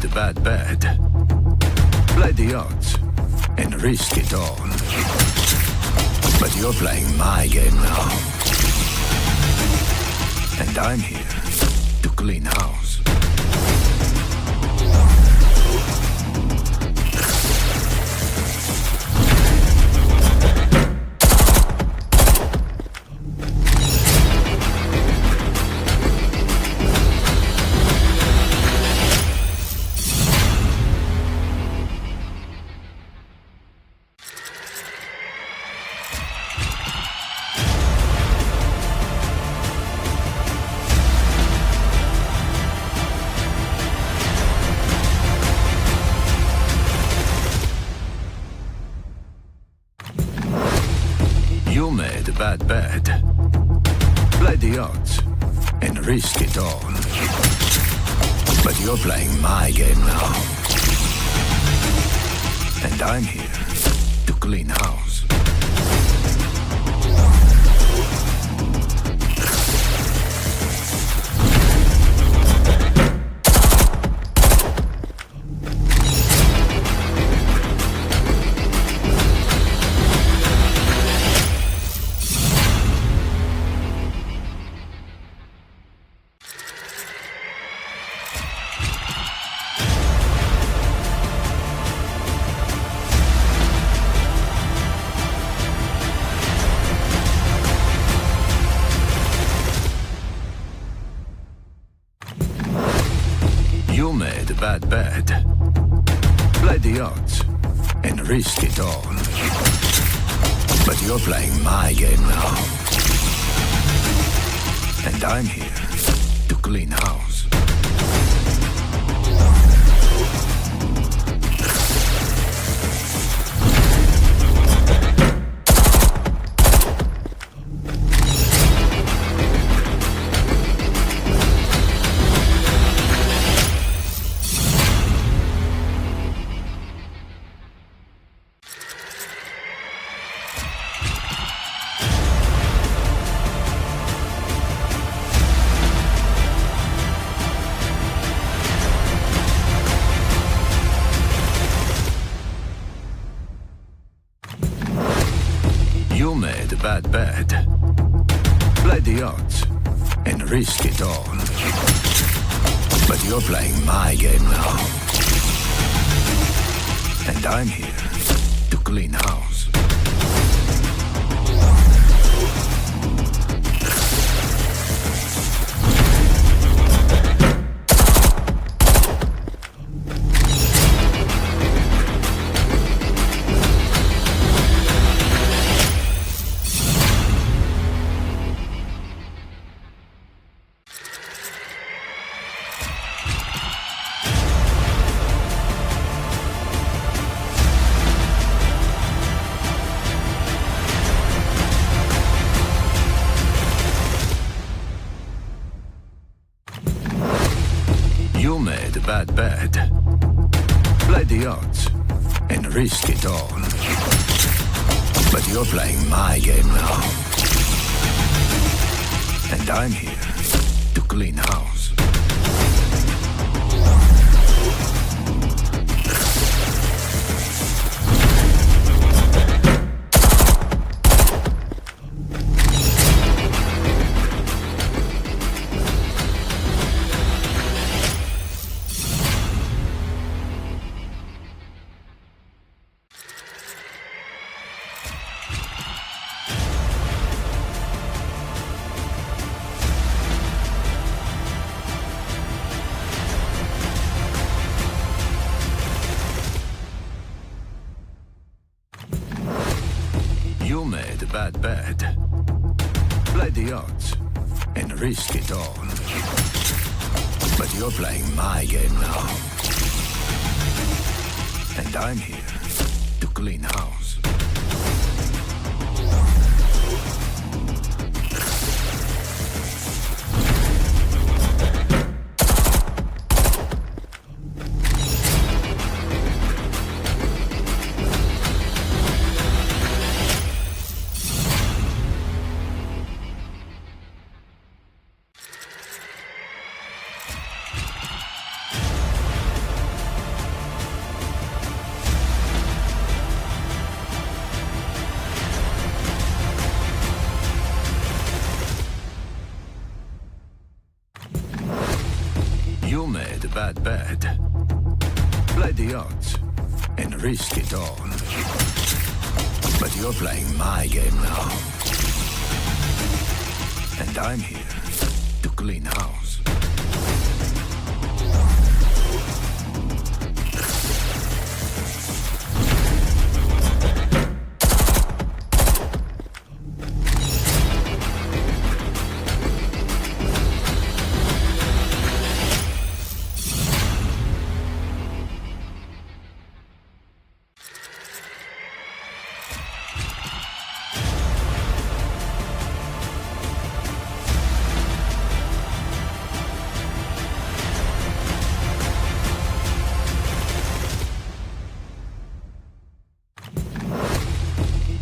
a bad bet. Play the odds and risk it all. But you're playing my game now. And I'm here to clean house. You made a bad bet. Play the odds and risk it all. But you're playing my game now. And I'm here to clean house. You made a bad bet. Play the odds and risk it all. But you're playing my game now. And I'm here to clean house. You made a bad bet. Play the odds and risk it all. But you're playing my game now. And I'm here to clean house. You made a bad bet. Play the odds and risk it all. But you're playing my game now. And I'm here to clean house. You made a bad bet. Play the odds and risk it all. But you're playing my game now. And I'm here to clean house. Play the odds and risk it all. But you're playing my game now. And I'm here to clean house.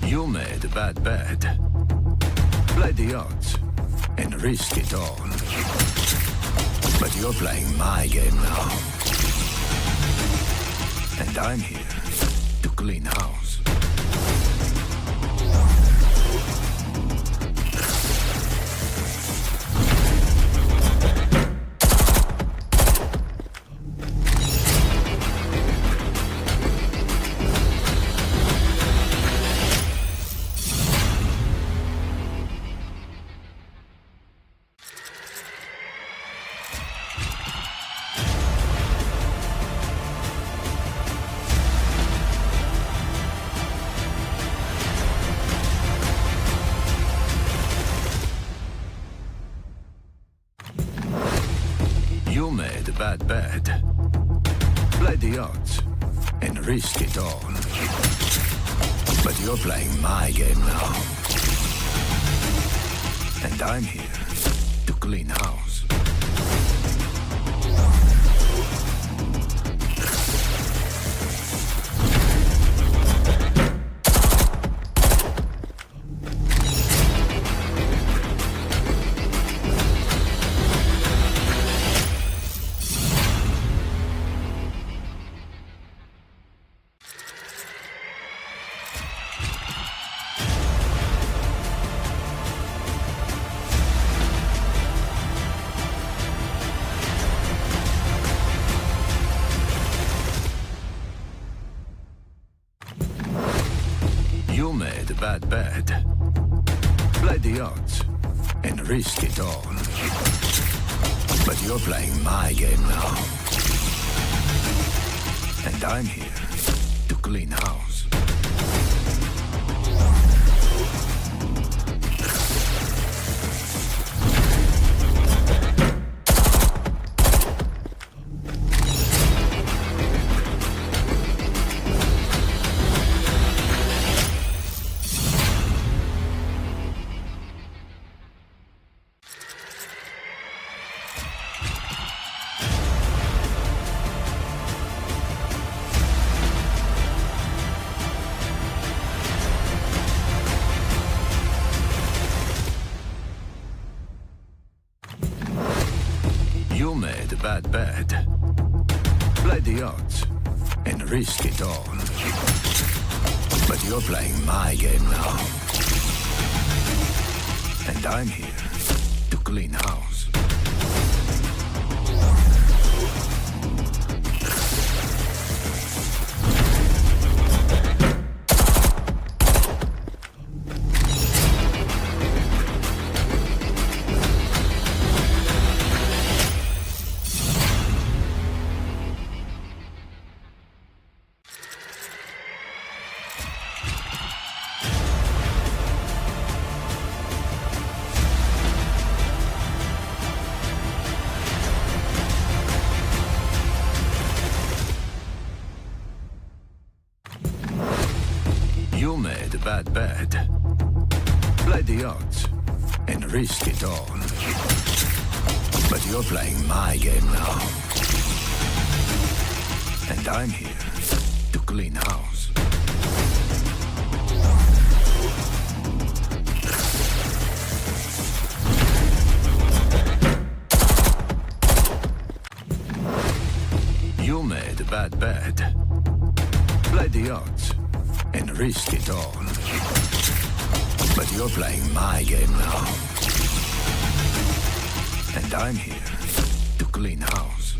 You made a bad bet. Play the odds and risk it all. But you're playing my game now. And I'm here to clean house. You made a bad bet. Play the odds and risk it all. But you're playing my game now. And I'm here to clean house. You made a bad bet. Play the odds and risk it all. But you're playing my game now. And I'm here to clean house. You made a bad bet. Play the odds and risk it all. But you're playing my game now. And I'm here to clean house. You made a bad bet. Play the odds and risk it all. But you're playing my game now. And I'm here to clean house. You made a bad bet. Play the odds and risk it all. But you're playing my game now. And I'm here to clean house.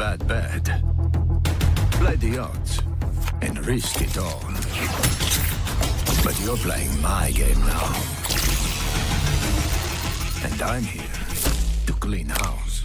bad bet. Play the odds and risk it all. But you're playing my game now. And I'm here to clean house.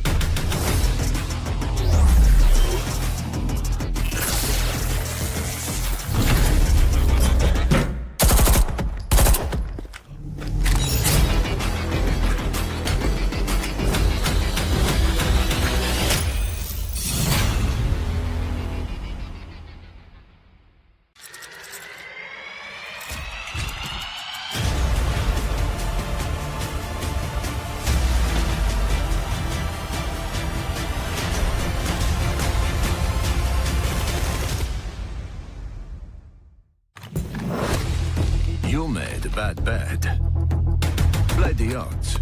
You made a bad bet. Play the odds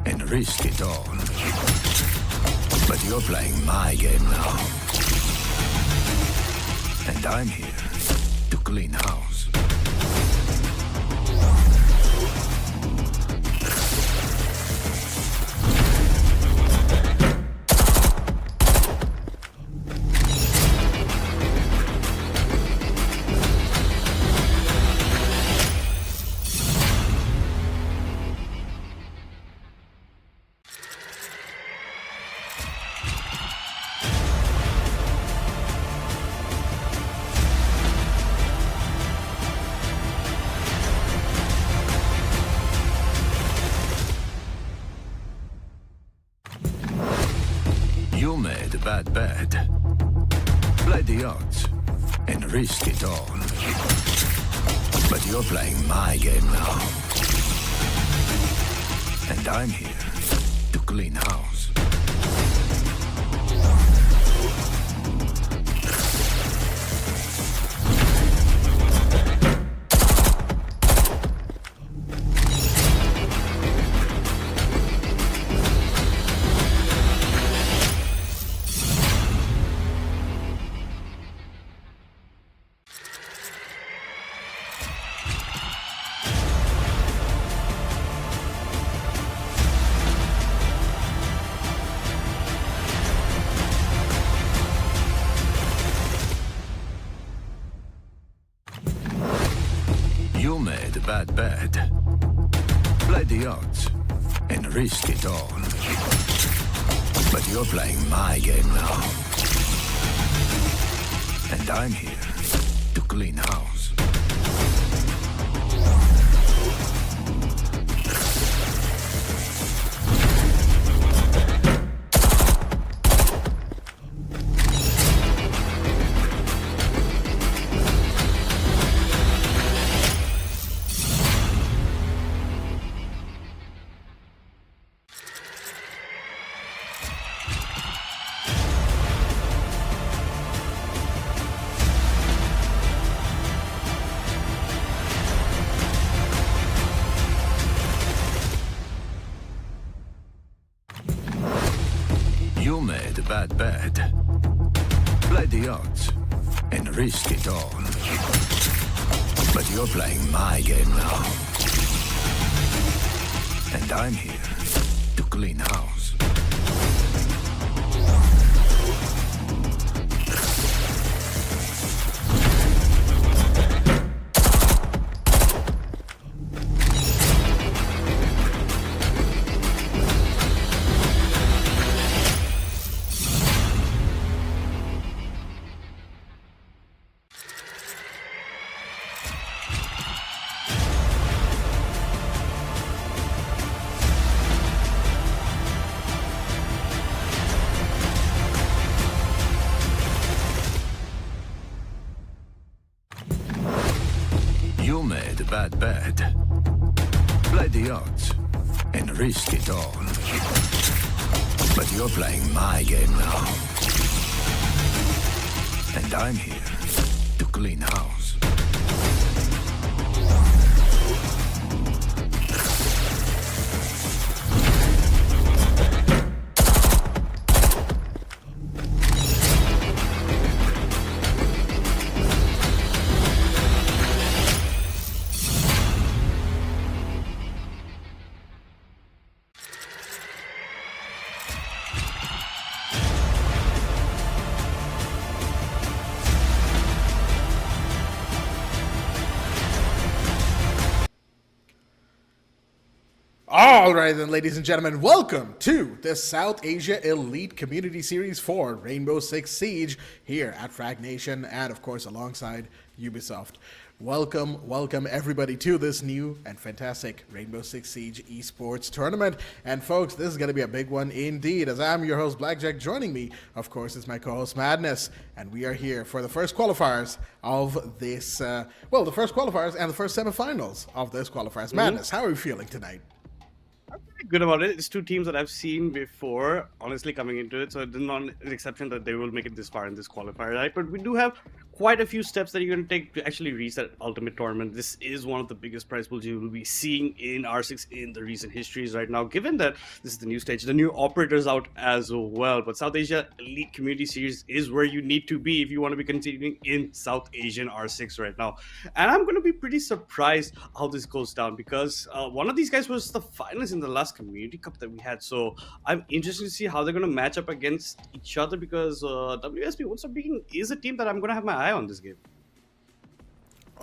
and risk it all. But you're playing my game now. And I'm here to clean house. You made a bad bet. Play the odds and risk it all. But you're playing my game now. And I'm here to clean house. You made a bad bet. Play the odds and risk it all. But you're playing my game now. And I'm here to clean house. You made a bad bet. Play the odds and risk it all. But you're playing my game now. And I'm here to clean house. You made a bad bet. Play the odds and risk it all. But you're playing my game now. And I'm here to clean house. All right then, ladies and gentlemen, welcome to the South Asia Elite Community Series for Rainbow Six Siege here at Fragnation and, of course, alongside Ubisoft. Welcome everybody to this new and fantastic Rainbow Six Siege esports tournament. And folks, this is going to be a big one indeed, as I'm your host Blackjack. Joining me, of course, is my co-host Madness, and we are here for the first qualifiers of this, the first qualifiers and the first semifinals of this qualifiers. Madness, how are you feeling tonight? I'm pretty good about it. It's two teams that I've seen before, honestly, coming into it. So it's not an exception that they will make it this far in this qualifier, right? But we do have quite a few steps that you're going to take to actually reach that ultimate tournament. This is one of the biggest prize pools you will be seeing in R6 in the recent histories right now, given that this is the new stage. The new operators out as well. But South Asia Elite Community Series is where you need to be if you want to be continuing in South Asian R6 right now. And I'm going to be pretty surprised how this goes down, because one of these guys was the finalist in the last Community Cup that we had. So I'm interested to see how they're going to match up against each other, because WSP WontStopPeeking is a team that I'm going to have my eye on this game.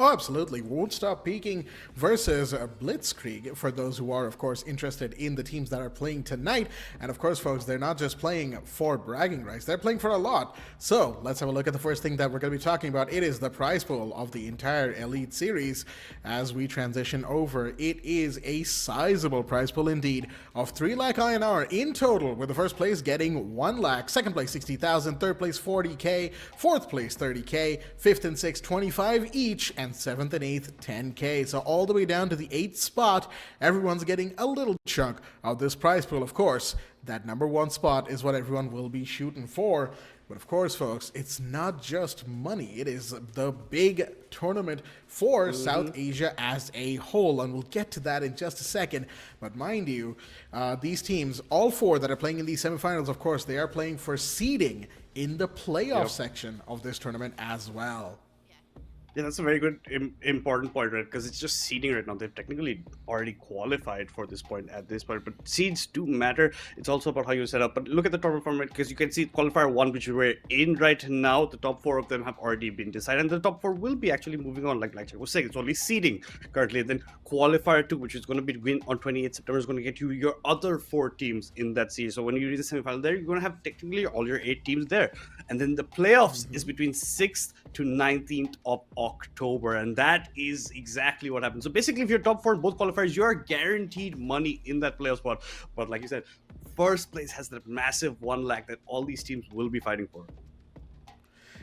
Oh, absolutely. WontStopPeeking versus Blitzkrieg, for those who are, of course, interested in the teams that are playing tonight. And, of course, folks, they're not just playing for bragging rights. They're playing for a lot. So let's have a look at the first thing that we're going to be talking about. It is the prize pool of the entire Elite Series. As we transition over, it is a sizable prize pool indeed of 3 lakh INR in total, with the first place getting 1 lakh, second place 60,000, third place 40K, fourth place 30K, fifth and sixth 25 each, and 7th and 8th 10K. So all the way down to the 8th spot, everyone's getting a little chunk of this prize pool. Of course, that number 1 spot is what everyone will be shooting for. But of course, folks, it's not just money. It is the big tournament for South Asia as a whole, and we'll get to that in just a second. But mind you, these teams, all 4 that are playing in these semifinals, of course, they are playing for seeding in the playoff section of this tournament as well. Yeah, that's a very good, important point, right? Because it's just seeding right now. They've technically already qualified for this point at this point, but seeds do matter. It's also about how you set up. But look at the tournament format, because you can see Qualifier 1, which we're in right now. The top 4 of them have already been decided, and the top 4 will be actually moving on, like I was saying. It's only seeding currently. And then Qualifier 2, which is going to be win on 28th September, is going to get you your other 4 teams in that series. So when you reach the semifinal there, you're going to have technically all your 8 teams there. And then the playoffs is between 6th to 19th of October, and that is exactly what happens. So basically, if you're top 4 in both qualifiers, you are guaranteed money in that playoff spot. But like you said, first place has that massive 1 lakh that all these teams will be fighting for.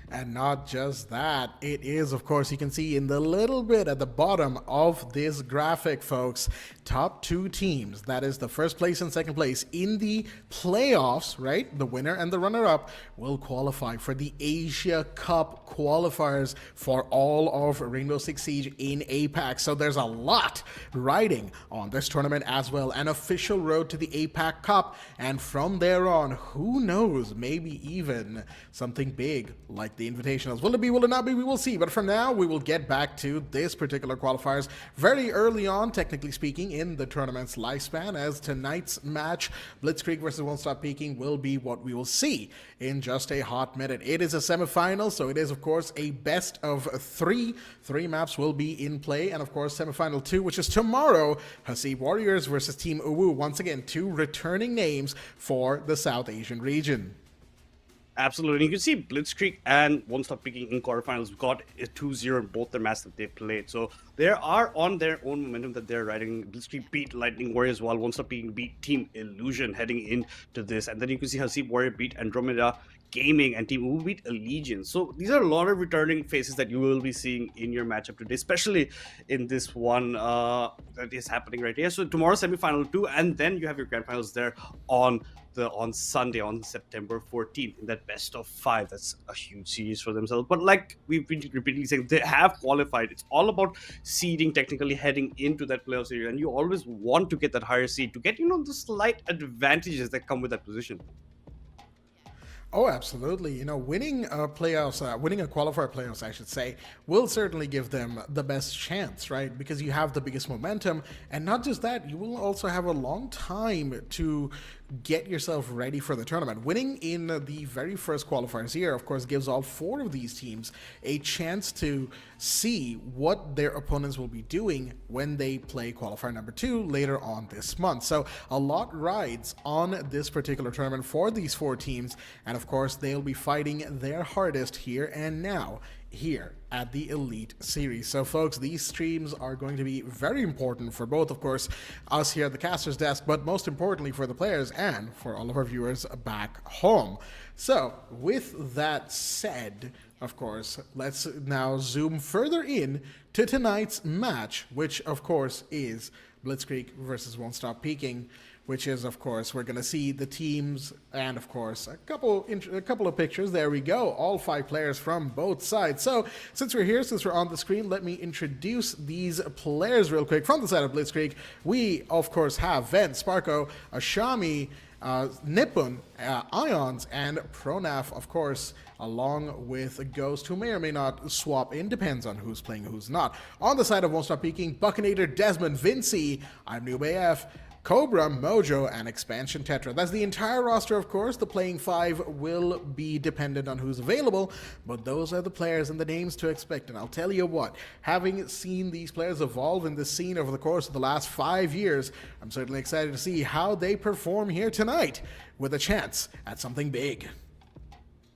And not just that, it is, of course, you can see in the little bit at the bottom of this graphic, folks, top 2 teams, that is the first place and second place in the playoffs, right? The winner and the runner-up will qualify for the Asia Cup qualifiers for all of Rainbow Six Siege in APAC. So there's a lot riding on this tournament as well, an official road to the APAC Cup. And from there on, who knows, maybe even something big like the invitationals. Will it be, will it not be? We will see. But for now, we will get back to this particular qualifiers very early on, technically speaking, in the tournament's lifespan, as tonight's match, Blitzkrieg versus WontStopPeeking, will be what we will see in just a hot minute. It is a semifinal, so it is, of course, a best of 3. 3 maps will be in play, and of course, semifinal 2, which is tomorrow, Hasib Warriors versus Team Uwu. Once again, 2 returning names for the South Asian region. Absolutely. You can see Blitzkrieg and WontStopPeeking in quarterfinals got a 2-0 in both their matches that they played. So they are on their own momentum that they're riding. Blitzkrieg beat Lightning Warriors, while WontStopPeeking beat Team Illusion heading into this. And then you can see Hasib Warrior beat Andromeda Gaming and Team Uwu beat Allegiance. So these are a lot of returning faces that you will be seeing in your matchup today, especially in this one that is happening right here. So tomorrow, semifinal 2, and then you have your grand finals there on Sunday, on September 14th, in that best of 5. That's a huge series for themselves. But like we've been repeatedly saying, they have qualified. It's all about seeding, technically heading into that playoff series, and you always want to get that higher seed to get, the slight advantages that come with that position. Oh, absolutely. Winning a qualifier playoffs, I should say, will certainly give them the best chance, right? Because you have the biggest momentum, and not just that, you will also have a long time to get yourself ready for the tournament. Winning in the very first qualifiers here, of course, gives all 4 of these teams a chance to see what their opponents will be doing when they play qualifier number 2 later on this month. So a lot rides on this particular tournament for these 4 teams, and of course they'll be fighting their hardest here and now here at the Elite Series. So folks, these streams are going to be very important for both, of course, us here at the caster's desk, but most importantly for the players and for all of our viewers back home. So with that said, of course, let's now zoom further in to tonight's match, which of course is Blitzkrieg versus WontStopPeeking, which is, of course, we're going to see the teams and, of course, a couple of pictures. There we go. All 5 players from both sides. So since we're here, since we're on the screen, let me introduce these players real quick. From the side of Blitzkrieg, we, of course, have Ven, Sparko, Ashami, Nippon, Ions, and Pronaf, of course, along with Ghost, who may or may not swap in, depends on who's playing, who's not. On the side of WontStopPeeking, Buckinator, Desmond, Vinci, I'm Noob AF, Cobra, Mojo, and Expansion Tetra. That's the entire roster, of course. The playing 5 will be dependent on who's available, but those are the players and the names to expect. And I'll tell you what, having seen these players evolve in this scene over the course of the last 5 years, I'm certainly excited to see how they perform here tonight with a chance at something big.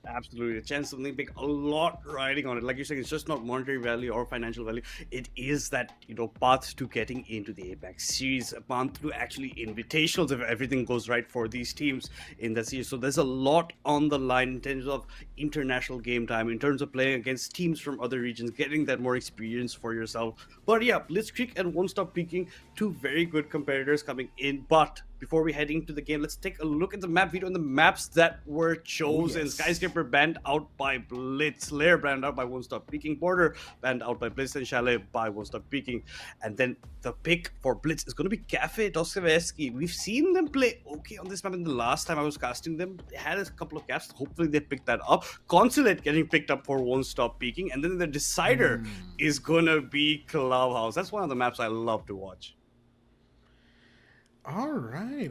Absolutely, a chance something big, a lot riding on it. Like you're saying, it's just not monetary value or financial value. It is that, you know, path to getting into the APAC series, a path to actually invitationals if everything goes right for these teams in the series. So there's a lot on the line in terms of international game time, in terms of playing against teams from other regions, getting that more experience for yourself. But yeah, Blitzkrieg and WontStopPeeking, 2 very good competitors coming in. But before we head into the game, let's take a look at the map video and the maps that were chosen. Yes. Skyscraper banned out by Blitz, Lair banned out by WontStopPeeking, Border banned out by Blitz, and Chalet by WontStopPeeking. And then the pick for Blitz is going to be Cafe Dostoevsky. We've seen them play okay on this map, and the last time I was casting them, they had a couple of gaps. Hopefully they picked that up. Consulate getting picked up for WontStopPeeking, and then the decider is going to be Clubhouse. That's one of the maps I love to watch. All right.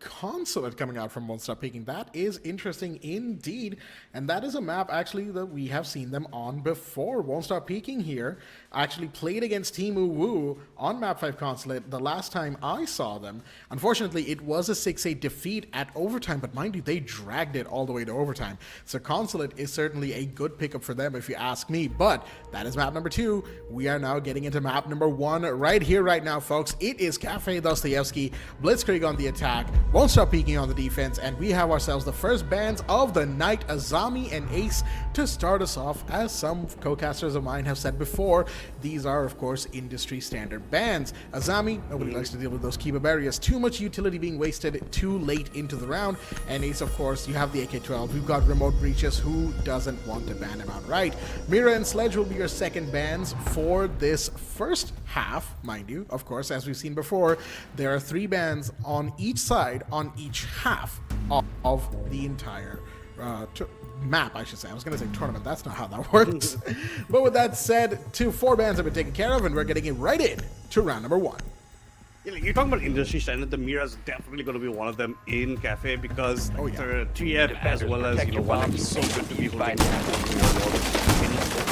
Consulate coming out from WontStopPeeking. That is interesting indeed. And that is a map actually that we have seen them on before. WontStopPeeking here actually played against Team Uwu on map 5 Consulate the last time I saw them. Unfortunately, it was a 6-8 defeat at overtime, but mind you, they dragged it all the way to overtime. So Consulate is certainly a good pickup for them if you ask me. But that is map number 2. We are now getting into map number 1 right here, right now, folks. It is Cafe Dostoevsky, Blitzkrieg on the attack, WontStopPeeking on the defense, and we have ourselves the first bans of the night, Azami and Ace, to start us off. As some co-casters of mine have said before, these are, of course, industry standard bans. Azami, nobody likes to deal with those Kiba barriers. Too much utility being wasted too late into the round. And Ace, of course, you have the AK-12. We've got Remote Breaches. Who doesn't want to ban him outright? Mira and Sledge will be your second bans for this first half, mind you. Of course, as we've seen before, there are 3 bans on each side, on each half of the entire map, I should say. I was going to say tournament. That's not how that works. But with that said, 4 bans have been taken care of, and we're getting it right in to round number 1. Yeah, like you're talking about industry standard. The Mira is definitely going to be one of them in Cafe because the 3F as well as, you know, one is so good to be able to open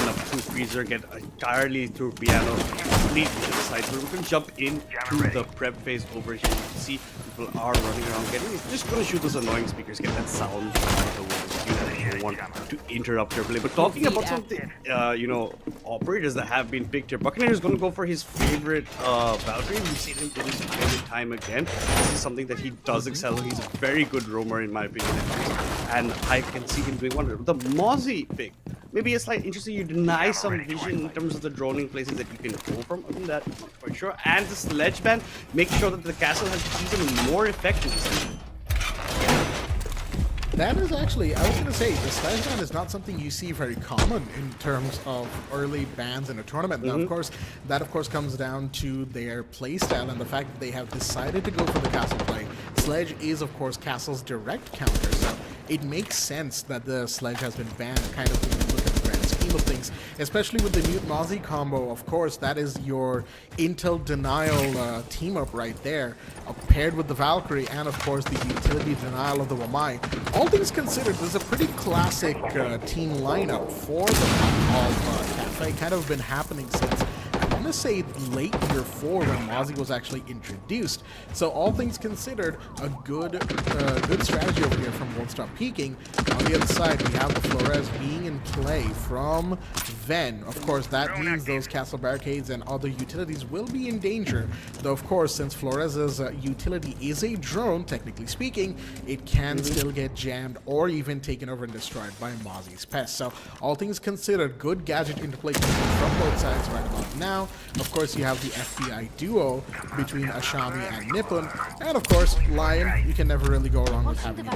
up through freezer, get entirely through piano, complete vision side. So we can jump into the prep phase over here. You can see people are running around getting it. Just going to shoot those annoying speakers, get that sound out of the way. You don't want to interrupt your play. But talking about some of the, you know, operators that have been picked here, Buccaneer is going to go for his favorite Valkyrie. We've seen him do this time and time again. This is something that he does excel. He's a very good roamer in my opinion, and I can see him doing wonders. The Mozzie pick, maybe a slight interesting. You deny some vision in terms of the droning places that you can go from. Other than that, I'm not quite sure. And the Sledge Band, make sure that the castle has even more effectiveness. That is actually, I was going to say, the Sledge Ban is not something you see very common in terms of early bans in a tournament. Now, of course, that comes down to their playstyle and the fact that they have decided to go for the castle play. Sledge is, of course, Castle's direct counter, so it makes sense that the Sledge has been banned kind of when you look at the grand scheme scheme of things, especially with the Mute Mozzie combo. Of course, that is your Intel Denial team up right there, paired with the Valkyrie, and of course the utility denial of the Wamai. All things considered, this is a pretty classic team lineup for the of Cafe. Kind of been happening since, I want to say, late year 4 when Mozzie was actually introduced. So all things considered, a good strategy over here from WontStopPeeking. On the other side, we have the Flores being in play from Ven. Of course, that means those castle barricades and other utilities will be in danger. Though, of course, since Flores's utility is a drone, technically speaking, it can still get jammed or even taken over and destroyed by Mozzie's Pest. So all things considered, good gadget interplay from both sides right about now. Of course, you have the FBI duo between Ashami and Nippon, and of course, Lion. You can never really go wrong with having it.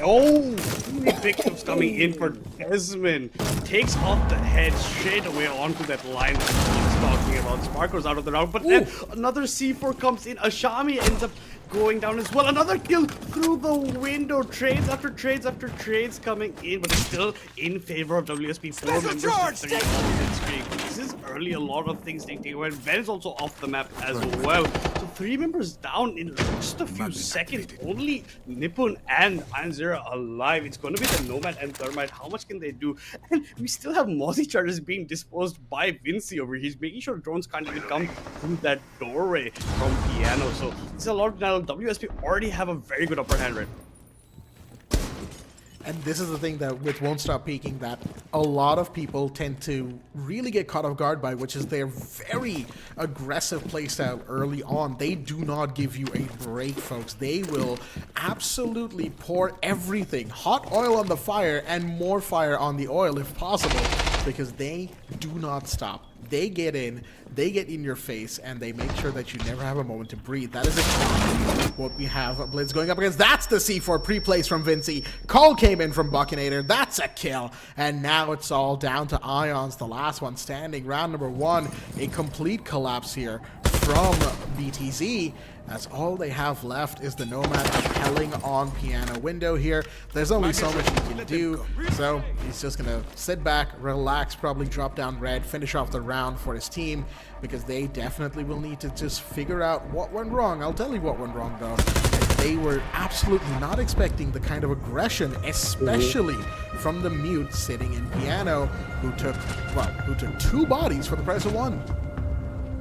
Oh, three victims coming in for Desmond. Takes off the head straight away onto that line that he's talking about. Sparkle's out of the round, but then another C4 comes in. Ashami ends up going down as well. Another kill through the window. Trades after trades after trades coming in, but it's still in favor of WSP. 4 members. This is early. A lot of things taking away. Ben is also off the map as well. So 3 members down in just a few seconds. Only Nippon and Iron Zero alive. It's going to be the Nomad and Thermite. How much can they do? And we still have Mozzie charges being disposed by Vinci over here. He's making sure drones can't even come through that doorway from Piano. So it's a lot now. WSP already have a very good upper hand right now. And this is the thing that with WontStopPeeking that a lot of people tend to really get caught off guard by, which is their very aggressive playstyle early on. They do not give you a break, folks. They will absolutely pour everything, hot oil on the fire and more fire on the oil if possible, because they do not stop. They get in your face, and they make sure that you never have a moment to breathe. That is exactly what we have Blitz going up against. That's the C4 pre-place from Vinci. Cole came in from Buckinator. That's a kill. And now it's all down to Ions, the last one standing. Round number 1, a complete collapse here from BTZ. That's all they have left is the Nomad telling on Piano window here. There's only so much he can do, so he's just gonna sit back, relax, probably drop down red, finish off the round for his team, because they definitely will need to just figure out what went wrong. I'll tell you what went wrong though. They were absolutely not expecting the kind of aggression, especially from the Mute sitting in Piano, who took 2 bodies for the price of 1.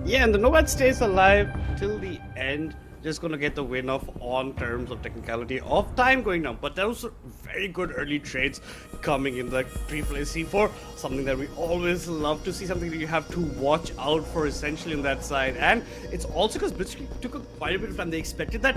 Yeah, and the Nomad stays alive till the end. Just gonna get the win off on terms of technicality of time going down. But those are very good early trades coming in the pre-play C4. Something that we always love to see, something that you have to watch out for essentially on that side. And it's also because Blitzkrieg took quite a bit of time. They expected that,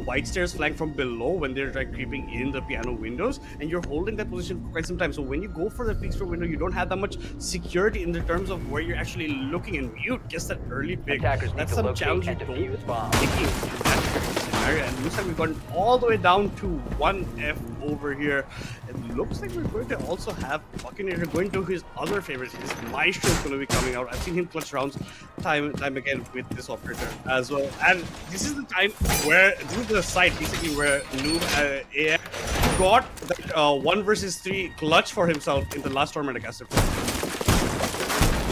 white stairs flank from below when they're like creeping in the Piano windows, and you're holding that position for quite some time. So when you go for the peek through window, you don't have that much security in the terms of where you're actually looking, and Mute gets that early pick. That's some challenge you don't taking scenario. And looks like we've gotten all the way down to 1F over here. It looks like we're going to also have Buckinator going to his other favorite. His Maestro is going to be coming out. I've seen him clutch rounds time and time again with this operator as well. And this is the time where, this is the site basically where Noob AF got that 1 versus 3 clutch for himself in the last tournament against him.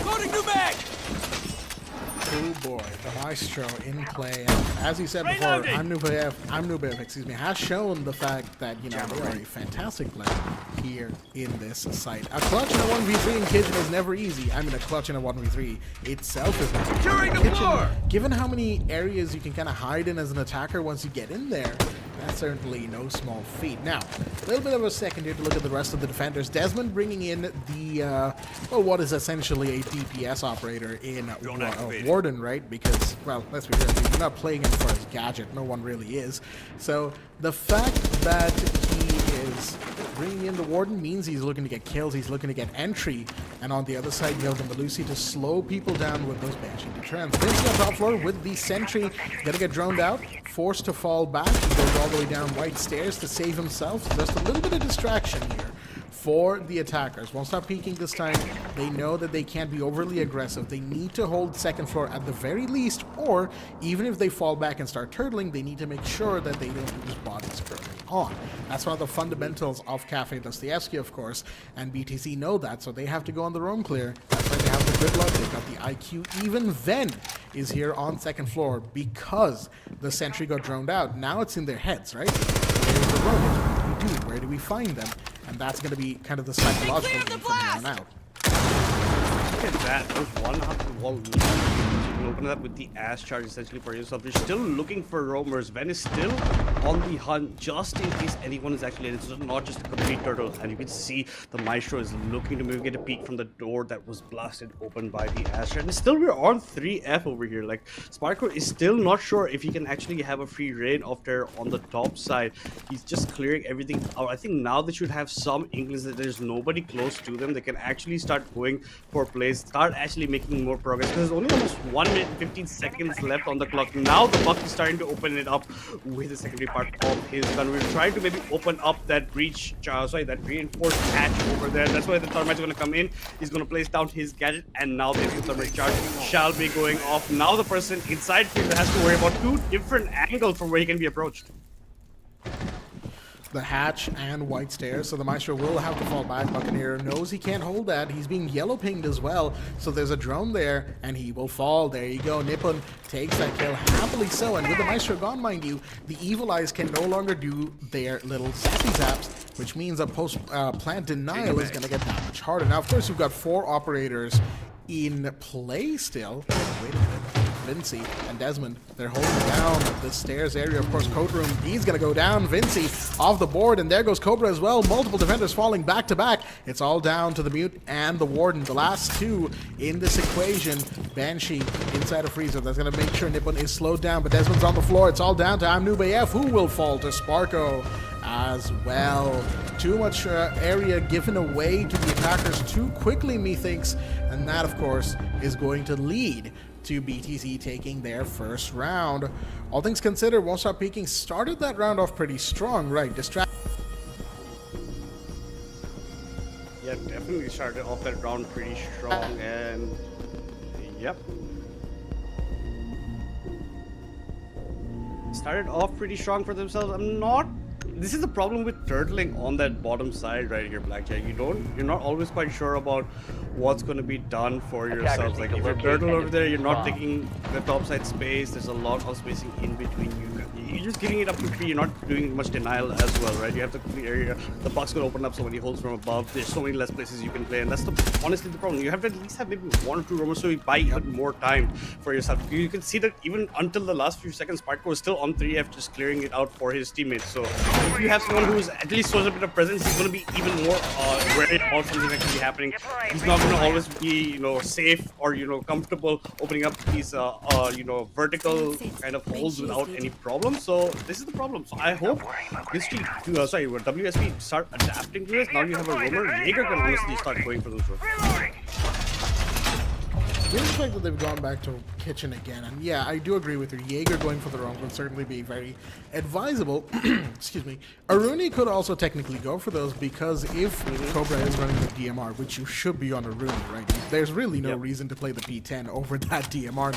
Loading new mag! Oh boy, the Maestro in play. And as you said before, Noob, excuse me, has shown the fact that, they are a fantastic player here in this site. A clutch in a 1v3 in Kitchen is never easy. I mean, a clutch in a 1v3 itself is never easy. Securing the floor! Given how many areas you can kind of hide in as an attacker once you get in there, that's certainly no small feat. Now, a little bit of a second here to look at the rest of the defenders. Desmond bringing in the, what is essentially a DPS operator in Warden, right? Because, well, let's be real, you're not playing him for his gadget. No one really is. So, the fact that he is bringing in the Warden means he's looking to get kills, he's looking to get entry, and on the other side, you have the Melusi to slow people down with those Banshee deterrents. Vinci on top floor with the Sentry, gonna get droned out, forced to fall back. He goes all the way down white stairs to save himself. Just a little bit of distraction here for the attackers. WontStopPeeking this time. They know that they can't be overly aggressive. They need to hold second floor at the very least, or even if they fall back and start turtling, they need to make sure that they don't lose bodies early on. That's one of the fundamentals of Cafe Dostoevsky, of course, and BTC know that, so they have to go on the roam clear. That's why they have the good luck. They've got the IQ. Even Ven is here on second floor because the sentry got droned out. Now it's in their heads, right? Where's the roam? What do we do? Where do we find them? And that's going to be kind of the psychological game from here on out. Look at that. There's one up the wall. You can open it up with the ass charge essentially for yourself. You're still looking for roamers. Ven is still on the hunt just in case anyone is actually in. It's not just a complete turtle. And you can see the Maestro is looking to maybe get a peek from the door that was blasted open by the ass charge. And still we're on 3F over here. Like Sparko is still not sure if he can actually have a free reign off there on the top side. He's just clearing everything out. I think now they should have some inklings that there's nobody close to them. They can actually start going for plays, start actually making more progress. Because there's only almost 1 minute and 15 seconds left on the clock. Now the Buck is starting to open it up with the secondary part of his gun. We're trying to maybe open up that breach, that reinforced hatch over there. That's why the Thermite's going to come in. He's going to place down his gadget, and now the Thermite charge shall be going off. Now the person inside field has to worry about 2 different angles from where he can be approached. The hatch and white stairs, so the Maestro will have to fall back. Buccaneer knows he can't hold that. He's being yellow pinged as well, so there's a drone there, and he will fall. There you go. Nippon takes that kill, happily so, and with the Maestro gone, mind you, the Evil Eyes can no longer do their little zappy zaps, which means a post-plant denial is going to get that much harder. Now, of course, we've got 4 operators in play still. Wait a minute. Vinci and Desmond, they're holding down the stairs area. Of course, Code Room, he's going to go down. Vinci off the board, and there goes Cobra as well. Multiple defenders falling back to back. It's all down to the Mute and the Warden, the last 2 in this equation. Banshee inside a freezer. That's going to make sure Nippon is slowed down, but Desmond's on the floor. It's all down to Amnubayev, who will fall to Sparko as well. Too much area given away to the attackers too quickly, methinks, and that, of course, is going to lead to BTC taking their first round. All things considered, WontStopPeeking started that round off pretty strong, right? Yeah, definitely started off that round pretty strong, and yep. Started off pretty strong for themselves. This is the problem with turtling on that bottom side right here, Blackjack. You're not always quite sure about what's going to be done for yourselves. Like if you're turtle over there, you're not taking the top side space. There's a lot of spacing in between you. You're just giving it up quickly. You're not doing much denial as well, right? You have the complete area. The box going to open up so many holes from above. There's so many less places you can play, and that's honestly the problem. You have to at least have maybe 1 or 2 roamers so you buy even more time for yourself. You can see that even until the last few seconds, Sparko is still on 3F, just clearing it out for his teammates. So if you have someone who's at least shows a bit of presence, he's going to be even more worried about something actually happening. He's not going to always be, safe or, comfortable opening up these, vertical kind of holes without any problem. So this is the problem. So I hope WSP start adapting to this. Now you have a roamer. Jaeger can honestly start going for those roads. Given the fact that they've gone back to kitchen again, and yeah, I do agree with you. Jaeger going for the roam would certainly be very advisable. Excuse me. Aruni could also technically go for those because if Cobra is running the DMR, which you should be on Aruni, right? There's really no reason to play the P10 over that DMR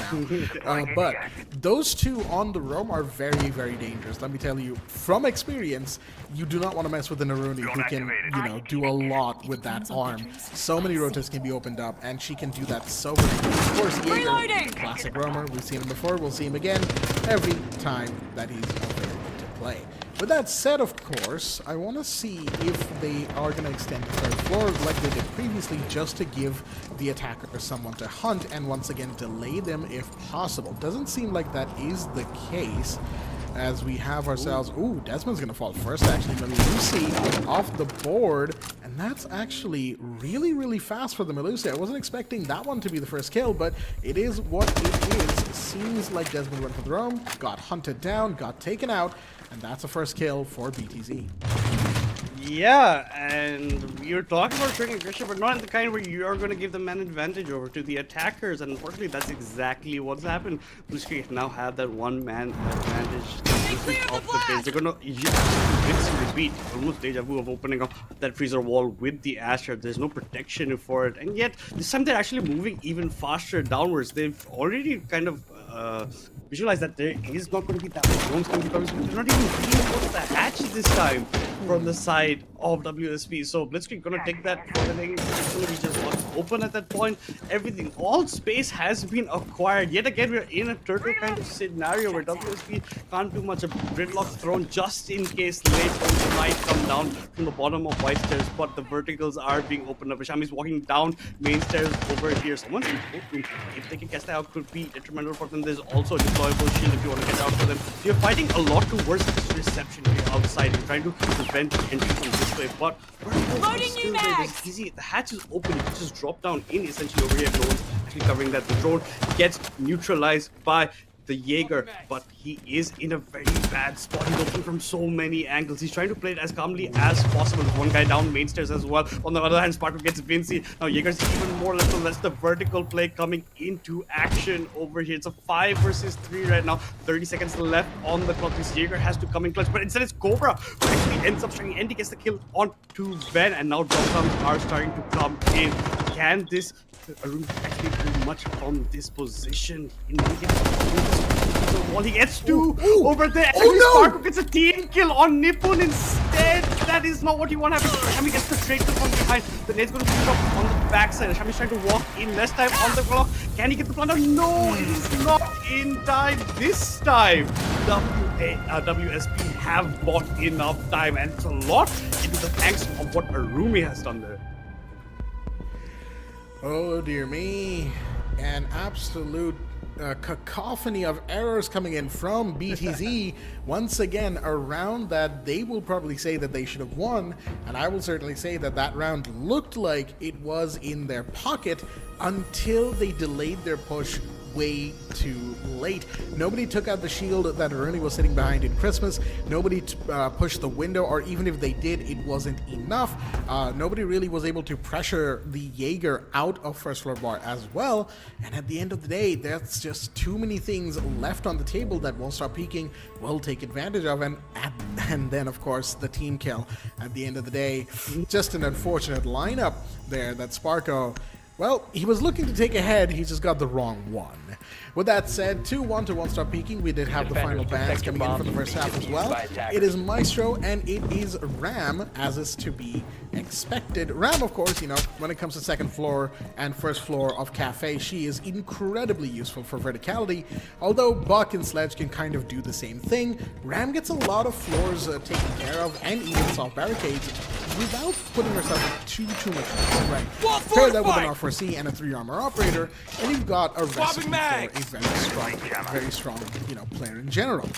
now. But those 2 on the roam are very, very dangerous. Let me tell you, from experience, you do not want to mess with an Aruni who can, do a lot with that arm. So many rotas can be opened up, and she can do that so very quickly. Of course, Jaeger, classic roamer. We've seen him before. We'll see him again every time that he's available to play. With that said, of course, I want to see if they are going to extend the 3rd floor like they did previously, just to give the attacker someone to hunt and once again delay them if possible. Doesn't seem like that is the case, as we have ourselves... Ooh, Desmond's going to fall first, actually. Melusi off the board, and that's actually really, really fast for the Melusi. I wasn't expecting that one to be the first kill, but it is what it is. Seems like Desmond went for the roam, got hunted down, got taken out, and that's a first kill for BTZ. Yeah, and you're talking about showing aggression, but not in the kind where you are going to give them an advantage over to the attackers, and unfortunately that's exactly what's happened. Blitzkrieg now have that one-man advantage. of the base. They're gonna rinse and repeat, almost deja vu of opening up that freezer wall with the Asher. There's no protection for it, and yet this time they're actually moving even faster downwards. They've already kind of visualized that there is not going to be that much drones coming because they're not even reinforced the hatch this time from the side of WSP. So Blitzkrieg gonna take that for the thing. It's gonna be just open at that point. Everything, all space has been acquired. Yet again, we're in a turtle kind of scenario where WSP can't do much. A gridlock thrown just in case late ones might come down from the bottom of white stairs, but the verticals are being opened up. Ishami's walking down main stairs over here. Someone's in boat room. If they can catch that out, could be detrimental for them. There's also a deployable shield if you want to get out for them. You're fighting a lot towards this reception here outside. You're trying to prevent entry from this way, but Loading new mags! easy. The hatch is open. You can just drop down in essentially over here. No one's actually covering that. The drone gets neutralized by the Jaeger, but he is in a very bad spot. He's open from so many angles. He's trying to play it as calmly as possible. There's one guy down main stairs as well. On the other hand, Sparkle gets Vinci. Now Jaeger's even more left and less. The vertical play coming into action over here. It's a 5 versus 3 right now. 30 seconds left on the clock. This Jaeger has to come in clutch, but instead it's Cobra who actually ends up striking. Andy gets the kill on Ben, and now drop downs are starting to come in. Can this Arun actually do much from this position? He gets 2 over there. Sparkle gets a team kill on Nippon instead. That is not what you want to happen. Shami gets the straight kill from behind. The nade's going to pick up on the backside. Shami's trying to walk in. Less time on the clock. Can he get the plunder? No, it is not in time. This time, WSP have bought enough time, and it's a lot into the thanks of what Arumi has done there. Oh dear me, an absolute cacophony of errors coming in from BTZ. Once again, a round that they will probably say that they should have won, and I will certainly say that that round looked like it was in their pocket until they delayed their push way too late. Nobody took out the shield that Aruni was sitting behind in Christmas. Nobody pushed the window, or even if they did, it wasn't enough. Nobody really was able to pressure the Jaeger out of first floor bar as well. And at the end of the day, there's just too many things left on the table that WontStopPeeking will take advantage of. And then, of course, the team kill at the end of the day. Just an unfortunate lineup there that Sparko, well, he was looking to take ahead, he just got the wrong one. With that said, 2-1 to WontStopPeeking. We did have the final bans coming in for the first half as well. It is Maestro and it is Ram, as is to be expected. Ram, of course, you know, when it comes to second floor and first floor of Cafe, she is incredibly useful for verticality. Although Buck and Sledge can kind of do the same thing, Ram gets a lot of floors taken care of and even soft barricades without putting herself too much right. Pair that with an R4C and a 3-armor operator, and you've got a recipe for a very strong, you know, player in general.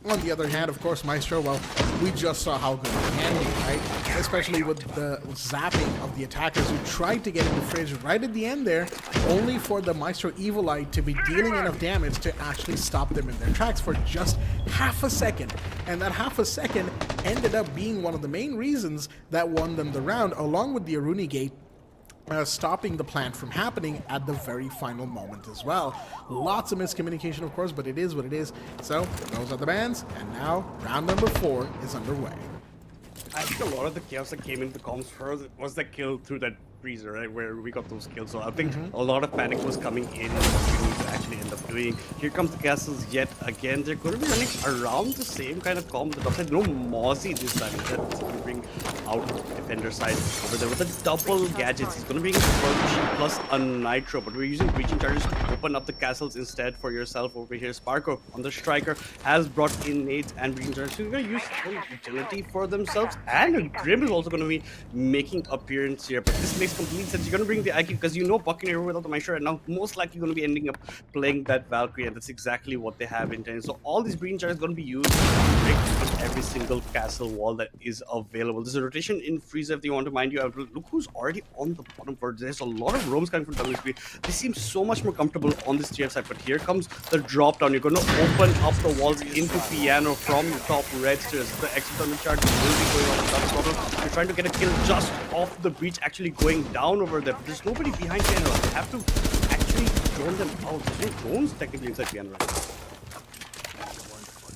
On the other hand, of course, Maestro, well, we just saw how good it can be, right? Especially with the zapping of the attackers who tried to get in the fridge right at the end there, only for the Maestro Evil Eye to be dealing enough damage to actually stop them in their tracks for just half a second. And that half a second ended up being one of the main reasons that won them the round, along with the Aruni Gate, stopping the plant from happening at the very final moment as well. Lots of miscommunication, of course, but it is what it is. So, those are the bans, and now round number 4 is underway. I think a lot of the chaos that came into comms first was the kill through that freezer, right, where we got those kills. So I think a lot of panic was coming in what we need to actually end up doing. Here comes the castles yet again. They're going to be running around the same kind of comp. The top side, no Mozzie this time. That's going to bring out defender side over there with the double gadgets. He's going to bring a Furbish plus a Nitro, but we're using breaching charges to open up the castles instead for yourself over here. Sparko on the striker has brought in nades and breaching charges. So you're going to use full utility for themselves, and Grim is also going to be making appearance here. But this makes complete sense. You're going to bring the IQ because you know Buccaneer without the Maestro, and now most likely going to be ending up playing that Valkyrie, and that's exactly what they have intended. So all these breaching charges are going to be used to break on every single castle wall that is available. There's a rotation in freezer if you want to mind you. Look who's already on the bottom floor. There's a lot of roams coming from WSP. They seem so much more comfortable on this TF side, but here comes the drop down. You're going to open up the walls into Piano from the top red stairs. The extra thermal charge will be going on the top bottom. You're trying to get a kill just off the breach, actually going down over there. There's nobody behind Piano. They have to actually drone them out. There's no drones technically inside Piano right now.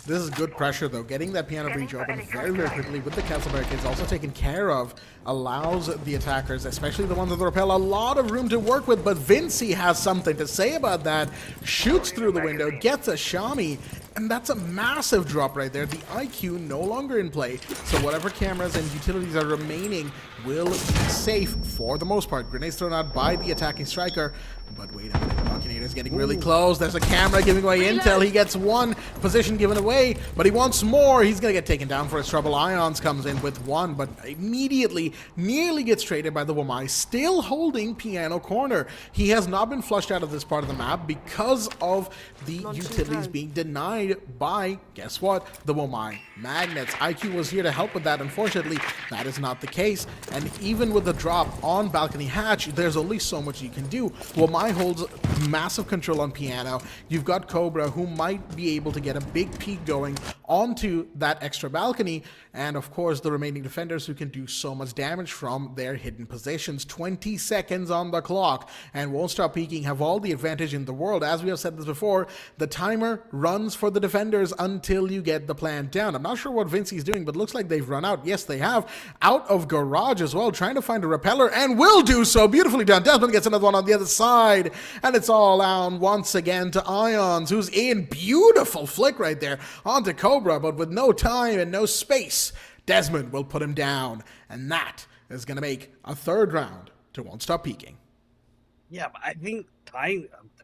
This is good pressure, though. Getting that piano breach open very, very quickly with the castle barricades also taken care of allows the attackers, especially the ones on the rappel, a lot of room to work with. But Vinci has something to say about that. Shoots through the window, gets a Shami, and that's a massive drop right there. The IQ no longer in play, so whatever cameras and utilities are remaining will be safe for the most part. Grenades thrown out by the attacking striker. But wait a minute, Buccinator's getting really close. There's a camera giving away intel. He gets one position given away, but he wants more. He's going to get taken down for his trouble. Ions comes in with one, but immediately nearly gets traded by the Wamai, still holding Piano Corner. He has not been flushed out of this part of the map because of the utilities being denied by, guess what, the Wamai Magnets. IQ was here to help with that. Unfortunately, that is not the case. And even with the drop on Balcony Hatch, there's only so much you can do. Wamai holds massive control on Piano. You've got Cobra, who might be able to get a big peek going onto that extra balcony, and of course the remaining defenders who can do so much damage from their hidden positions. 20 seconds on the clock, and WontStopPeeking have all the advantage in the world. As we have said this before, the timer runs for the defenders until you get the plan down. I'm not sure what Vinci's doing, but looks like they've run out. Yes, they have. Out of garage as well, trying to find a repeller, and will do so. Beautifully done. Desmond gets another one on the other side, and it's all down once again to Ions, who's in. Beautiful flick right there onto Cobra, but with no time and no space, Desmond will put him down, and that is going to make a third round to WontStopPeeking. Yeah, but I think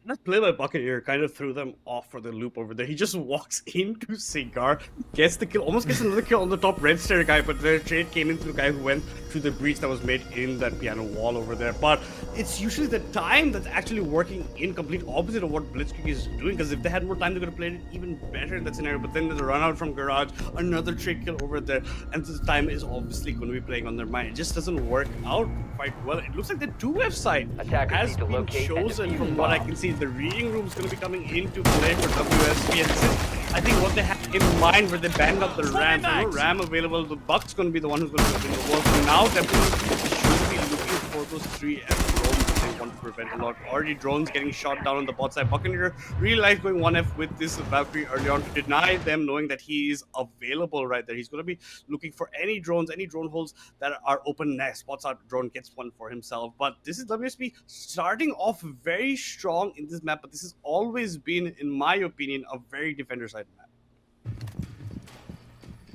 that play by Buccaneer kind of threw them off for the loop over there. He just walks into Cigar, gets the kill, almost gets another kill on the top red stair guy, but the trade came into the guy who went through the breach that was made in that piano wall over there. But it's usually the time that's actually working in complete opposite of what Blitzkrieg is doing, because if they had more time, they could have played it even better in that scenario. But then there's a run out from garage, another trade kill over there, and the time is obviously going to be playing on their mind. It just doesn't work out quite well. It looks like the 2F side has been chosen from what I can see. The reading room is going to be coming into play for WSP, and this is, I think, what they have in mind where they banned up the RAM. So no RAM available. The Buck's going to be the one who's going to open the wall. So now definitely they should be looking for those 3 F drones that they want to prevent a lot. Already drones getting shot down on the bot side. Buccaneer really likes going 1F with this Valkyrie early on to deny them, knowing that he is available right there. He's going to be looking for any drones, any drone holes that are open next. Spots out drone, gets one for himself. But this is WSP starting off very strong in this map, but this has always been, in my opinion, a very defender-side map.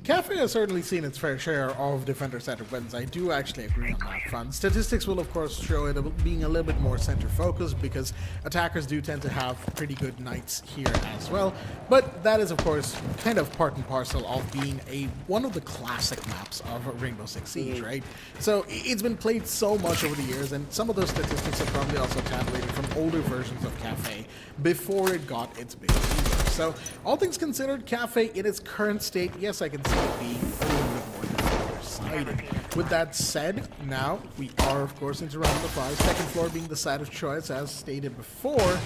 Cafe has certainly seen its fair share of defender-centered wins. I do actually agree on that front. Statistics will, of course, show it being a little bit more center-focused because attackers do tend to have pretty good nights here as well. But that is, of course, kind of part and parcel of being one of the classic maps of Rainbow Six Siege, right? So it's been played so much over the years, and some of those statistics are probably also tabulated from older versions of Cafe before it got its big fever. So all things considered, Cafe in its current state, yes, I can see it being a little bit more defender-sided. With that said, now we are, of course, into round number 5. Second floor being the side of choice, as stated before,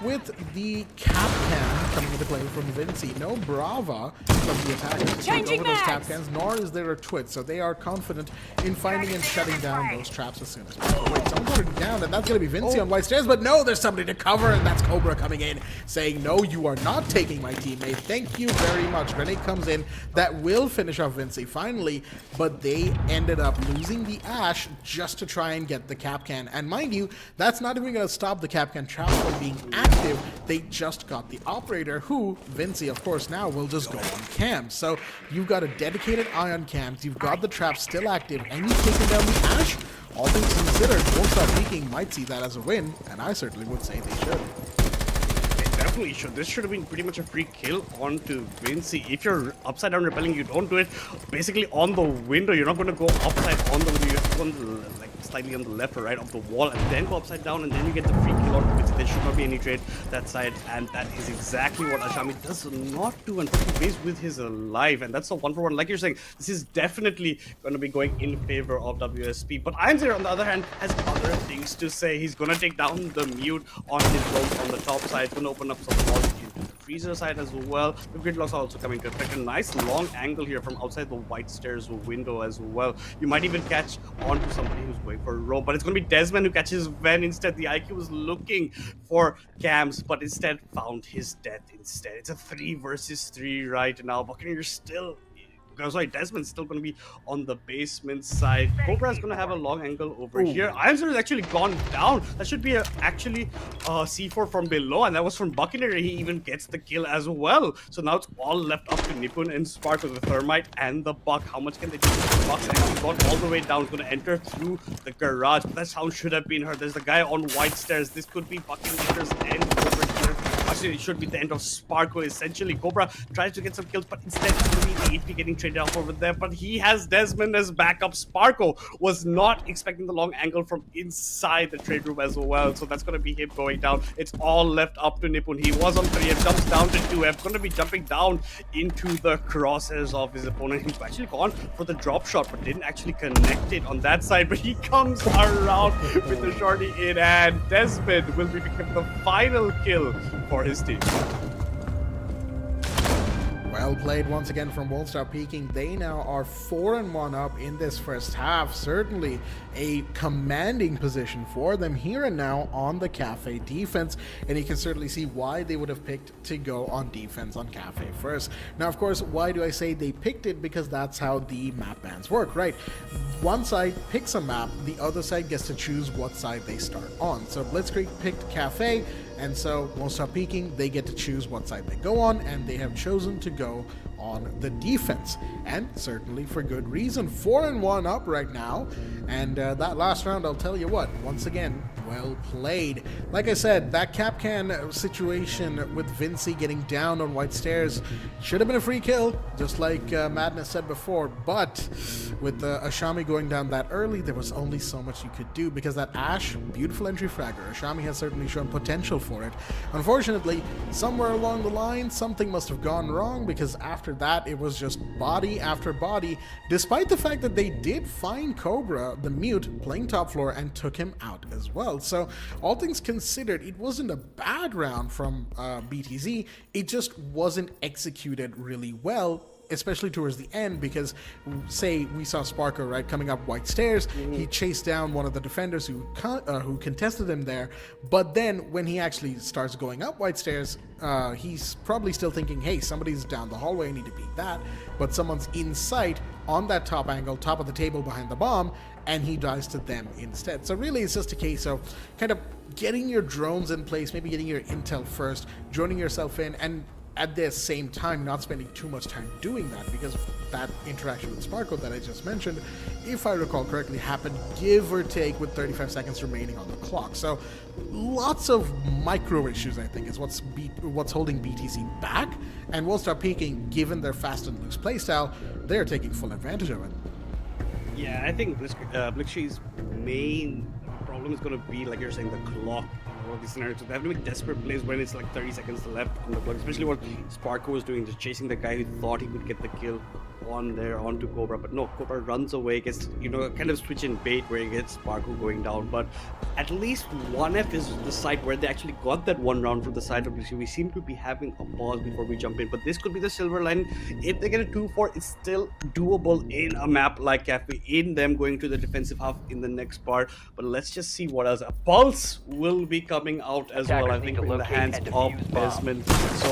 with the cap can coming into play from Vinci. No Brava from the attackers to take over those cap cans, nor is there a twit, so they are confident in finding and shutting down those traps as soon as possible. Wait, someone's shutting down, and that's going to be Vinci on white stairs, but no, there's somebody to cover, and that's Cobra coming in, saying, no, you are not taking my teammate. Thank you very much. Grenade comes in. That will finish off Vinci finally, but they ended up losing the Ash just to try and get the cap can. And mind you, that's not even going to stop the cap can trap from being active. They just got the operator, who Vinci, of course, now will just go on cams. So you've got a dedicated eye on cams, you've got the trap still active, and you've taken down the Ash. All things considered, WontStopPeeking might see that as a win, and I certainly would say they should. Definitely should. This should have been pretty much a free kill onto Vinci. If you're upside down repelling, you don't do it basically on the window. You're not going to go upside on the window. You have to go on the, like, slightly on the left or right of the wall and then go upside down, and then you get the free kill onto Vinci. There should not be any trade that side, and that is exactly what Ashami does not do, and puts the base with his life. And that's a 1-for-1. Like you're saying, this is definitely going to be going in favor of WSP. But Einzer, on the other hand, has other things to say. He's going to take down the mute on his drone on the top side, going to open up some walls into the freezer side as well. The gridlocks are also coming to effect. A nice long angle here from outside the white stairs window as well. You might even catch onto somebody who's going for a roam, but it's going to be Desmond who catches Ven instead. The IQ was looking for Cams, but instead found his death instead. It's a 3 versus 3 right now. Buccaneers still... Sorry, Desmond's still going to be on the basement side. Cobra's going to have a long angle over here. Ironster has actually gone down. That should be actually C4 from below, and that was from Buccaneer. He even gets the kill as well. So now it's all left up to Nipun and Spark with the Thermite and the Buck. How much can they do with the Buck? And he's gone all the way down. He's going to enter through the garage. But that sound should have been heard. There's the guy on white stairs. This could be Buccaneer's end over here. Actually, it should be the end of Sparko, essentially. Cobra tries to get some kills, but instead it's going to be the AP getting traded off over there. But he has Desmond as backup. Sparko was not expecting the long angle from inside the trade room as well. So that's going to be him going down. It's all left up to Nipun. He was on 3F, jumps down to 2F. Going to be jumping down into the crosshairs of his opponent. He's actually gone for the drop shot, but didn't actually connect it on that side. But he comes around with the shorty in, and Desmond will be picking up the final kill for his team. Well played once again from WontStopPeeking. They now are 4-1 up in this first half. Certainly a commanding position for them here and now on the Cafe defense. And you can certainly see why they would have picked to go on defense on Cafe first. Now, of course, why do I say they picked it? Because that's how the map bans work, right? One side picks a map, the other side gets to choose what side they start on. So Blitzkrieg picked Cafe, and so WontStopPeeking, they get to choose what side they go on, and they have chosen to go on the defense, and certainly for good reason. 4-1 up right now, and that last round, I'll tell you what, once again, well played. Like I said, that Capcan situation with Vinci getting down on white stairs should have been a free kill, just like Madness said before, but with Ashami going down that early, there was only so much you could do, because that Ash, beautiful entry fragger, Ashami has certainly shown potential for it. Unfortunately, somewhere along the line, something must have gone wrong, because after that, it was just body after body, despite the fact that they did find Cobra, the mute, playing top floor and took him out as well. So, all things considered, it wasn't a bad round from BTZ, it just wasn't executed really well, especially towards the end, because say we saw Sparko, right, coming up white stairs, he chased down one of the defenders who contested him there, but then when he actually starts going up white stairs, he's probably still thinking, hey, somebody's down the hallway, I need to beat that, but someone's in sight on that top angle, top of the table behind the bomb, and he dies to them instead. So really it's just a case of kind of getting your drones in place, maybe getting your intel first, joining yourself in, and at the same time not spending too much time doing that, because that interaction with Sparko that I just mentioned, if I recall correctly, happened give or take with 35 seconds remaining on the clock. So lots of micro issues, I think, is what's holding BTC back, and WontStopPeeking, given their fast and loose playstyle, they're taking full advantage of it. Yeah, I think Blitzkrieg's main problem is going to be, like you're saying, the clock. All these scenarios, so they have to make desperate plays when it's like 30 seconds left on the clock, especially what Sparko was doing, just chasing the guy who thought he would get the kill on there onto Cobra, but no, Cobra runs away, gets, you know, kind of switch in bait where he gets Sparko going down. But at least 1F is the side where they actually got that one round from the side of BC. We seem to be having a pause before we jump in, but this could be the silver line. If they get a 2-4, it's still doable in a map like Cafe, in them going to the defensive half in the next part. But let's just see what else. A Pulse will be coming out as well, I think, in the hands of Desmond. So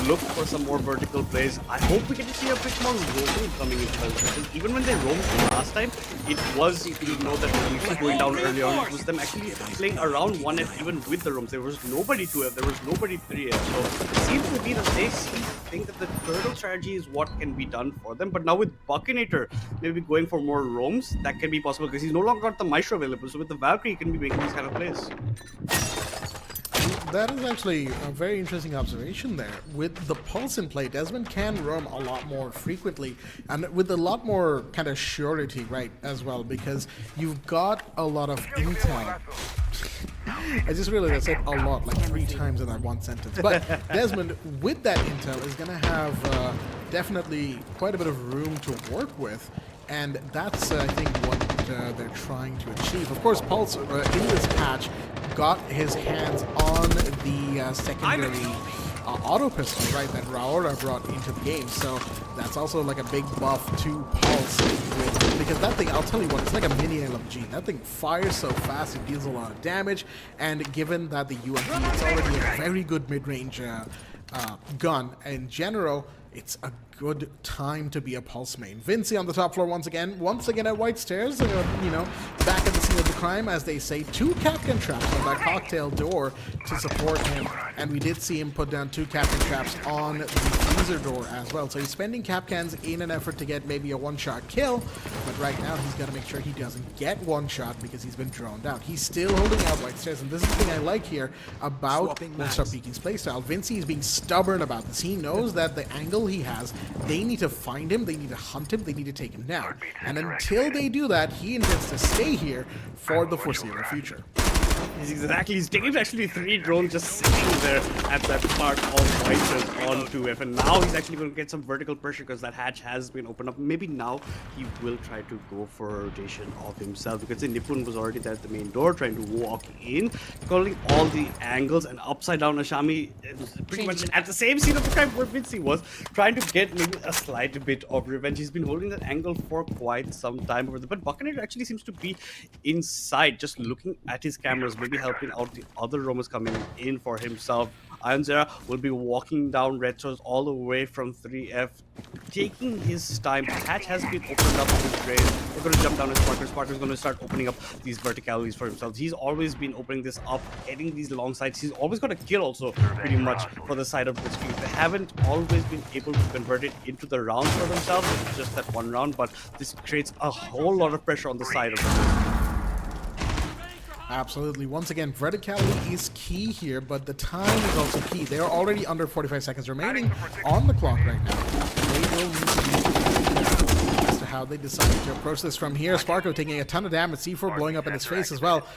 look for some more vertical plays. I hope we get to see a bit more roaming coming into Pulse. Even when they roamed last time, it was, you know, that when you were going down early on, it was them actually playing around 1F even with the roams. There was nobody 2F, there was nobody 3F. So it seems to be that they think that the turtle strategy is what can be done for them. But now with Buckinator maybe going for more roams, that can be possible because he's no longer got the Maestro available. So with the Valkyrie, he can be making these kind of plays. That is actually a very interesting observation there. With the Pulse in play, Desmond can roam a lot more frequently and with a lot more kind of surety, right, as well, because you've got a lot of intel. I just realized I said a lot, like 3 times in that one sentence. But Desmond, with that intel, is going to have definitely quite a bit of room to work with. And that's, I think, what they're trying to achieve. Of course, Pulse, in this patch, got his hands on the secondary auto pistol, right, that Raora brought into the game. So that's also like a big buff to Pulse, because that thing, I'll tell you what, it's like a mini LMG. That thing fires so fast, it deals a lot of damage, and given that the UMP is already a very good mid-range gun in general, it's a good time to be a Pulse main. Vinci on the top floor once again at White Stairs, you know, back at the scene of the crime, as they say. 2 Capcan traps on that cocktail door to support him, and we did see him put down 2 Capcan traps on the freezer door as well. So he's spending Capcans in an effort to get maybe a one-shot kill, but right now he's got to make sure he doesn't get one shot because he's been droned out. He's still holding out White Stairs, and this is the thing I like here about WontStopPeeking's playstyle. Vinci is being stubborn about this. He knows that the angle he has, they need to find him, they need to hunt him, they need to take him down. And until they do that, he intends to stay here for the foreseeable future. He's taking actually 3 drones just sitting there at that part of White onto F, and now he's actually going to get some vertical pressure because that hatch has been opened up. Maybe now he will try to go for a rotation of himself, because the Nipun was already there at the main door trying to walk in, calling all the angles, and upside down Ashami is pretty much at the same scene of the crime where Vinci was, trying to get maybe a slight bit of revenge. He's been holding that angle for quite some time over there, but Buccaneer actually seems to be inside, just looking at his cameras, maybe helping out the other roamers coming in for himself. Ionzera will be walking down red stores all the way from 3F, taking his time. Hatch has been opened up to Grace. They're going to jump down as Sparker. Sparker's going to start opening up these verticalities for himself. He's always been opening this up, getting these long sides. He's always got a kill also, pretty much, for the side of Blitzkrieg. They haven't always been able to convert it into the rounds for themselves. It's just that one round, but this creates a whole lot of pressure on the side of them. Absolutely. Once again, verticality is key here, but the time is also key. They are already under 45 seconds remaining on the clock right now. They will need to be as to how they decide to approach this from here. Sparko taking a ton of damage, C4 blowing up in his face as well.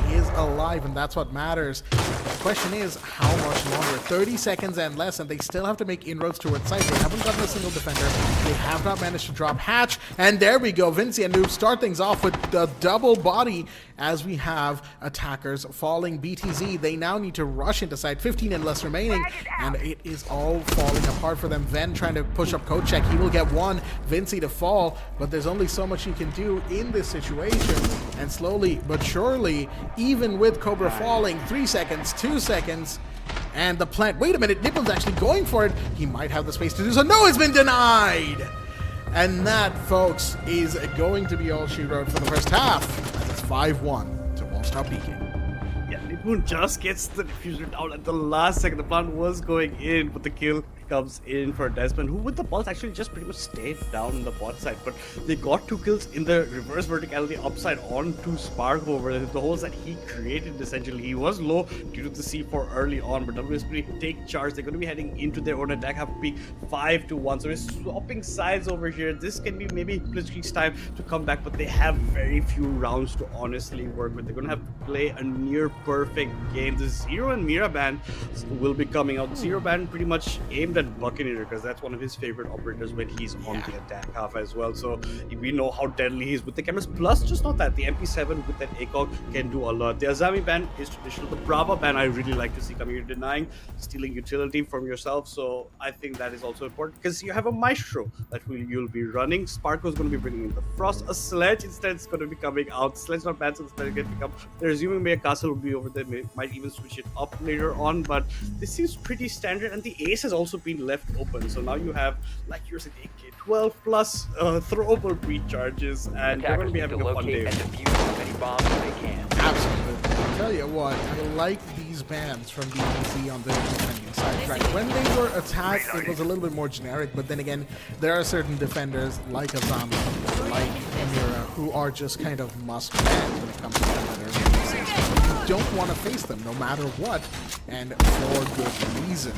He is alive, and that's what matters. The question is, how much longer? 30 seconds and less, and they still have to make inroads towards site. They haven't gotten a single defender. They have not managed to drop hatch, and there we go. Vinci and Noob start things off with the double body as we have attackers falling. BTZ, they now need to rush into site. 15 and less remaining, and it is all falling apart for them. Ven trying to push up code check. He will get one. Vinci to fall, but there's only so much you can do in this situation, and slowly but surely, even with Cobra falling, 3 seconds, 2 seconds, and the plant. Wait a minute, Nippon's actually going for it. He might have the space to do so. No, it's been denied! And that, folks, is going to be all she wrote for the first half. It's 5-1 to WontStopPeeking. Yeah, Nippon just gets the diffuser down at the last second. The plant was going in, but the kill comes in for Desmond, who with the pulse actually just pretty much stayed down on the bot side, but they got 2 kills in the reverse verticality upside on to Spark over the holes that he created. Essentially, he was low due to the C4 early on, but WSP take charge. They're going to be heading into their own attack, have to be 5-1, so we're swapping sides over here. This can be maybe Blitzkrieg's time to come back, but they have very few rounds to honestly work with. They're going to have to play a near perfect game. The Zero and Mira ban will be coming out. Zero ban pretty much aimed at Buccaneer, because that's one of his favorite operators when he's on the attack half as well. So we know how deadly he is with the cameras. Plus, just not that, the MP7 with that ACOG can do a lot. The Azami ban is traditional. The Brava ban I really like to see coming. You're denying stealing utility from yourself, so I think that is also important, because you have a Maestro that you'll be running. Sparko's going to be bringing in the Frost. A Sledge instead is going to be coming out. Sledge not bad, so the Sledge can pick up. They're assuming maybe a Castle will be over there. Might even switch it up later on, but this seems pretty standard, and the Ace has also been left open, so now you have, like you're saying, AK-12 plus throwable recharges, and you're going to be having a fun day. Absolutely. I'll tell you what, I like these bans from BTZ on the defending side. Right, when they were attacked, it was a little bit more generic, but then again, there are certain defenders like Azami, like Amira, who are just kind of must bans when it comes to competitive. You don't want to face them no matter what, and for good reason.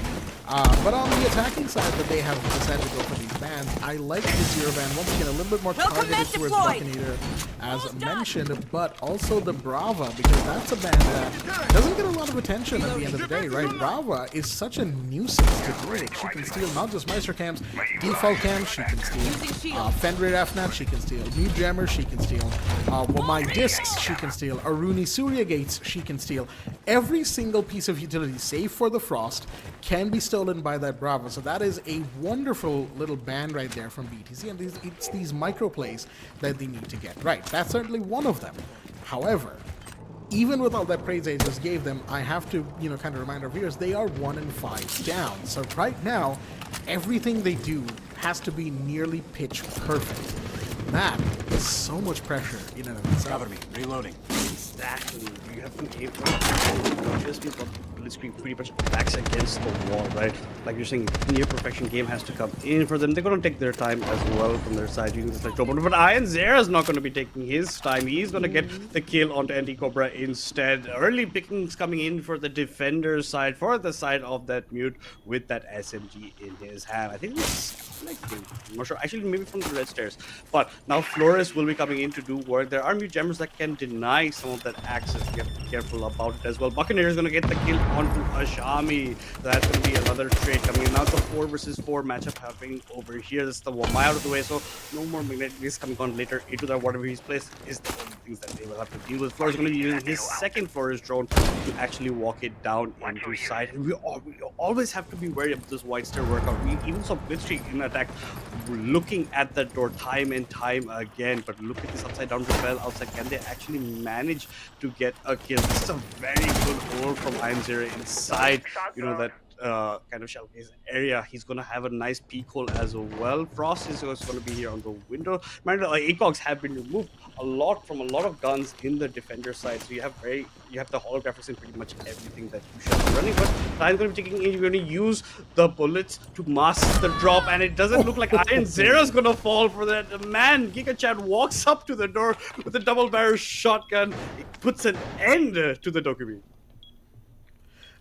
But on the attacking side that they have decided to go for these bans, I like the Zero ban, once again a little bit more targeted towards Buccaneer, as mentioned, but also the Brava, because that's a ban that doesn't get a lot of attention at the end of the day, right? Brava is such a nuisance to deal with. She can steal not just Meister cams, default cams, she can steal Fenrir FNAT, she can steal New Jammer, she can steal my discs, she can steal Aruni Surya Gates, she he can steal. Every single piece of utility, save for the Frost, can be stolen by that Bravo. So that is a wonderful little ban right there from BTC, and it's these micro plays that they need to get right. That's certainly one of them. However, even with all that praise I just gave them, I have to, kind of remind our viewers, they are 1-5 down. So right now, everything they do has to be nearly pitch perfect. That is so much pressure in and of itself. Cover me. Reloading. Exactly. You have to aim for just because Blitzkrieg pretty much backs against the wall, right? Like you're saying, near perfection game has to come in for them. They're going to take their time as well from their side using this like robot. But Iron Zera is not going to be taking his time. He's going to get the kill onto Anti-Cobra instead. Early pickings coming in for the defender's side, for the side of that mute with that SMG in his hand. I think it's like, I'm not sure. Actually, maybe from the red stairs. But now Flores will be coming in to do work. There are mute jammers that can deny some of that access. You have to be careful about it as well. Buccaneer is going to get the kill onto Ashami. That's going to be another trade coming in. Now it's a 4 versus 4 matchup happening over here. That's the Wamai out of the way, so no more magnetic disc coming on later into that whatever he's placed is the only things that they will have to deal with. Flores is going to be using his second Flores drone to actually walk it down into sight. And we always have to be wary of this white stair workout. We even saw Blitzkrieg in attack looking at that door time and time again, but look at this upside down repel outside. Can they actually manage to get a kill? This is a very good hold from Iron Zera inside, that kind of shell case area. He's going to have a nice peek hole as well. Frost is going to be here on the window. Mind ACOGs have been removed a lot from a lot of guns in the defender side, so you have the holographics in pretty much everything that you should be running. But Ryan's going to be taking in. You're going to use the bullets to mask the drop, and it doesn't look like Iron Zera's going to fall for that. The man, Giga Chad, walks up to the door with a double barrel shotgun. It puts an end to the Dokumi.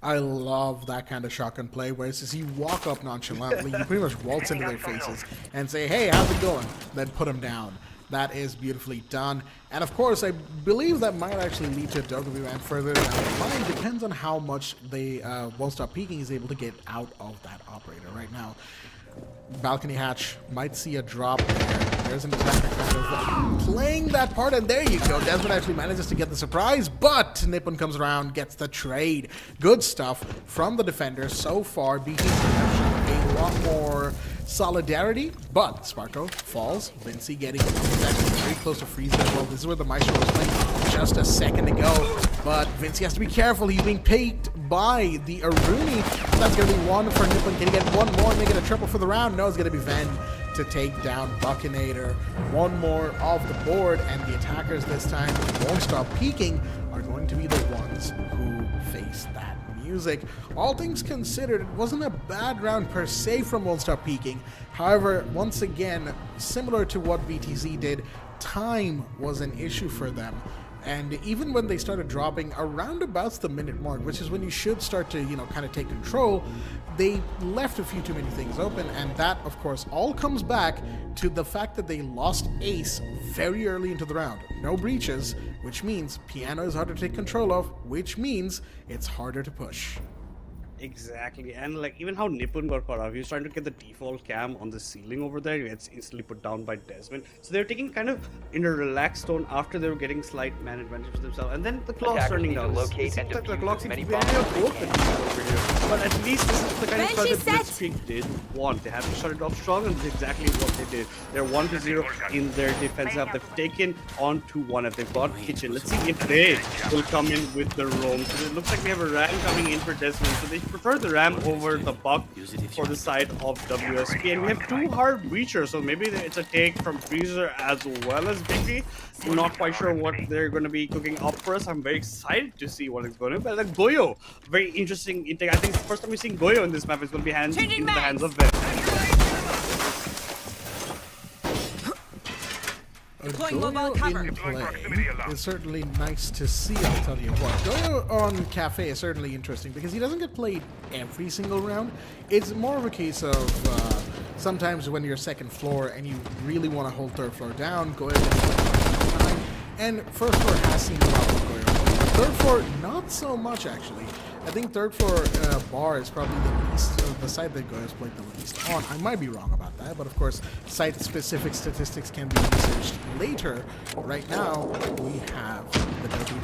I love that kind of shotgun play, where it's just you walk up nonchalantly, you pretty much waltz into their faces and say, hey, how's it going? Then put them down. That is beautifully done. And of course, I believe that might actually lead to a Dokumi ban further down the line. Depends on how much they WontStopPeeking is able to get out of that operator right now. Balcony hatch might see a drop there. There's an attacker kind of playing that part, and there you go. Desmond actually manages to get the surprise, but Nippon comes around, gets the trade. Good stuff from the defender so far. BTC have shown a lot more solidarity, but Sparko falls. Vinci getting actually very close to freeze as well. This is where the Maestro was playing just a second ago, but Vinci has to be careful. He's being pegged by the Aruni. That's going to be one for Nippon. Can he get one more and make it a triple for the round? No, it's going to be Ven to take down Buccinator. One more off the board, and the attackers this time WontStopPeeking are going to be the ones who face that music. All things considered, it wasn't a bad round per se from WontStopPeeking. However, once again, similar to what BTZ did, time was an issue for them. And even when they started dropping around about the minute mark, which is when you should start to, kind of take control, they left a few too many things open. And that, of course, all comes back to the fact that they lost Ace very early into the round. No breaches, which means Piano is harder to take control of, which means it's harder to push. Exactly, and like even how Nippon got caught off, he was trying to get the default cam on the ceiling over there. It's instantly put down by Desmond. So they're taking kind of in a relaxed tone after they were getting slight man advantage for themselves, and then the clock's turning down. Locate and the clock seems to be bombs both the teams over here. But at least this is the kind of start that Blitzkrieg did want. They have to start it off strong, and that's exactly what they did. They're 1-0 in their defense half. They've taken on 2-1 if they've got Kitchen. Let's see if they will come in with the roam. So it looks like we have a ram coming in for Desmond. So they prefer the ram over the buck for the side of WSP, and we have 2 hard breachers, so maybe it's a take from Freezer as well as Bigby. I'm not quite sure what they're going to be cooking up for us. I'm very excited to see what it's going to be. But like Goyo, very interesting intake. I think it's the first time we've seen Goyo in this map. It's going to be in the hands of Ven. Goyo in play is certainly nice to see, I'll tell you what. Goyo on Cafe is certainly interesting because he doesn't get played every single round. It's more of a case of sometimes when you're second floor and you really want to hold third floor down, Goyo gets time. And first floor has seen a lot of Goyo. Third floor, not so much actually. I think third floor bar is probably the least, the side that Goyo's played the least on. I might be wrong about that, but of course, site-specific statistics can be researched later. Right now, we have the Dokumi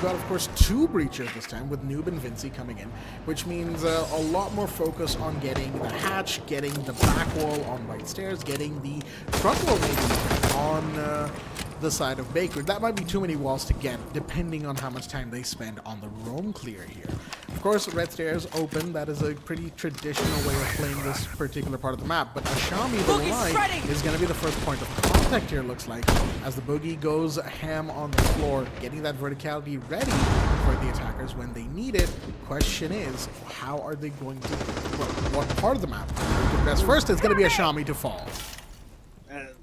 got, of course, 2 breachers this time with Noob and Vinci coming in, which means a lot more focus on getting the hatch, getting the back wall on right stairs, getting the front wall maybe on the side of Bakery. That might be too many walls to get, depending on how much time they spend on the roam clear here. Of course, red stairs open. That is a pretty traditional way of playing this particular part of the map. But Ashami, the line, is going to be the first point of contact here, looks like, as the Boogie goes ham on the floor, getting that verticality ready for the attackers when they need it. Question is, how are they going to, what part of the map? First, it's going to be Ashami to fall.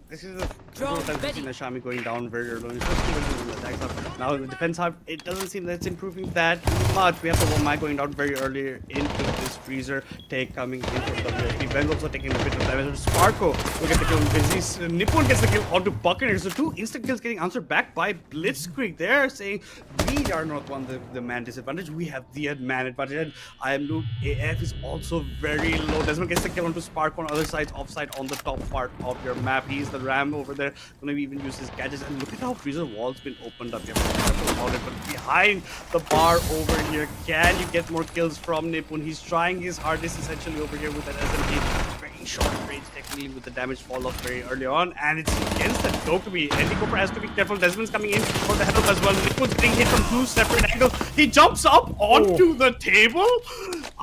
This is a first time we've seen Ashami going down very early, especially when the attacks up. Now the defense hub, it doesn't seem that it's improving that much. We have the Womai going down very early into this freezer take coming in from WSP. Ben's also taking a bit of damage. Sparko will get the kill on Busy. Nippon gets the kill onto Buccaneers. So 2 instant kills getting answered back by Blitzkrieg. They're saying we are not one the man disadvantage. We have the man advantage. And I am Noob. AF is also very low. Desmond gets the kill onto Sparko on other sides, offside on the top part of your map. He's the Ram over there, gonna even use his gadgets, and look at how freezer wall's been opened up. You have to be careful about it, but behind the bar over here, can you get more kills from Nippon? He's trying his hardest essentially over here with that SMG. Very short range technically with the damage fall off very early on, and it's against that Dokumi. Andy Cooper has to be careful. Desmond's coming in for the help as well. Nippon's being hit from 2 separate angles. He jumps up onto the table.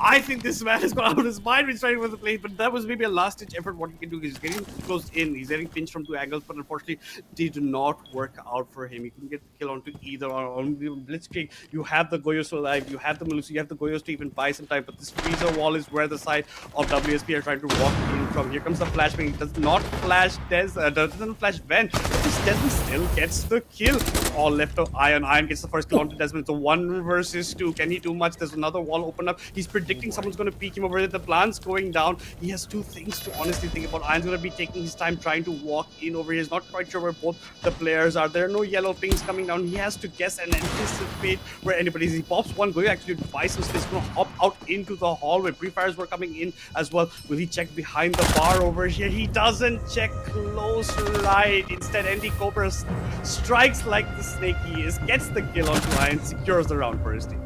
I think this man has gone out of his mind when he's trying with the play, but that was maybe a last ditch effort. What he can do is getting close in. He's getting pinched from 2 angles, but unfortunately, they do not work out for him. He can get the kill onto either on Blitzkrieg. You have the Goyos alive, you have the Melusi, you have the Goyos to even buy some time, but this freezer wall is where the side of WSP are trying to walk in from. Here comes the flashbang. It does not flash doesn't flash Ven, but this Desmond still gets the kill. All left of Iron. Iron gets the first kill onto Desmond. It's a 1 versus 2. Can he do much? There's another wall open up. He's predicting someone's going to peek him over there. The plan's going down. He has 2 things to honestly think about. Iron's going to be taking his time trying to walk in over here. He's not quite sure where both the players are. There are no yellow pings coming down. He has to guess and anticipate where anybody is. He pops one. Goyo actually buys some space. He's going to hop out into the hallway. Pre-fires were coming in as well. Will he check behind the bar over here? He doesn't check close right. Instead, Andy Cobra strikes like the snake he is, gets the kill onto Iron, secures the round for his team.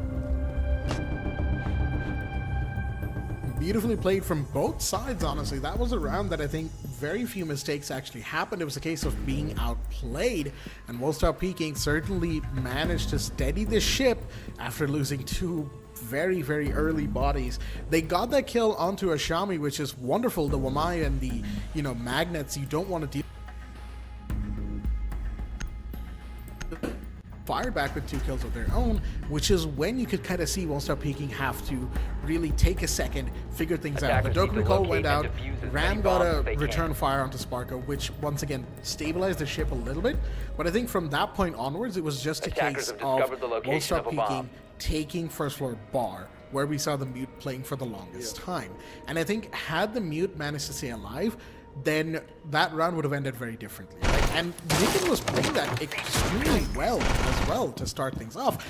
Beautifully played from both sides, honestly. That was a round that I think very few mistakes actually happened. It was a case of being outplayed, and WontStopPeeking certainly managed to steady the ship after losing 2 very, very early bodies. They got that kill onto Ashami, which is wonderful. The Wamai and the, magnets, you don't want to deal. Fired back with 2 kills of their own, which is when you could kind of see WontStopPeeking have to really take a second, figure things out. The Dokumi Call went out, Ram got a return fire onto Sparko, which once again stabilized the ship a little bit, but I think from that point onwards, it was just a case of WontStopPeeking taking first floor bar, where we saw the Mute playing for the longest time. And I think had the Mute managed to stay alive, then that round would have ended very differently. And Nippon was playing that extremely well as well to start things off,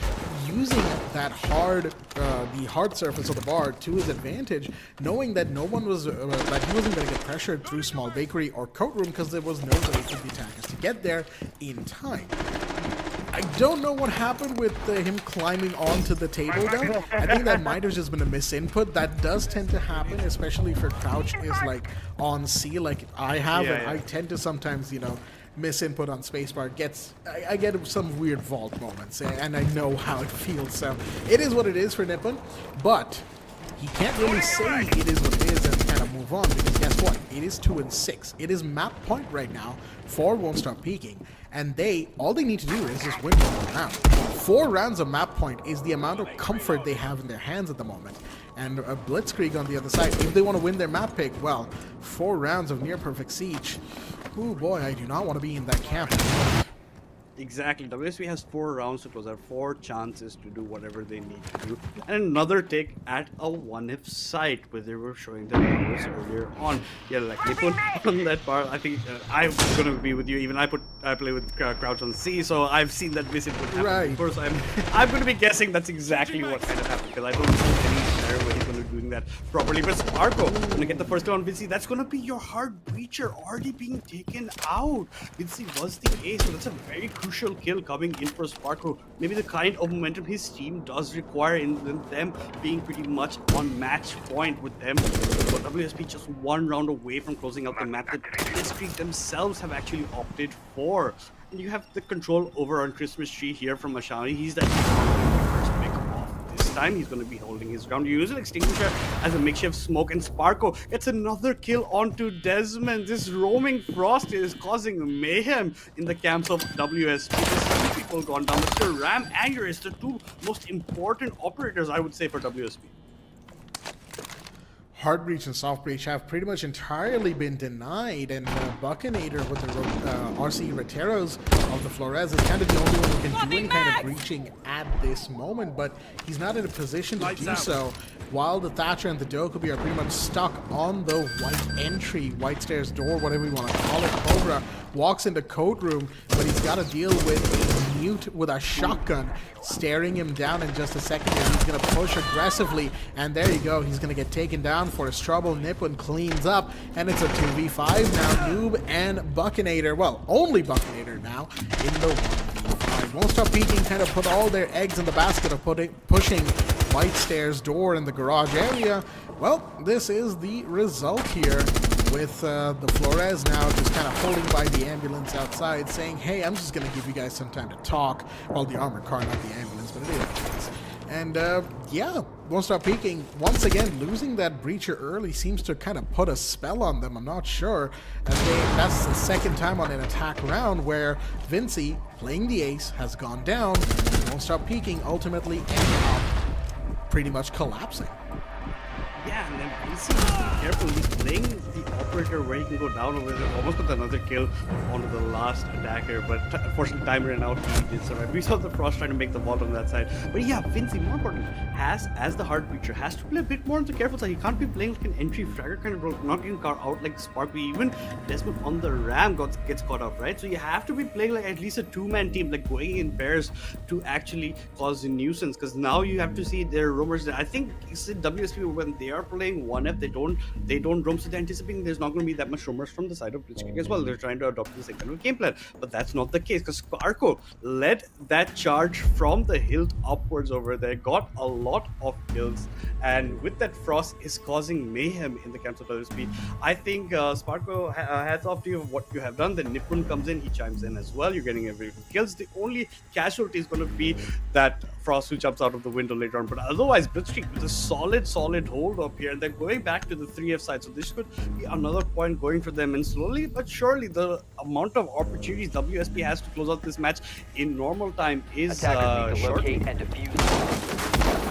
using that the hard surface of the bar to his advantage, knowing that no one was, that he wasn't going to get pressured through small bakery or coat room because there was no way for the attackers to get there in time. I don't know what happened with him climbing onto the table though. I think that might have just been a misinput. That does tend to happen, especially if your crouch is like on C like I have. And I tend to sometimes, misinput on spacebar. I get some weird vault moments, and I know how it feels. So it is what it is for Nippon, but he can't really say it is what it is and kind of move on, because guess what? It is 2-6. It is map point right now for WontStopPeeking, and all they need to do is just win 1 round. 4 rounds of map point is the amount of comfort they have in their hands at the moment. And a Blitzkrieg on the other side, if they want to win their map pick, well, 4 rounds of near perfect siege. Oh boy, I do not want to be in that camp. Exactly. WSP has 4 rounds to close out, 4 chances to do whatever they need to do. And another take at a 1F site where they were showing their numbers earlier on. Yeah, like Nippon on that bar. I think I'm gonna be with you. Even I play with crouch on C, so I've seen that misinput happen. Right. Of course, I'm gonna be guessing that's exactly what kind of happened, because I don't see any scenario where he's gonna doing that properly. But Sparko gonna get the first kill on Vinci. That's gonna be your hard breacher already being taken out. Vinci was the ace, so that's a very crucial kill coming in for Sparko. Maybe the kind of momentum his team does require in them being pretty much on match point with them. So WSP just one round away from closing out the map that Blitzkrieg themselves have actually opted for. And you have the control over on Christmas tree here from Ashani. He's the first pick off. This time he's going to be holding his ground. You use an extinguisher as a makeshift smoke, and Sparko gets another kill onto Desmond. This roaming Frost is causing mayhem in the camps of WSP. There's 2 people gone down. Mr. Ram and Yuris, the 2 most important operators, I would say, for WSP. Hard breach and soft breach have pretty much entirely been denied, and Buckinator with the RC Reteros of the Flores is kind of the only one who can do any kind of breaching at this moment, but he's not in a position to do so, while the Thatcher and the Dokubi are pretty much stuck on the white entry, white stairs door, whatever you want to call it. Cobra walks into code room, but he's got to deal with a mute with a shotgun staring him down in just a second, and he's going to push aggressively, and there you go, he's going to get taken down for his trouble. Nippon cleans up, and it's a 2v5 now. Noob and Buckinator, well, only Buckinator now in the 1v5. Won't Stop Peeking kind of put all their eggs in the basket of pushing white stairs door in the garage area. Well, this is the result here, with the Flores now just kind of holding by the ambulance outside, saying, hey, I'm just going to give you guys some time to talk. Well, the armored car, not the ambulance, but it is. And yeah, Won't Stop Peeking, once again, losing that breacher early seems to kind of put a spell on them. I'm not sure. That's the second time on an attack round where Vinci, playing the ace, has gone down. Won't Stop Peeking ultimately ended up pretty much collapsing. Yeah, and then Vinci, careful, he's playing the operator where he can go down over there. Almost got another kill onto the last attacker, but unfortunately time ran out, he did survive. We saw the Frost trying to make the vault on that side. But yeah, Vinci, more important, as the hard breacher, has to play a bit more on the careful side. He can't be playing like an entry fragger kind of role, not getting car out like Sparky. Even Desmond on the ram gets caught up, right? So you have to be playing like at least a 2-man team, like going in pairs to actually cause a nuisance, because now you have to see their roamers. I think it's in WSP when they are playing 1F, they don't roam, so they're anticipating there's not going to be that much roamers from the side of Blitzkrieg as well. They're trying to adopt the same kind of game plan, but that's not the case, because Sparko led that charge from the hilt upwards over there, got a lot of kills, and with that Frost is causing mayhem in the camps of WSP. I think Sparko, hats off to you for what you have done. Then Nippon comes in, he chimes in as well. You're getting every kills. The only casualty is going to be that Frost who jumps out of the window later on, but otherwise Blitzkrieg with a solid hold up here. They're going back to the 3F side, so this could be another point going for them, and slowly but surely the amount of opportunities WSP has to close out this match in normal time is short.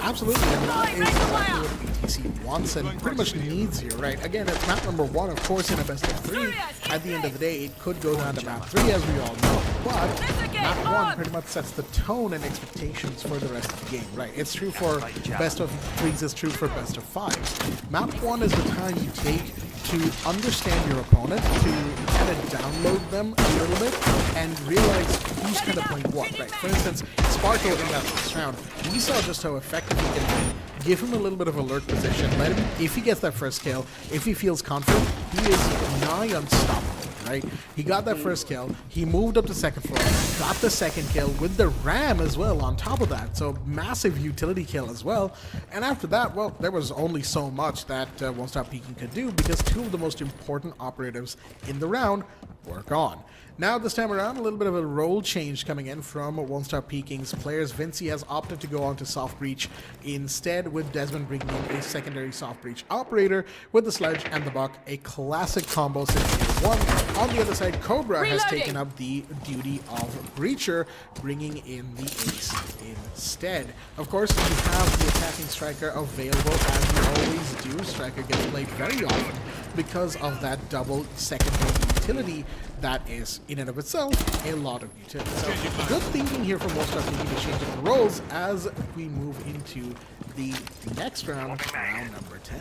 Absolutely, and that is exactly what BTC wants and pretty much needs here, right? Again, it's map number 1, of course, in a best of 3. At the end of the day, it could go down to map 3, as we all know, but map 1 pretty much sets the tone and expectations for the rest of the game, right? It's true for best of 3s, it's true for best of 5s. Map 1 is the time you take to understand your opponent, to kind of download them a little bit and realize who's kind of playing what, right? For instance, Sparko in that first round, we saw just how effective he can be. Give him a little bit of alert position, let him, if he gets that first kill, if he feels confident, he is nigh unstoppable. Right? He got that first kill, he moved up to second floor, got the second kill with the ram as well on top of that, so massive utility kill as well. And after that, well, there was only so much that Won't Stop Peeking could do, because 2 of the most important operatives in the round were gone. Now this time around, a little bit of a role change coming in from Won't Stop Peeking's players. Vinci has opted to go on to soft breach instead, with Desmond bringing in a secondary soft breach operator with the sledge and the buck, a classic combo since game 1. On the other side, Cobra has taken up the duty of breacher, bringing in the ace instead. Of course, you have the attacking striker available, as you always do. Striker gets played very often because of that double second utility. That is, in and of itself, a lot of utility. So, good thinking here from Won't Stop Peeking to change the roles as we move into the next round, round number 10.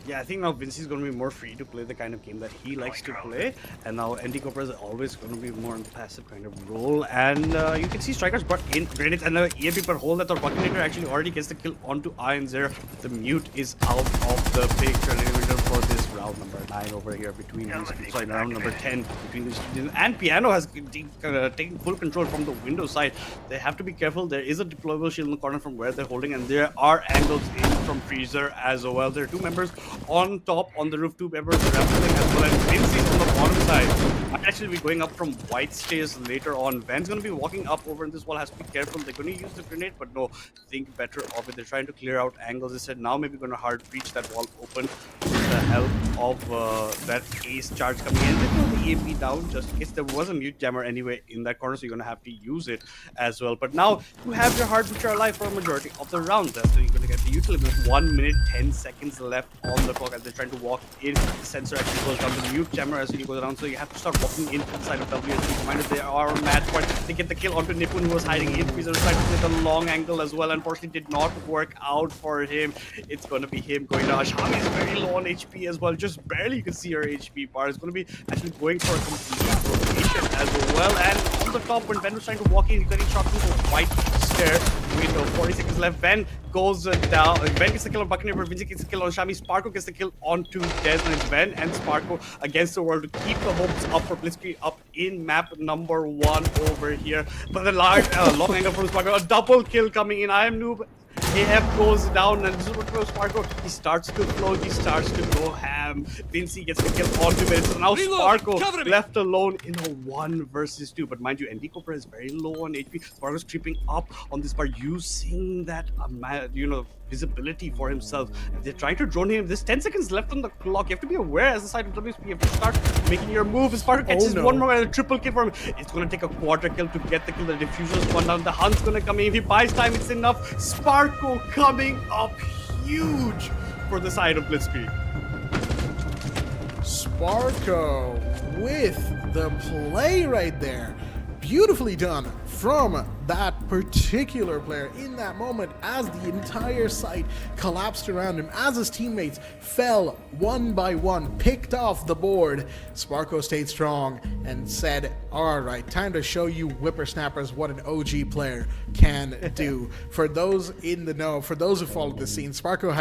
Yeah, I think now Vinci is going to be more free to play the kind of game that he likes to play, and now ND Cobra is always going to be more in the passive kind of role. And you can see Strikers brought in grenades, and the EMP per hole that the Buckinator actually already gets the kill onto Iron Zero. The mute is out of the picture for this round number 9 over here between these two. Sorry, round number 10 between these two. And Piano has taken full control from the window side. They have to be careful. There is a deployable shield in the corner from where they're holding, and there are angles in from Freezer as well. There are 2 members on top on the roof, 2 members rappelling as well, and Vince's on the bottom side. Might actually be going up from white stairs later on. Van's going to be walking up over in this wall. Has to be careful. They're going to use the grenade, but no, think better of it. They're trying to clear out angles. They said now maybe going to hard breach that wall open with the help of that ace charge coming in. They throw the EMP down just in case. There was a mute jammer anyway in that corner, so you're going to have to use it as well. But now you have your hard breacher alive for a majority of the round. So you're going to get the utility with 1 minute 10 seconds left on the clock as they're trying to walk in. The sensor actually goes down. The mute jammer as you go down, so you have to start walking inside of WSP. Reminder, they are match point. They get the kill onto Nipun, who was hiding in. Freezer tried to play the long angle as well. Unfortunately, did not work out for him. It's going to be him going down. Shami is very low on HP as well. Just barely you can see her HP bar. It's going to be actually going for a complete rotation as well. And on the top, when Ben was trying to walk in, he's getting shot through the white stair window. 40 seconds left. Ben goes down. Ben gets the kill on Buccaneer, Vinci gets the kill on Shami. Sparko gets the kill onto Des, and it's Ben and Sparko against the world to keep the hopes up for Blitzkrieg up in map number 1 over here. But the long angle from Sparko, a double kill coming in. I am noob. AF goes down, and this is what Sparko. He starts to flow, he starts to go ham. Vinci gets the kill onto it. So now Sparko left alone in a 1 versus 2. But mind you, ND Cobra is very low on HP. Sparko's creeping up on this part, using that visibility for himself. And they're trying to drone him. There's 10 seconds left on the clock. You have to be aware as the side of WSP. You have to start making your move. Sparko catches one more and a triple kill for him. It's going to take a quarter kill to get the kill. The diffuser's gone down. The Hunt's going to come in. If he buys time, it's enough. Sparko coming up huge for the side of Blitzkrieg. Sparko with the play right there. Beautifully done from that particular player in that moment as the entire site collapsed around him, as his teammates fell one by one, picked off the board. Sparko stayed strong and said, all right, time to show you whippersnappers what an OG player can do. For those in the know, for those who followed the scene, Sparko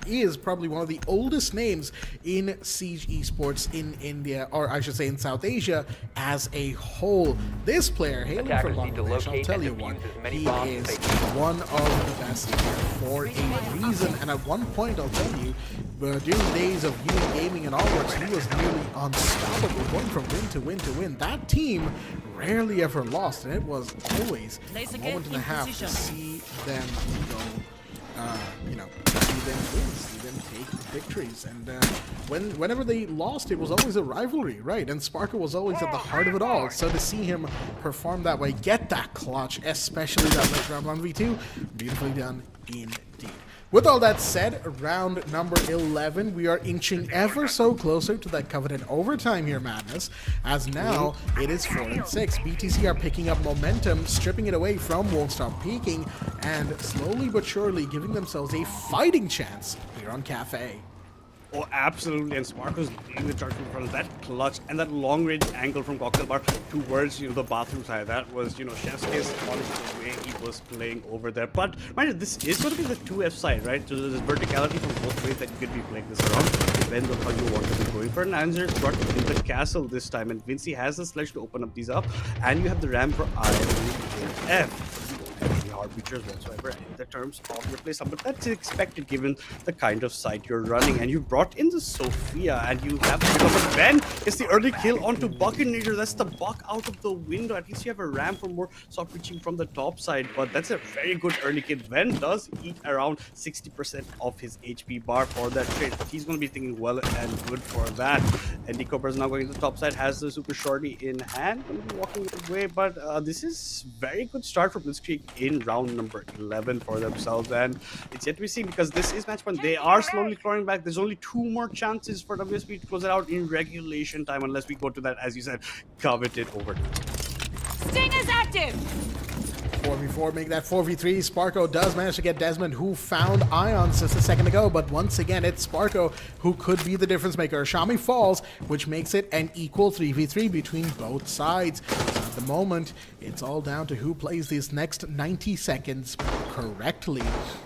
is probably one of the oldest names in Siege esports in India, or I should say in South Asia as a whole. This player, hailing from Bangladesh, I'll tell you what, he is one of the best for a reason. And at one point, I'll tell you, during the days of Union Gaming and Allworks, he was nearly unstoppable, going from win to win to win. That team rarely ever lost, and it was always a moment and a half to see them go, see them win, see them take victories. And whenever they lost, it was always a rivalry, right? And Sparko was always at the heart of it all. So to see him perform that way, get that clutch, especially that late round 1v2, beautifully done indeed. With all that said, round number 11, we are inching ever so closer to that coveted overtime here, Madness, as now it is 4-6. BTC are picking up momentum, stripping it away from WontStopPeeking, and slowly but surely giving themselves a fighting chance here on Cafe. Oh, absolutely, and Sparko's leading the charge from front. That clutch and that long-range angle from Cocktail Bar towards, the bathroom side. That was, chef's kiss on the way he was playing over there. But, mind you, this is going to be the 2F side, right? So there's verticality from both ways that you could be playing this around. Depends on how you want to be going for an answer. Brought in the castle this time, and Vinci has the sledge to open up these up. And you have the ramp for I and F. Features whatsoever in the terms of your playstyle, but that's expected given the kind of site you're running. And you brought in the Sophia, and you have to recover. Ben is the early kill onto Buccaneer. That's the buck out of the window. At least you have a ramp for more stop reaching from the top side, but that's a very good early kill. Ben does eat around 60% of his HP bar for that trade. He's going to be thinking well and good for that. And Cobra is now going to the top side, has the super shorty in hand, going to be walking away, but this is very good start for Blitzkrieg in round number 11 for themselves, and it's yet to be seen because this is match point. They are slowly clawing back. There's only 2 more chances for WSP to close it out in regulation time, unless we go to that, as you said, coveted overtime. Sting is active. 4v4, make that 4v3. Sparko does manage to get Desmond, who found Ions just a second ago, but once again, it's Sparko who could be the difference maker. Shami falls, which makes it an equal 3v3 between both sides. So at the moment, it's all down to who plays these next 90 seconds correctly.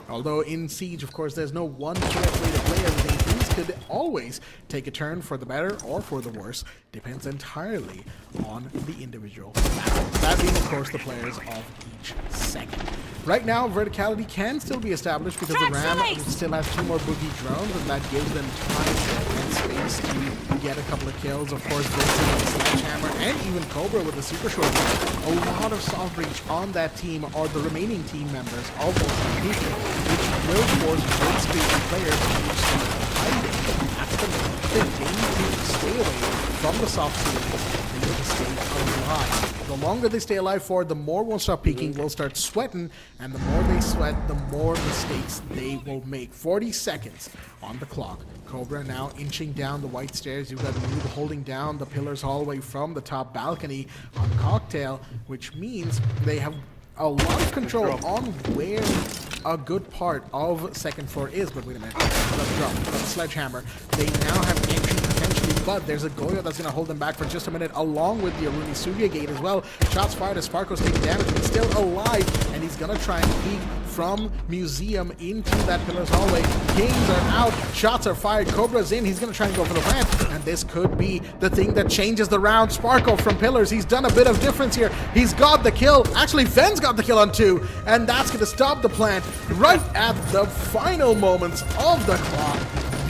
Although in Siege, of course, there's no one correct way to play everything. Things could always take a turn for the better or for the worse. Depends entirely on the individual battle. That being, of course, the players of each second. Right now, verticality can still be established because the Ram still has 2 more boogie drones, and that gives them time and space to get a couple of kills. Of course, Vincent with the Sledgehammer and even Cobra with the Super Short. A lot of soft reach on that team are the remaining team members of WontStopPeeking, which will force Blitzkrieg players to start hiding. That's the thing. They need to stay away from the soft ceilings. They need to stay alive. The longer they stay alive for, the more WontStopPeeking will start sweating, and the more they sweat, the more mistakes they will make. 40 seconds on the clock. Cobra now inching down the white stairs. You've got Noob holding down the pillars hallway from the top balcony on Cocktail, which means they have a lot of control on where a good part of second floor is. But wait a minute, let's drop the Sledgehammer. They now have entry potentially, but there's a Goyo that's going to hold them back for just a minute, along with the Aruni Sugia gate as well. Shots fired as Sparko's taking damage, but he's still alive, and he's going to try and peek from Museum into that Pillars hallway. Kings are out, shots are fired, Cobra's in, he's going to try and go for the plant, and this could be the thing that changes the round. Sparko from Pillars, he's done a bit of difference here. He's got the kill. Actually, Ven's got the kill on 2, and that's going to stop the plant right at the final moments of the clock.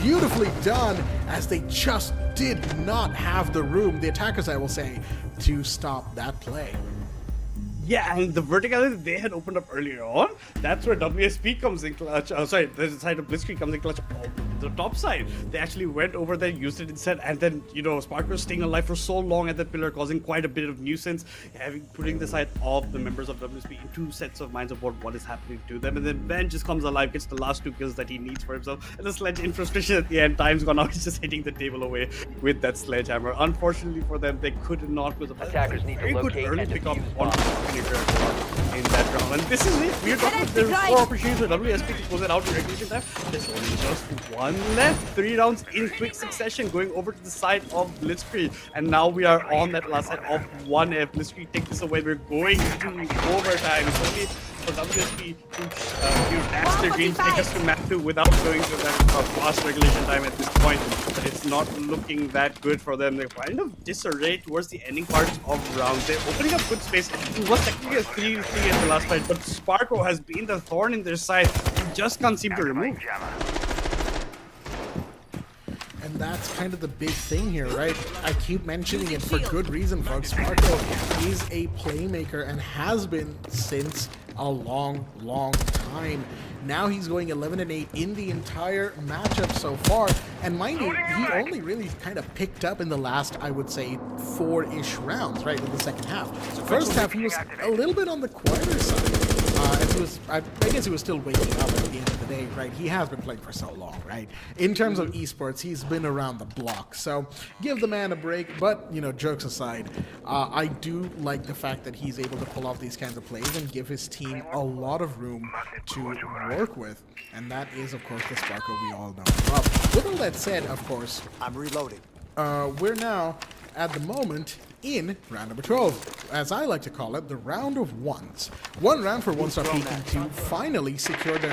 Beautifully done, as they just did not have the room, the attackers I will say, to stop that play. Yeah, and the verticality they had opened up earlier on, that's where WSP comes in clutch. Sorry, the side of Blitzkrieg comes in clutch. The top side, they actually went over there, used it instead, and then, you know, Spark was staying alive for so long at that pillar, causing quite a bit of nuisance, putting the side of the members of WSP in 2 sets of minds of what is happening to them. And then Ben just comes alive, gets the last 2 kills that he needs for himself, and the Sledge in frustration at the end, time's gone out, he's just hitting the table away with that Sledgehammer. Unfortunately for them, they could not, because of attackers need to locate early and pick up defuse one bombs. in that round. And this is it. We're talking about there's 4 opportunities for WSP to pull it out in regulation time. There's only just 1 left. 3 rounds in quick succession, going over to the side of Blitzkrieg. And now we are on that last side of 1F. Blitzkrieg, take this away. We're going to overtime. It's only for WSP to dash their dreams, take us to map 2 without going to that fast regulation time at this point. But it's not looking that good for them. They're kind of disarray towards the ending parts of rounds. They're opening up good space. It was technically a 3-3 at the last fight, but Sparko has been the thorn in their side. He just can't seem to remove. And that's kind of the big thing here, right? I keep mentioning it for good reason, folks. Sparko is a playmaker and has been since a long, long time. Now he's going 11-8 in the entire matchup so far. And mind you, he only really kind of picked up in the last, I would say, 4-ish rounds, right, in the second half. First half, he was a little bit on the quieter side. As he was, I guess he was still waking up at the end of the day, right? He has been playing for so long, right? In terms of esports, he's been around the block. So give the man a break. But, you know, jokes aside, I do like the fact that he's able to pull off these kinds of plays and give his team a lot of room to work with. And that is, of course, the Sparko we all know. Well, with all that said, of course, I'm reloading. We're now, at the moment, in round number 12, as I like to call it, the round of ones. 1 round for WontStopPeeking to finally secure their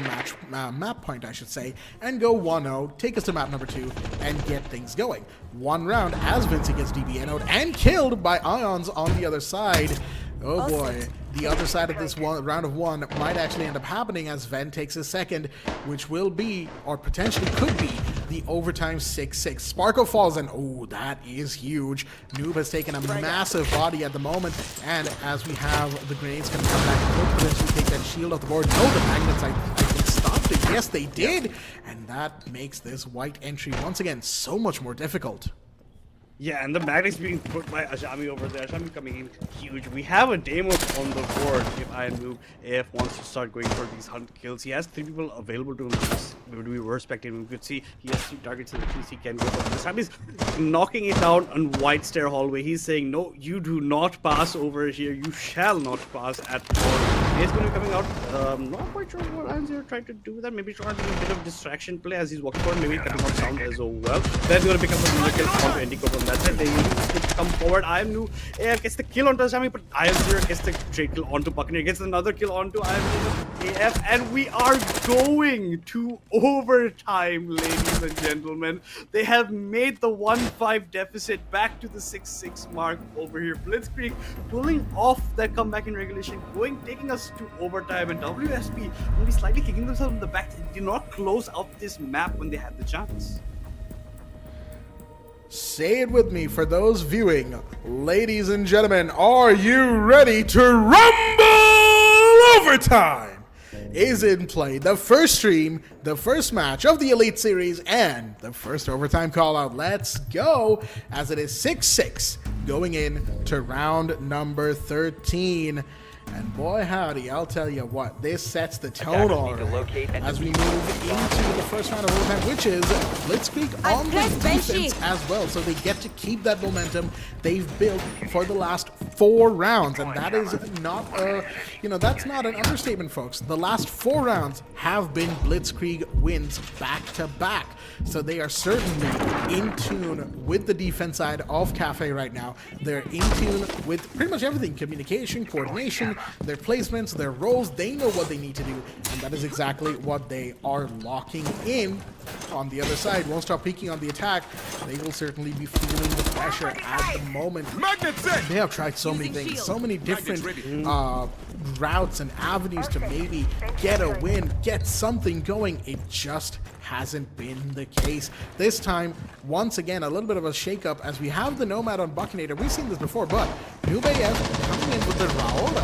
map point, I should say, and go 1-0, take us to map number 2, and get things going. 1 round as Vinci gets DBNO'd and killed by Ions on the other side. Oh boy, the other side of this round of 1 might actually end up happening as Ven takes a second, which will be, or potentially could be, the overtime 6-6. Sparko falls and oh, that is huge. Noob has taken a massive body at the moment, and as we have the grenades coming back, could potentially take that shield off the board. No, the magnets I think stopped it. Yes, they did, and that makes this white entry once again so much more difficult. Yeah, and the magnets being put by Ashami over there. Ashami coming in huge. We have a demo on the board if Iron Move AF wants to start going for these 100 kills. He has 3 people available to him. We were spectating. We could see he has 2 targets in the piece he can go for. This time he's knocking it down on white stair hallway. He's saying, no, you do not pass over here. You shall not pass at all. He's going to be coming out. Not quite sure what IronZero trying to do that. Maybe trying to do a bit of distraction play as he's walking forward. Maybe cutting out sound as well. Then going to pick up a kill onto Indigo from that side. They come forward. IronNoob AF gets the kill onto Shami, but IronZero gets the trade kill onto Buccaneer. Gets another kill onto IronNoob AF, and we are going to overtime, ladies and gentlemen. They have made the 1-5 deficit back to the 6-6 mark over here. Blitzkrieg pulling off that comeback in regulation, taking us to overtime, and WSP will be slightly kicking themselves in the back. They did not close out this map when they had the chance. Say it with me for those viewing. Ladies and gentlemen, are you ready to rumble? Overtime is in play. The first stream, the first match of the Elite Series, and the first overtime call out. Let's go, as it is 6-6 going in to round number 13. And boy howdy, I'll tell you what, this sets the tone as we move into the first round of overtime, which is Blitzkrieg on the defense as well. So they get to keep that momentum they've built for the last 4 rounds. And that is not that's not an understatement, folks. The last 4 rounds have been Blitzkrieg wins back to back. So they are certainly in tune with the defense side of Cafe right now. They're in tune with pretty much everything: communication, coordination, their placements, their roles. They know what they need to do, and that is exactly what they are locking in. On the other side, WontStopPeeking on the attack. They will certainly be feeling the pressure at the moment. They have tried so many things, so many different routes and avenues to maybe get a win, get something going. It just hasn't been the case. This time, once again, a little bit of a shakeup as we have the Nomad on Buccinator. We've seen this before, but Noob AF coming in with the Raora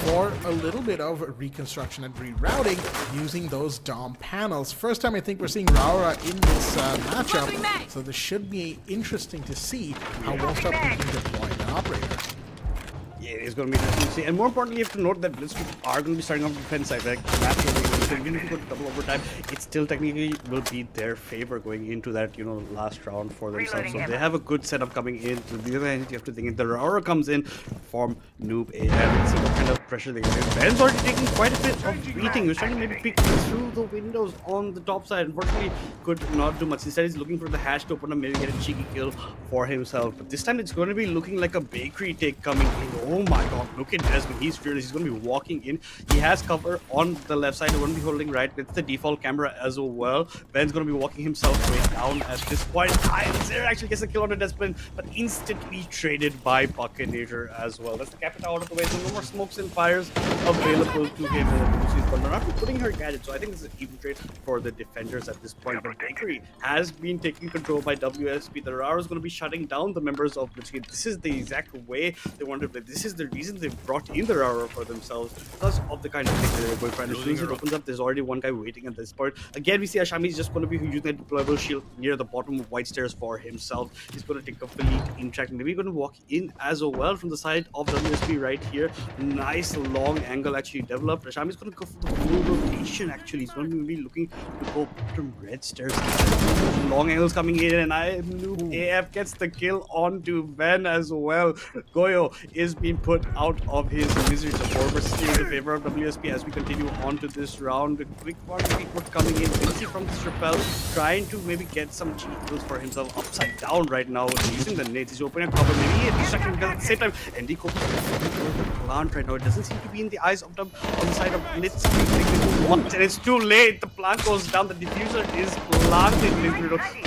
for a little bit of reconstruction and rerouting using those DOM panels. First time I think we're seeing Raora in this matchup, so this should be interesting to see how WontStopPeeking deploy an operator. Yeah, it's going to be interesting to see. And more importantly, you have to note that Blitzkrieg are going to be starting off the defense side. Like, even if you go to double overtime, it still technically will be their favor going into that, last round for themselves. So they have a good setup coming in. To the other hand, you have to think if the Raora comes in from Noob AF and see what kind of pressure they get. Ben's already taking quite a bit of beating. He was trying to maybe peek through the windows on the top side. Unfortunately, could not do much. Instead, he's looking for the hash to open up, maybe get a cheeky kill for himself. But this time, it's going to be looking like a bakery take coming in. Oh my god, look at Desmond. He's fearless. He's going to be walking in. He has cover on the left side. He won't be holding right. It's the default camera as well. Ben's going to be walking himself way down at this point. IronZero actually gets a kill on the Desmond, but instantly traded by Buccinator as well. That's the Capita out of the way. So no more smokes and fires available to him. But not putting her gadget. So I think this is an even trade for the defenders at this point. But Bakery has been taken control by WSP. The Raora is going to be shutting down the members of Blitzkrieg. This is the exact way they want to play. This is the reason they brought in the Raora for themselves, because of the kind of thing they're going for. And as soon as it opens up, there's already one guy waiting at this point. Again, we see Ashami is just going to be using that deployable shield near the bottom of white stairs for himself. He's going to take up the lead in track. Maybe going to walk in as well from the side of WSP right here. Nice long angle actually developed. Ashami is going to go for the full rotation actually. He's going to be looking to go bottom red stairs. Long angles coming in, and IronNoob AF gets the kill onto Ben as well. Goyo is being put out of his misery. So 4 versus 3 in favor of WSP as we continue on to this round. A quick one coming in. Vinci from this rappel, trying to maybe get some cheat kills for himself upside down right now. Using the nades. He's opening a cover. Maybe a distraction because at the same time, Andy Cope the plant right now. It doesn't seem to be in the eyes of the on the side of Blitzkrieg. And it's too late. The plant goes down. The diffuser is planted.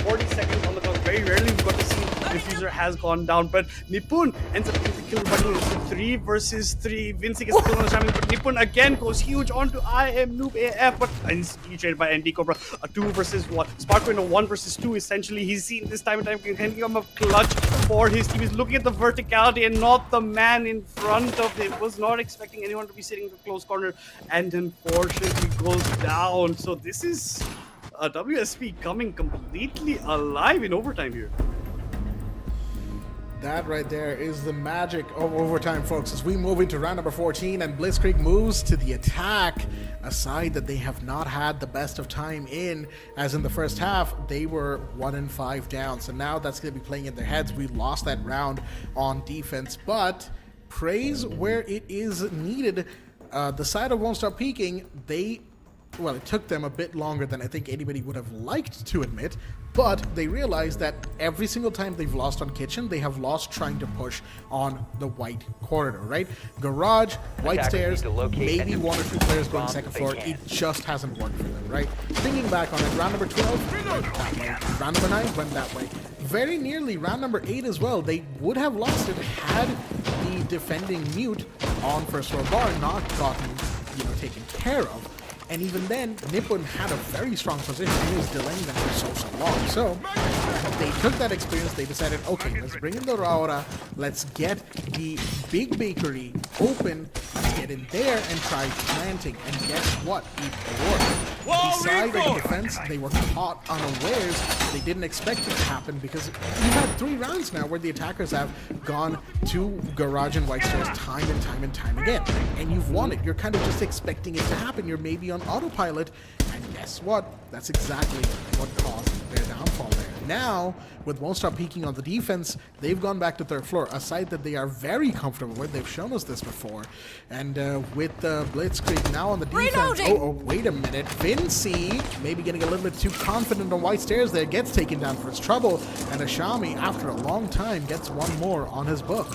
40 seconds on the clock. Very rarely we've got to see the diffuser has gone down. But Nipun ends up getting the kill button. It's 3 versus 3. Vinci gets the kill on the Shami, but Nipun again goes huge onto IronNoob AF, but instantly traded by ND Cobra. A 2 versus 1. Sparkwind a 1 versus 2 essentially. He's seen this time and time can become a clutch for his team. He's looking at the verticality and not the man in front of him. Was not expecting anyone to be sitting in the close corner, and unfortunately goes down. So this is a WSP coming completely alive in overtime here. That right there is the magic of overtime, folks, as we move into round number 14 and Blitzkrieg moves to the attack, a side that they have not had the best of time in, as in the first half they were 1-5 down. So now that's going to be playing in their heads. We lost that round on defense, but praise where it is needed. the side of WontStopPeeking, well, it took them a bit longer than I think anybody would have liked to admit, but they realized that every single time they've lost on Kitchen, they have lost trying to push on the white corridor, right? Garage, white stairs, maybe one or two players going second floor, it just hasn't worked for them, right? Thinking back on it, round number 12 went that way, round number 9 went that way. Very nearly round number 8 as well, they would have lost it had the defending mute on first floor bar not gotten, taken care of. And even then, Nippon had a very strong position. He was delaying them for so long. So they took that experience. They decided, okay, let's bring in the Raora. Let's get the big bakery open. Let's get in there and try planting. And guess what? It worked. Beside the defense, they were caught unawares. They didn't expect it to happen because you've had 3 rounds now where the attackers have gone to Garage and White Stairs time and time and time again. And you've won it. You're kind of just expecting it to happen. You're maybe on autopilot, and guess what? That's exactly what caused their downfall there. Now, with WontStopPeeking on the defense, they've gone back to third floor, a side that they are very comfortable with. They've shown us this before. And with Blitzkrieg now on the defense... Oh, wait a minute. Vinci, maybe getting a little bit too confident on White Stairs there, gets taken down for his trouble. And Ashami, after a long time, gets one more on his book.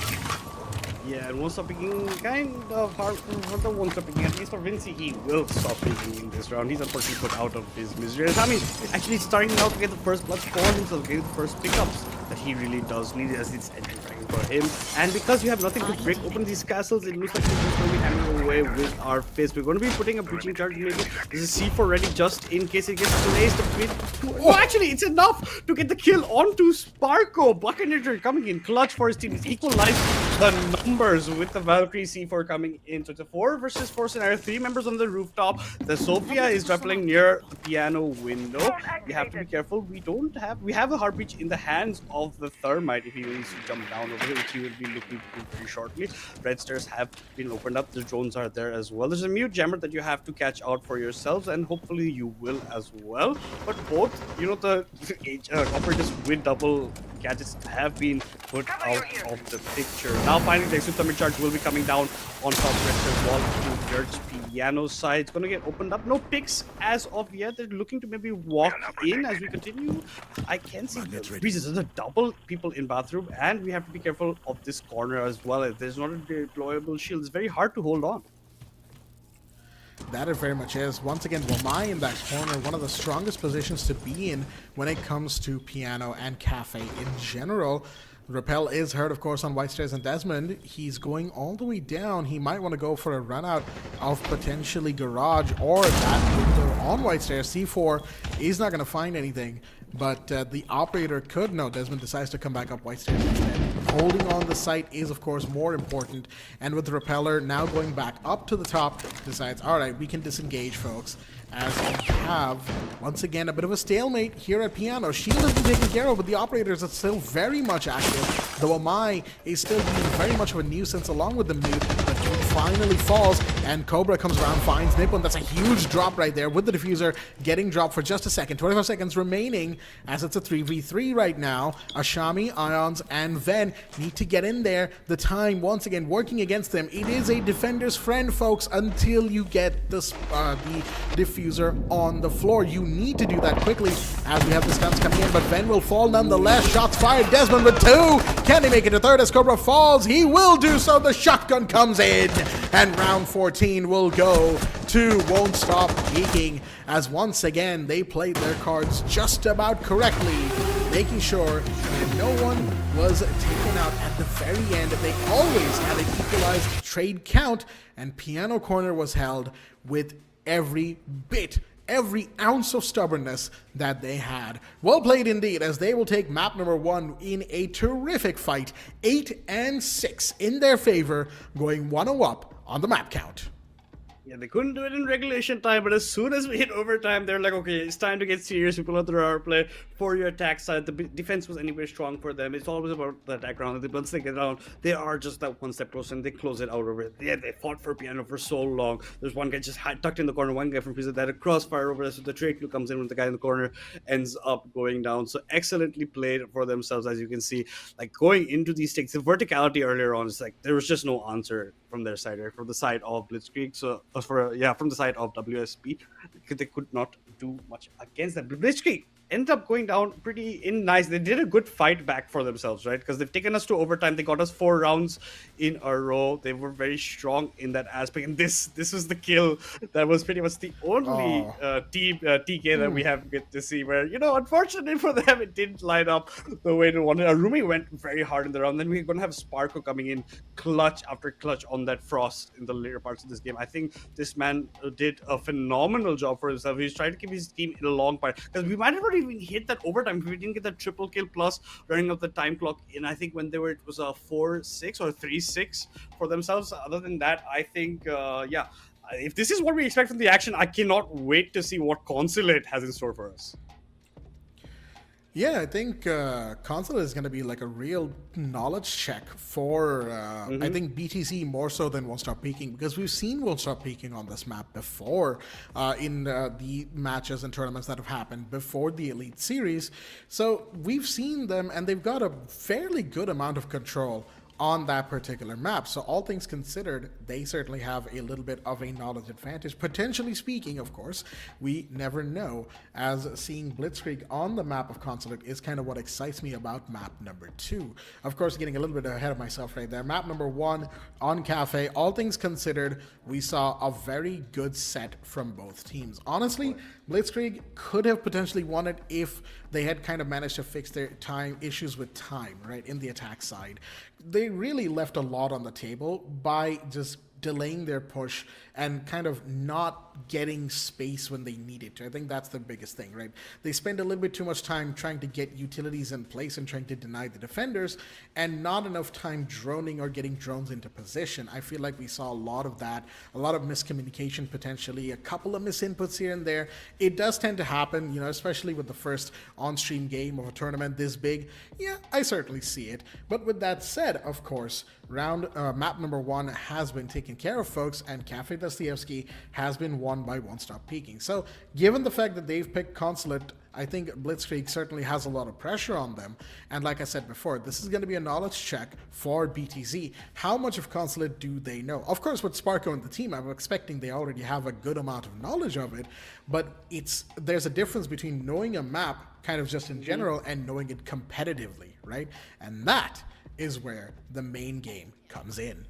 Yeah, and WontStopPeeking kind of hard for the WontStopPeeking. At least for Vinci, he will stop peeking in this round. He's unfortunately put out of his misery. I mean, actually starting now to get the first blood for himself, getting the first pickups that he really does need, as it's entry ranking for him. And because you have nothing to break open these castles, it looks like we're just going to be handing away with our face. We're going to be putting a breaching charge maybe. There's a C4 ready just in case it gets placed. Oh, actually, it's enough to get the kill onto Sparko. Buccaneer coming in clutch for his team. He's equalized the numbers with the Valkyrie C4 coming in. So it's a 4 versus 4 scenario. 3 members on the rooftop. The Sophia is traveling near the piano window. You have to be careful. We have a hard breach in the hands of the Thermite if he needs to jump down over here, which he will be looking to do pretty shortly. Red stairs have been opened up. The drones are there as well. There's a mute jammer that you have to catch out for yourselves, and hopefully you will as well. But both, the operators with double gadgets have been put out of the picture. Now finally the exotic charge will be coming down on top of Redster's wall to Dirt's piano side. It's going to get opened up. No picks as of yet. They're looking to maybe walk in as we continue. I can see the breezes. There's a double people in bathroom, and we have to be careful of this corner as well. If there's not a deployable shield, it's very hard to hold on. That it very much is. Once again, Wamai in that corner, one of the strongest positions to be in when it comes to piano and cafe in general. Rappel is hurt, of course, on White Stairs and Desmond. He's going all the way down. He might want to go for a run out of potentially Garage or that window on White Stairs. C4 is not going to find anything, but the operator could. No, Desmond decides to come back up White Stairs instead. Holding on the site is, of course, more important. And with the Repeller now going back up to the top, decides, all right, we can disengage, folks. As we have, once again, a bit of a stalemate here at Piano. Shield has been taken care of, but the operators are still very much active. The Wamai is still being very much of a nuisance along with the mute, but he finally falls, and Cobra comes around, finds Nippon. That's a huge drop right there with the diffuser getting dropped for just a second. 25 seconds remaining as it's a 3v3 right now. Ashami, Ions, and Ven need to get in there. The time, once again, working against them. It is a defender's friend, folks, until you get the diffuser on the floor. You need to do that quickly as we have the stuns coming in, but Ven will fall nonetheless. Shots fired. Desmond with 2. Can he make it to third as Cobra falls? He will do so. The shotgun comes in, and round 14 will go to WontStopPeeking as once again they played their cards just about correctly, making sure that no one was taken out at the very end. They always had an equalized trade count, and Piano Corner was held with every bit, every ounce of stubbornness that they had. Well played indeed, as they will take map number 1 in a terrific fight. 8-6 in their favor, going 1-0 up on the map count. Yeah, they couldn't do it in regulation time, but as soon as we hit overtime, they're like, okay, it's time to get serious. We pull out the power play for your attack side. The defense was anyway strong for them. It's always about the attack round. Once they get down, they are just that one step closer and they close it out over it. Yeah, they fought for piano for so long. There's one guy just tucked in the corner, one guy from Pizza that a crossfire over there. So the trade clue comes in when the guy in the corner ends up going down. So excellently played for themselves, as you can see. Like going into these stakes, the verticality earlier on is like there was just no answer from their side, right? From the side of Blitzkrieg. So from the side of WSP, they could not do much against that. But Blitzkrieg ended up going down pretty nice. They did a good fight back for themselves, right? Because they've taken us to overtime. They got us 4 rounds in a row. They were very strong in that aspect. And this was the kill that was pretty much the only team TK that we have get to see. Where unfortunately for them, it didn't line up the way they wanted. Arumi went very hard in the round. Then we're gonna have Sparko coming in clutch after clutch on that Frost in the later parts of this game. I think this man did a phenomenal job for himself. He's trying to keep his team in a long part because we might have not even hit that overtime if we didn't get that triple kill plus running up the time clock in. I think when it was a 4-6 or 3-6 for themselves. Other than that, I think if this is what we expect from the action, I cannot wait to see what Consulate has in store for us. Yeah, I think Consulate is going to be like a real knowledge check for, I think, BTC more so than WontStopPeeking, because we've seen WontStopPeeking on this map before in the matches and tournaments that have happened before the Elite Series. So we've seen them, and they've got a fairly good amount of control on that particular map. So all things considered, they certainly have a little bit of a knowledge advantage. Potentially speaking, of course, we never know, as seeing Blitzkrieg on the map of Consulate is kind of what excites me about map number 2. Of course, getting a little bit ahead of myself right there. Map number 1 on Cafe, all things considered, we saw a very good set from both teams. Honestly, Blitzkrieg could have potentially won it if they had kind of managed to fix their issues with time, right, in the attack side. They really left a lot on the table by just delaying their push and kind of not getting space when they needed to. I think that's the biggest thing, right? They spend a little bit too much time trying to get utilities in place and trying to deny the defenders, and not enough time droning or getting drones into position. I feel like we saw a lot of that, a lot of miscommunication potentially, a couple of misinputs here and there. It does tend to happen, especially with the first on-stream game of a tournament this big. Yeah, I certainly see it. But with that said, of course, map number 1 has been taken care of, folks, and Cafe Dostoevsky has been won by WontStopPeeking. So given the fact that they've picked Consulate, I think Blitzkrieg certainly has a lot of pressure on them. And like I said before, this is going to be a knowledge check for BTZ. How much of Consulate do they know? Of course, with Sparko and the team, I'm expecting they already have a good amount of knowledge of it, but there's a difference between knowing a map kind of just in general and knowing it competitively, right? And that is where the main game comes in.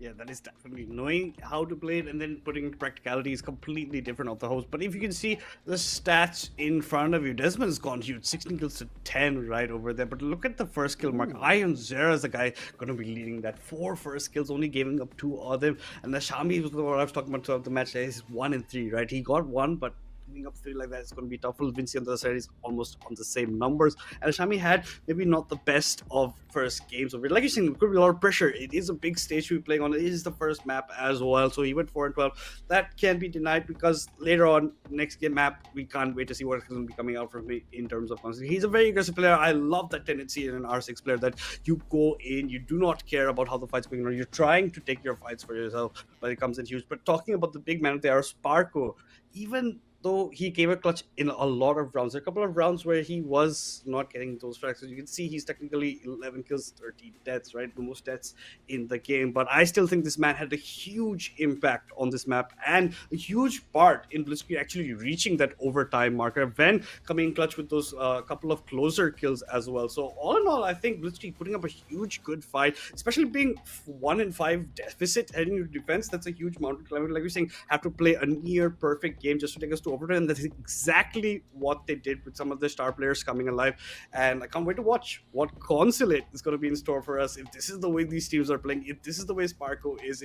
Yeah, that is definitely knowing how to play it and then putting into practicality is completely different of the host. But if you can see the stats in front of you, Desmond's gone huge, 16 kills to 10 right over there. But look at the first kill mark. Ion Zera is the guy going to be leading that. 4 first kills, only giving up 2 of them. And the Shami was what I was talking about throughout the match. Is 1 and 3, right? He got 1, but giving up 3 like that is going to be tough. Vinci on the other side is almost on the same numbers, and Shami had maybe not the best of first games of it. Like you're saying, it could be a lot of pressure. It is a big stage to be playing on. It is the first map as well, so he went 4 and 12. That can be denied because later on, next game map, we can't wait to see what's going to be coming out from him in terms of constantly. He's a very aggressive player. I love that tendency in an R6 player that you go in, you do not care about how the fight's going on. You're trying to take your fights for yourself, but it comes in huge. But talking about the big man, there are Sparko. Even though he gave a clutch in a lot of rounds. There are a couple of rounds where he was not getting those strikes. So you can see he's technically 11 kills, 13 deaths, right? The most deaths in the game. But I still think this man had a huge impact on this map and a huge part in Blitzkrieg actually reaching that overtime marker when coming in clutch with those couple of closer kills as well. So all in all, I think Blitzkrieg putting up a huge good fight, especially being 1 and 5 deficit heading to defense. That's a huge mountain climber. Like we're saying, have to play a near perfect game just to take us to overtime, and that's exactly what they did with some of the star players coming alive. And I can't wait to watch what Consulate is going to be in store for us if this is the way these teams are playing, if this is the way Sparko is,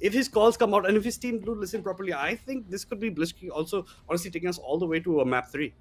if his calls come out, and if his team do listen properly. I think this could be Blitzkrieg also honestly taking us all the way to a map 3.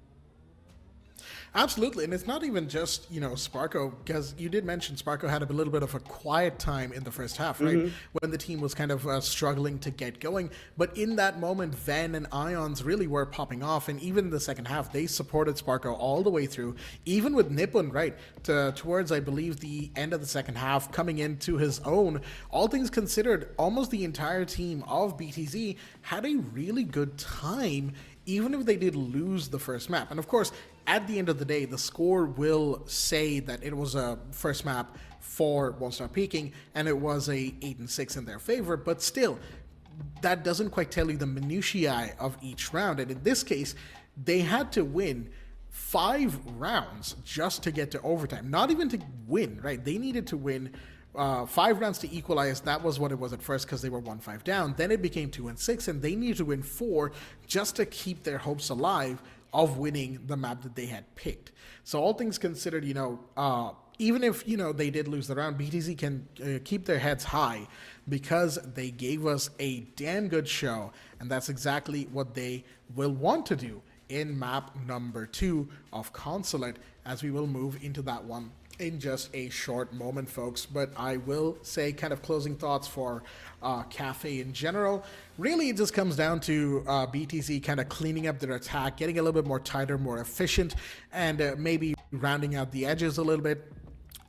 Absolutely, and it's not even just, Sparko, because you did mention Sparko had a little bit of a quiet time in the first half, right? When the team was kind of struggling to get going. But in that moment, Ven and Ions really were popping off, and even in the second half, they supported Sparko all the way through, even with Nippon, right? Towards, I believe, the end of the second half, coming into his own. All things considered, almost the entire team of BTZ had a really good time, even if they did lose the first map. And of course, at the end of the day, the score will say that it was a first map for WontStopPeeking, and it was a 8-6 in their favor, but still, that doesn't quite tell you the minutiae of each round. And in this case, they had to win 5 rounds just to get to overtime. Not even to win, right? They needed to win 5 rounds to equalize. That was what it was at first, because they were 1-5 down. Then it became 2-6, and they needed to win 4 just to keep their hopes alive of winning the map that they had picked. So all things considered, even if, they did lose the round, BTZ can keep their heads high because they gave us a damn good show, and that's exactly what they will want to do in map number 2 of Consulate, as we will move into that one in just a short moment, folks. But I will say, kind of closing thoughts for Cafe in general. Really, it just comes down to BTZ kind of cleaning up their attack, getting a little bit more tighter, more efficient, and maybe rounding out the edges a little bit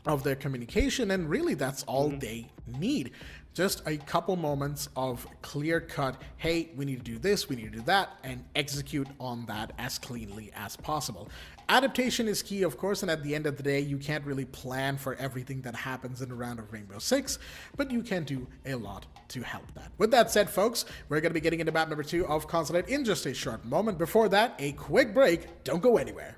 of their communication. And really, that's all they need. Just a couple moments of clear cut, hey, we need to do this, we need to do that, and execute on that as cleanly as possible. Adaptation is key, of course, and at the end of the day, you can't really plan for everything that happens in a round of Rainbow Six, but you can do a lot to help that. With that said, folks, we're going to be getting into map number 2 of Consulate in just a short moment. Before that, a quick break. Don't go anywhere.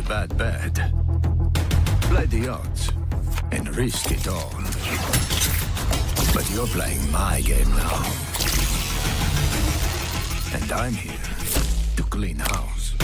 made bad bet. Play the odds and risk it all. But you're playing my game now. And I'm here to clean house.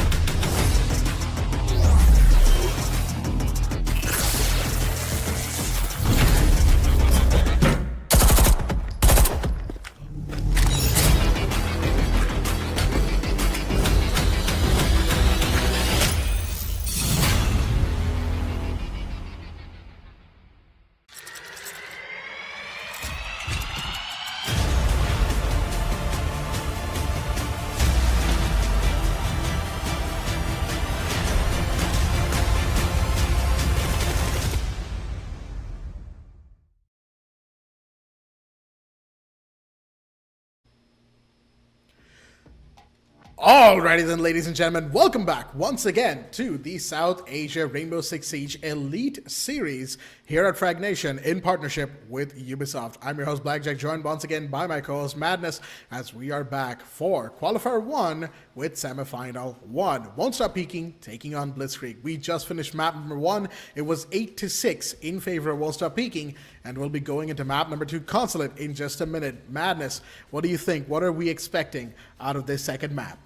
Alrighty then, ladies and gentlemen, welcome back once again to the South Asia Rainbow Six Siege Elite Series here at Fragnation in partnership with Ubisoft. I'm your host Blackjack, joined once again by my co-host Madness, as we are back for Qualifier 1 with Semifinal 1. WontStopPeeking taking on Blitzkrieg. We just finished map number 1. It was 8-6 in favor of WontStopPeeking, and we'll be going into map number 2, Consulate, in just a minute. Madness, what do you think? What are we expecting out of this second map?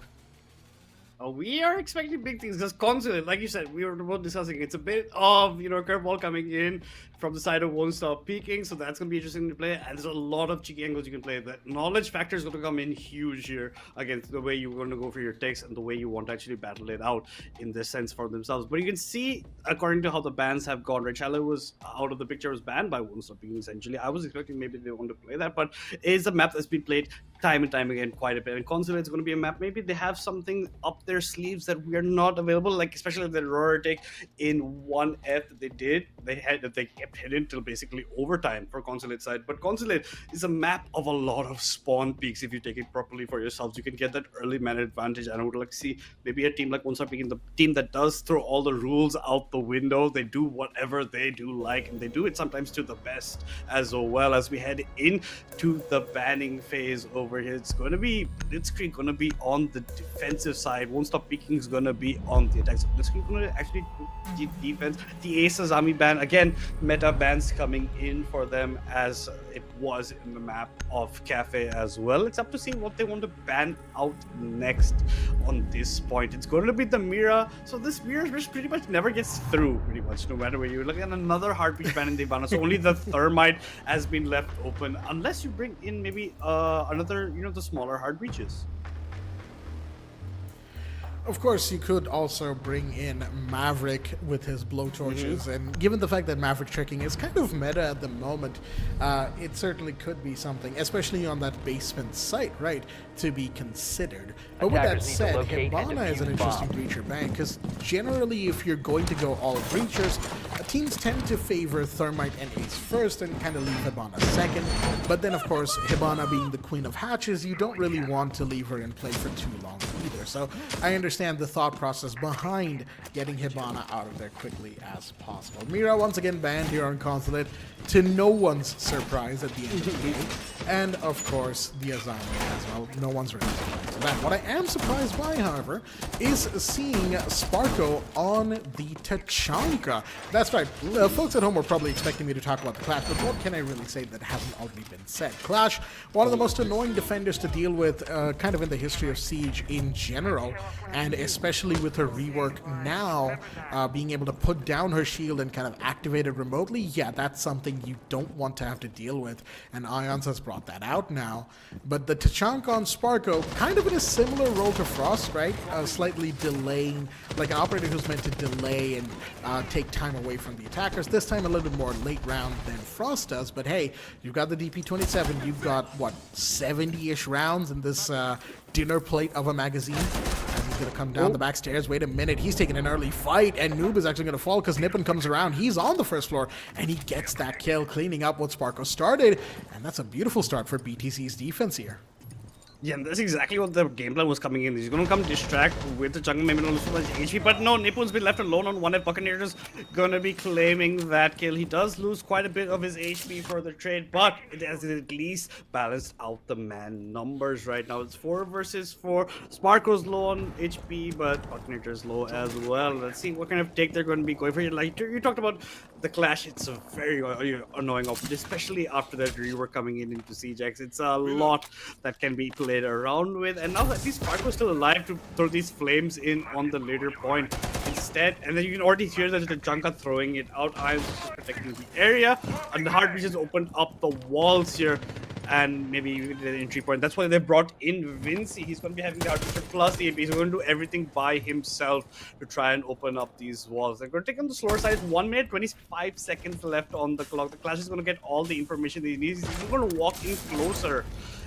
We are expecting big things because Consulate, like you said, we were both discussing, it's a bit of, curveball coming in from the side of WontStopPeeking, so that's going to be interesting to play, and there's a lot of cheeky angles you can play. The knowledge factor is going to come in huge here against the way you're going to go for your takes and the way you want to actually battle it out in this sense for themselves. But you can see, according to how the bans have gone, right, Shallow was out of the picture, was banned by WontStopPeeking essentially. I was expecting maybe they want to play that, but it is a map that's been played time and time again quite a bit, and Consulate is going to be a map, maybe they have something up their sleeves that we are not available, like especially the roar take in 1F that they did, they kept hidden till basically overtime for Consulate side. But Consulate is a map of a lot of spawn peaks. If you take it properly for yourselves, you can get that early man advantage, and I would like to see maybe a team like WontStopPeeking, the team that does throw all the rules out the window. They do whatever they do like, and they do it sometimes to the best as well. As we head into the banning phase over here, it's going to be Blitzkrieg going to be on the defensive side, WontStopPeeking is going to be on the attack. So Blitzkrieg going to actually do defense. The Ace Azami ban, again, meta bans coming in for them as it was in the map of Cafe as well. It's up to see what they want to ban out next on this point. It's going to be the Mira, so this Mira pretty much never gets through, pretty much, no matter where you look. At another heartbeat ban in the Ivana, so only the Thermite has been left open, unless you bring in maybe another, the smaller hard breaches. Of course, you could also bring in Maverick with his blowtorches, and given the fact that Maverick tricking is kind of meta at the moment, it certainly could be something, especially on that basement site, right, to be considered. But with that said, Hibana is an interesting breacher bank, because generally if you're going to go all breachers, teams tend to favor Thermite and Ace first and kind of leave Hibana second. But then, of course, Hibana being the queen of hatches, you don't really want to leave her in play for too long either. So I understand the thought process behind getting Hibana out of there quickly as possible. Mira once again banned here on Consulate, to no one's surprise at the end of the day. And of course, the Azami as well. No one's really surprised by that. What I am surprised by, however, is seeing Sparko on the Tachanka. That's right. Folks at home were probably expecting me to talk about the Clash, but what can I really say that hasn't already been said? Clash, one of the most annoying defenders to deal with kind of in the history of Siege in general, and especially with her rework now, being able to put down her shield and kind of activate it remotely, yeah, that's something you don't want to have to deal with, and Ions has brought that out now. But the Tachanka on Sparko, kind of in a similar role to Frost, right? Slightly delaying, like an operator who's meant to delay and take time away from the attackers. This time a little bit more late round than Frost does, but hey, you've got the DP27, you've got, what, 70-ish rounds in this dinner plate of a magazine. He's going to come down the back stairs. Wait a minute. He's taking an early fight, and Noob is actually going to fall because Nippon comes around. He's on the first floor, and he gets that kill, cleaning up what Sparko started. And that's a beautiful start for BTC's defense here. Yeah, and that's exactly what the game plan was coming in. He's going to come distract with the jungle, maybe not lose too much HP, but no, Nippun's been left alone on 1F. Buccaneers going to be claiming that kill. He does lose quite a bit of his HP for the trade, but it has at least balanced out the man numbers right now. It's 4 versus 4. Sparko's low on HP, but Buccaneers low as well. Let's see what kind of take they're going to be going for. Like you talked about the clash, it's a very annoying option, especially after that rework coming in into CJX. It's a lot that can be played around with, and now that at least Sparko's still alive to throw these flames in on the later point instead, and then you can already hear that the Junka throwing it out. I'm just protecting the area, and the Heartbeat just opened up the walls here, and maybe even the entry point. That's why they brought in Vinci. He's going to be having the Heartbeat plus the AP. He's going to do everything by himself to try and open up these walls. They're going to take on the slower side. 1 minute 25 seconds left on the clock. The Clash is going to get all the information he needs. He's going to walk in closer.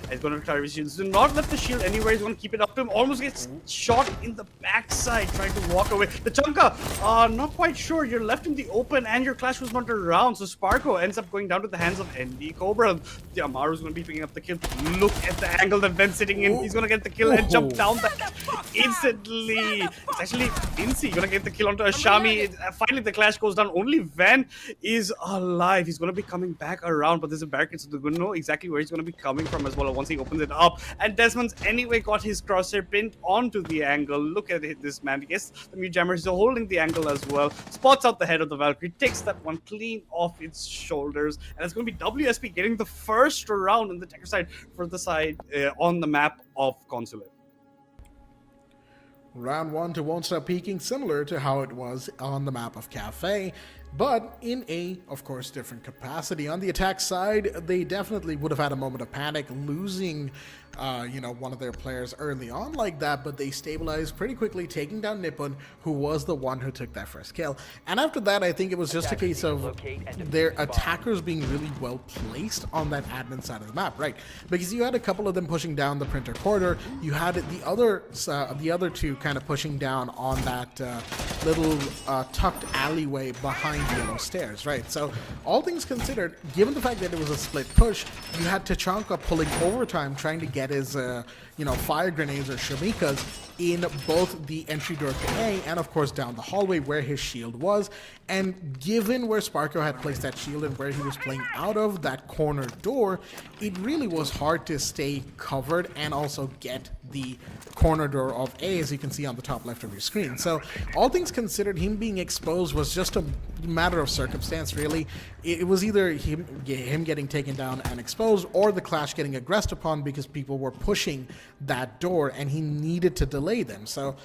He's going to try to shield. Do not left the shield anywhere. He's going to keep it up to him. Almost gets shot in the backside, trying to walk away. The Chunka, not quite sure. You're left in the open, and your Clash was not around. So Sparko ends up going down to the hands of ND Cobra. The Amaru's going to be picking up the kill. Look at the angle that Ben's sitting in. He's going to get the kill and jump down that instantly. It's actually Vinci going to get the kill onto Ashami. Finally, the Clash goes down. Only Van is alive. He's going to be coming back around, but there's a barricade, so they're going to know exactly where he's going to be coming from as well once he opens it up. And Desmond's anyway got his crosshair pinned onto the angle. Look at it, this man. Yes, the Mute Jammer is holding the angle as well. Spots out the head of the Valkyrie, takes that one clean off its shoulders, and it's going to be WSP getting the first round in the Tekker side for the side on the map of Consulate. Round 1 to Won't Stop Peeking, similar to how it was on the map of Cafe, but in a, of course, different capacity. On the attack side, they definitely would have had a moment of panic, losing, one of their players early on like that, but they stabilized pretty quickly, taking down Nippon, who was the one who took that first kill. And after that, I think it was just a case of their attackers being really well placed on that admin side of the map, right? Because you had a couple of them pushing down the printer corridor, you had the other two kind of pushing down on that little tucked alleyway behind the yellow stairs, right? So all things considered, given the fact that it was a split push, you had Tachanka pulling overtime trying to get his fire grenades or shamikas in both the entry door to A and of course down the hallway where his shield was. And given where Sparko had placed that shield and where he was playing out of that corner door, it really was hard to stay covered and also get the corner door of A, as you can see on the top left of your screen. So all things considered, him being exposed was just a matter of circumstance, really. It was either him getting taken down and exposed, or the Clash getting aggressed upon because people were pushing that door and he needed to delay them. So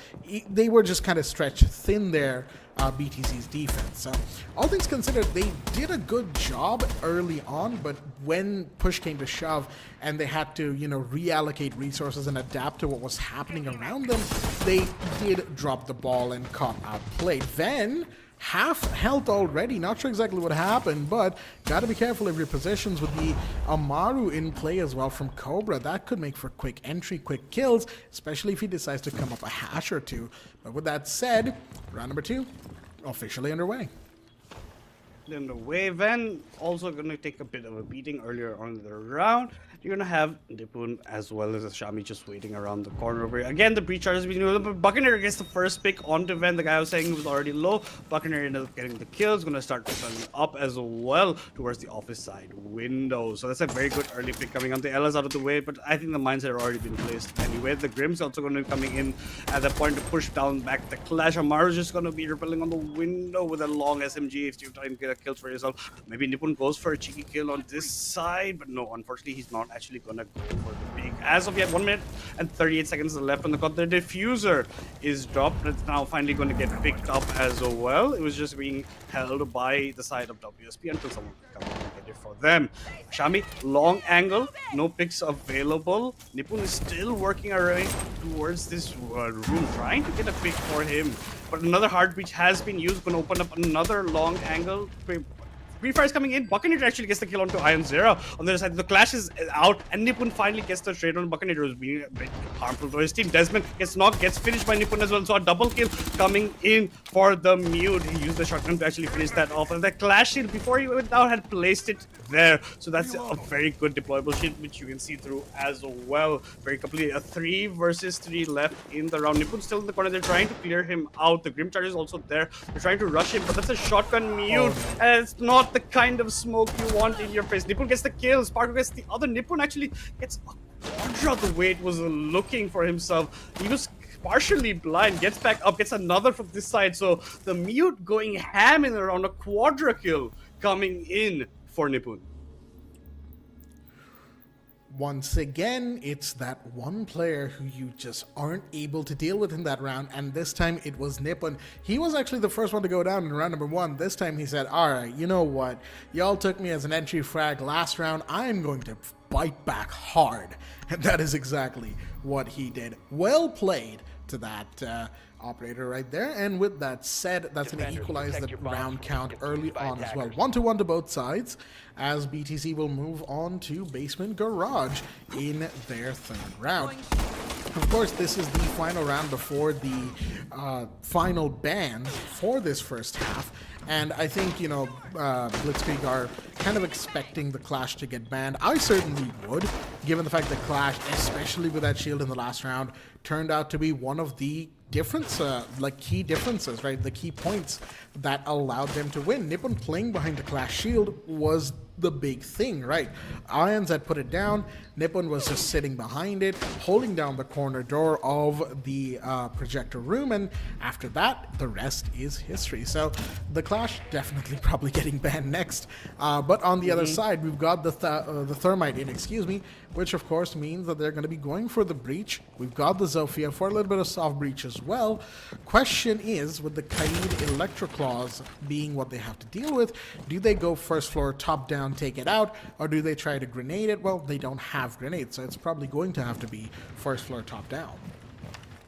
they were just kind of stretched thin there, BTC's defense. So all things considered, they did a good job early on, but when push came to shove and they had to reallocate resources and adapt to what was happening around them, they did drop the ball and caught outplayed. Then half health already, not sure exactly what happened, but gotta be careful of your positions with the Amaru in play as well from Cobra. That could make for quick entry, quick kills, especially if he decides to come up a hash or two. But with that said, round number 2 officially underway. Van also going to take a bit of a beating earlier on in the round. You're going to have Nippon as well as Shami just waiting around the corner over here. Again, the breach charge has been doing, but Buccaneer gets the first pick onto Van. The guy I was saying was already low. Buccaneer ended up getting the kill. He's going to start turning up as well towards the office side window. So that's a very good early pick coming on. The Ella's out of the way, but I think the mines have already been placed anyway. The Grim's also going to be coming in at that point to push down back the Clash. Amaru's just going to be repelling on the window with a long SMG if you try and get a kill for yourself. Maybe Nippon goes for a cheeky kill on this side, but no, unfortunately, he's not actually gonna go for the big. As of yet, 1 minute and 38 seconds left on the clock. The diffuser is dropped. It's now finally going to get picked up as well. It was just being held by the side of WSP until someone could come and get it for them. Shami, long angle, no picks available. Nippon is still working our way towards this room, trying to get a pick for him. But another hard breach has been used. Going to open up another long angle. Qualifier is coming in. Buccaneer actually gets the kill onto Iron Zero. On the other side, the Clash is out, and Nipun finally gets the trade on Buccaneer, who's being a bit harmful to his team. Desmond gets knocked, gets finished by Nipun as well. So a double kill coming in for the Mute. He used the shotgun to actually finish that off. And the Clash shield, before he went down, had placed it there. So that's a very good deployable shield, which you can see through as well. Very complete. A 3 versus 3 left in the round. Nipun's still in the corner. They're trying to clear him out. The Grim Charge is also there. They're trying to rush him, but that's a shotgun Mute. And it's not the kind of smoke you want in your face. Nipun gets the kill. Sparko gets the other. Nipun actually gets a quadra the way it was looking for himself. He was partially blind, gets back up, gets another from this side. So the Mute going ham in around a quadra kill coming in for Nipun. Once again, it's that one player who you just aren't able to deal with in that round, and this time it was Nipun. He was actually the first one to go down in round number 1. This time he said, alright, you know what? Y'all took me as an entry frag last round. I'm going to bite back hard. And that is exactly what he did. Well played to that operator right there. And with that said, that's going to equalize the round count early on as well. 1-1 to both sides, as BTC will move on to Basement Garage in their third round. Of course, this is the final round before the final ban for this first half. And I think, you know, Blitzkrieg are kind of expecting the Clash to get banned. I certainly would, given the fact that Clash, especially with that shield in the last round, turned out to be one of the key differences, right? The key points that allowed them to win. Nipun playing behind the Clash shield was the big thing, right? Irons had put it down. Nipun was just sitting behind it, holding down the corner door of the projector room, and after that, the rest is history. So the Clash definitely probably getting banned next. But on the other side, we've got the Thermite in, which of course means that they're going to be going for the breach. We've got the Zofia for a little bit of soft breach as well. Question is, with the Kaid Electroclaws being what they have to deal with, do they go first floor top down, take it out, or do they try to grenade it? Well, they don't have grenades, so it's probably going to have to be first floor top down.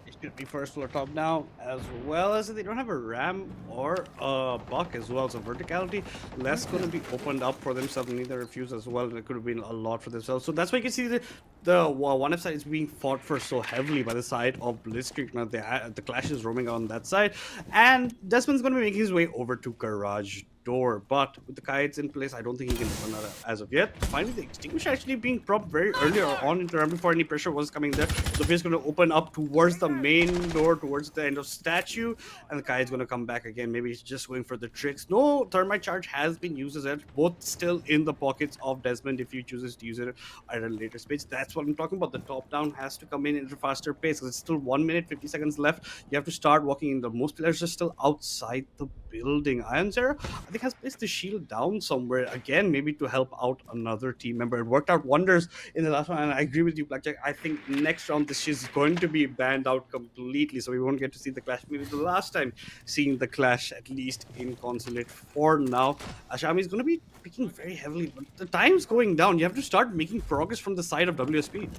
It could be first floor top down, as well as they don't have a ram or a buck as well. So verticality less going to be opened up for themselves. Neither refuse as well. It could have been a lot for themselves. So that's why you can see the 1F side is being fought for so heavily by the side of Blitzkrieg. Now the Clash is roaming on that side, and Desmond's going to be making his way over to Garage Door, but with the kites in place, I don't think he can open that as of yet. Finally, the extinguisher actually being propped very earlier on into round before any pressure was coming there. Sophia's going to open up towards the main door, towards the end of statue, and the kite's going to come back again. Maybe he's just going for the tricks. No thermite charge has been used as well, both still in the pockets of Desmond if he chooses to use it at a later stage. That's what I'm talking about. The top down has to come in at a faster pace because it's still 1 minute 50 seconds left. You have to start walking in. The most players are still outside the building. Iron Zero, I think, has placed the shield down somewhere again, maybe to help out another team member. It worked out wonders in the last one, and I agree with you, Blackjack. I think next round this is going to be banned out completely, so we won't get to see the Clash. Maybe the last time seeing the Clash, at least in Consulate for now. Ashami is going to be picking very heavily, but the time's going down. You have to start making progress from the side of WSP.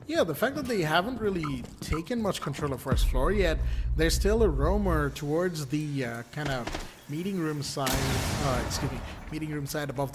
Yeah, the fact that they haven't really taken much control of first floor yet, there's still a roamer towards the kind of meeting room side, meeting room side above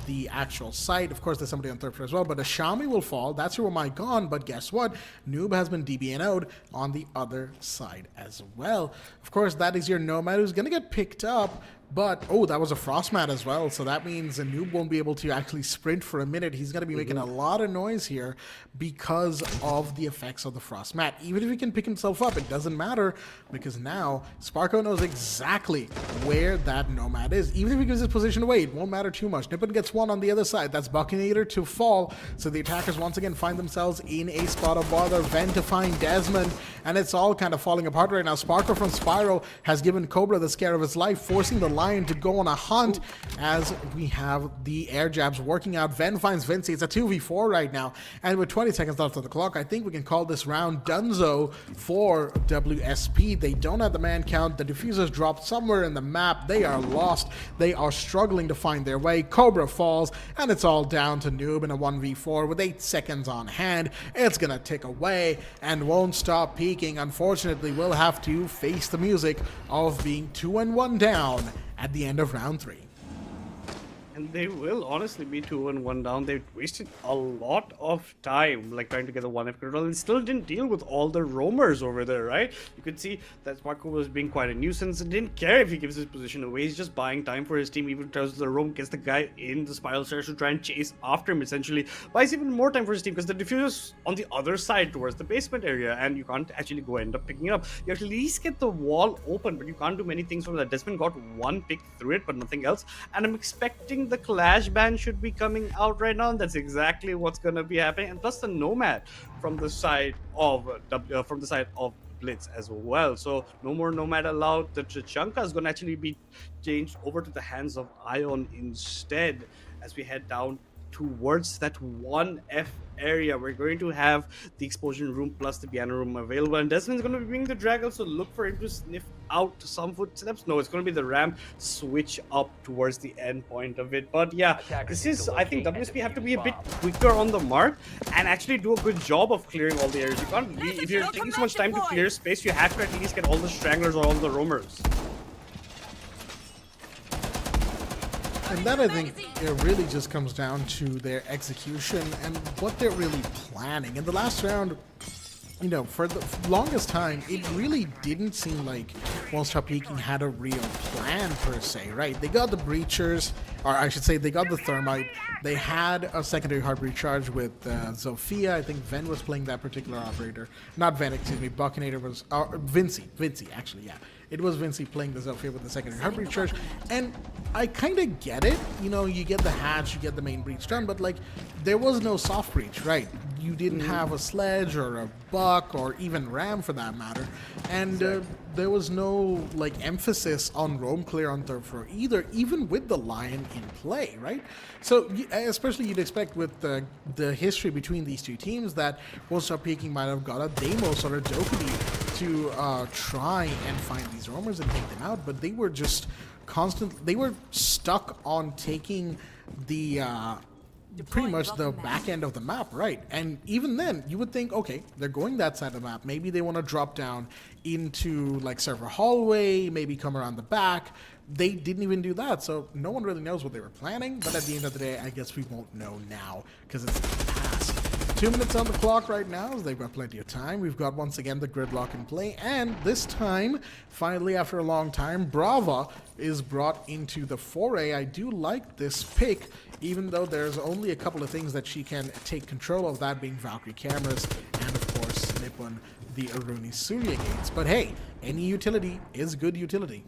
the actual site. Of course, there's somebody on third floor as well, but Ashami will fall. That's your my gone, but guess what? Noob has been DBNO'd on the other side as well. Of course, that is your Nomad who's going to get picked up. But, oh, that was a frost mat as well, so that means a noob won't be able to actually sprint for a minute. He's going to be making a lot of noise here because of the effects of the frost mat. Even if he can pick himself up, it doesn't matter, because now Sparko knows exactly where that nomad is. Even if he gives his position away, it won't matter too much. Nippon gets one on the other side. That's Buccaneer to fall, so the attackers once again find themselves in a spot of bother. Ven to find Desmond, and it's all kind of falling apart right now. Sparko from Spiral has given Cobra the scare of his life, forcing the Lion to go on a hunt as we have the air jabs working out. Ven finds Vinci. It's a 2v4 right now, and with 20 seconds left on the clock, I think we can call this round donezo for WSP. They don't have the man count. The diffusers dropped somewhere in the map. They are lost. They are struggling to find their way. Cobra falls, and it's all down to Noob in a 1v4 with 8 seconds on hand. It's gonna tick away, and won't stop peaking. Unfortunately, we'll have to face the music of being 2-1 down at the end of round 3. And they will honestly be 2-1 down. They've wasted a lot of time, like trying to get the 1F control, and still didn't deal with all the roamers over there, right? You could see that Marco was being quite a nuisance and didn't care if he gives his position away. He's just buying time for his team, even tells the roam, gets the guy in the spiral stairs to try and chase after him, essentially. Buys even more time for his team because the diffuser's on the other side towards the basement area, and you can't actually go end up picking it up. You have to at least get the wall open, but you can't do many things from that. Desmond got one pick through it, but nothing else. And I'm expecting the Clash ban should be coming out right now, and that's exactly what's gonna be happening. And plus the Nomad from the side of Blitz as well. So no more Nomad allowed. The Tachanka is gonna actually be changed over to the hands of Ion instead as we head down towards that 1F area. We're going to have the explosion room plus the piano room available, and Desmond's going to be bringing the draggle, so look for him to sniff out some footsteps. No, it's going to be the ramp switch up towards the end point of it. But yeah, this is, I think WSP have to be a bit quicker on the mark and actually do a good job of clearing all the areas. You can't be, if you're taking so much time to clear space, you have to at least get all the stranglers or all the roamers. And that, I think, it really just comes down to their execution and what they're really planning. In the last round, you know, for the longest time, it really didn't seem like WontStopPeeking had a real plan per se, right? They got the breachers, or I should say they got the thermite. They had a secondary hard recharge with Zofia. I think Ven was playing that particular operator. Not Ven, excuse me. Buckinator was... Vinci, actually, yeah. It was Vinci playing the Zofia with the secondary hard recharge. And I kind of get it. You know, you get the hatch, you get the main breach done, but, like, there was no soft breach, right? You didn't have a sledge or a buck or even ram for that matter. And there was no, like, emphasis on roam clear on third floor either, even with the Lion in play, right? So, especially you'd expect with the history between these two teams that WontStopPeeking might have got a Deimos or a Dokkaebi to try and find these roamers and take them out, but they were just they were stuck on taking the pretty much the back end of the map, right? And even then, you would think, okay, they're going that side of the map. Maybe they want to drop down into, like, server hallway, maybe come around the back. They didn't even do that, so no one really knows what they were planning. But at the end of the day, I guess we won't know now because it's past. 2 minutes on the clock right now, as they've got plenty of time. We've got, once again, the gridlock in play, and this time, finally, after a long time, Brava is brought into the foray. I do like this pick, even though there's only a couple of things that she can take control of, that being Valkyrie cameras, and of course, Nippon, the Aruni Surya gates. But hey, any utility is good utility.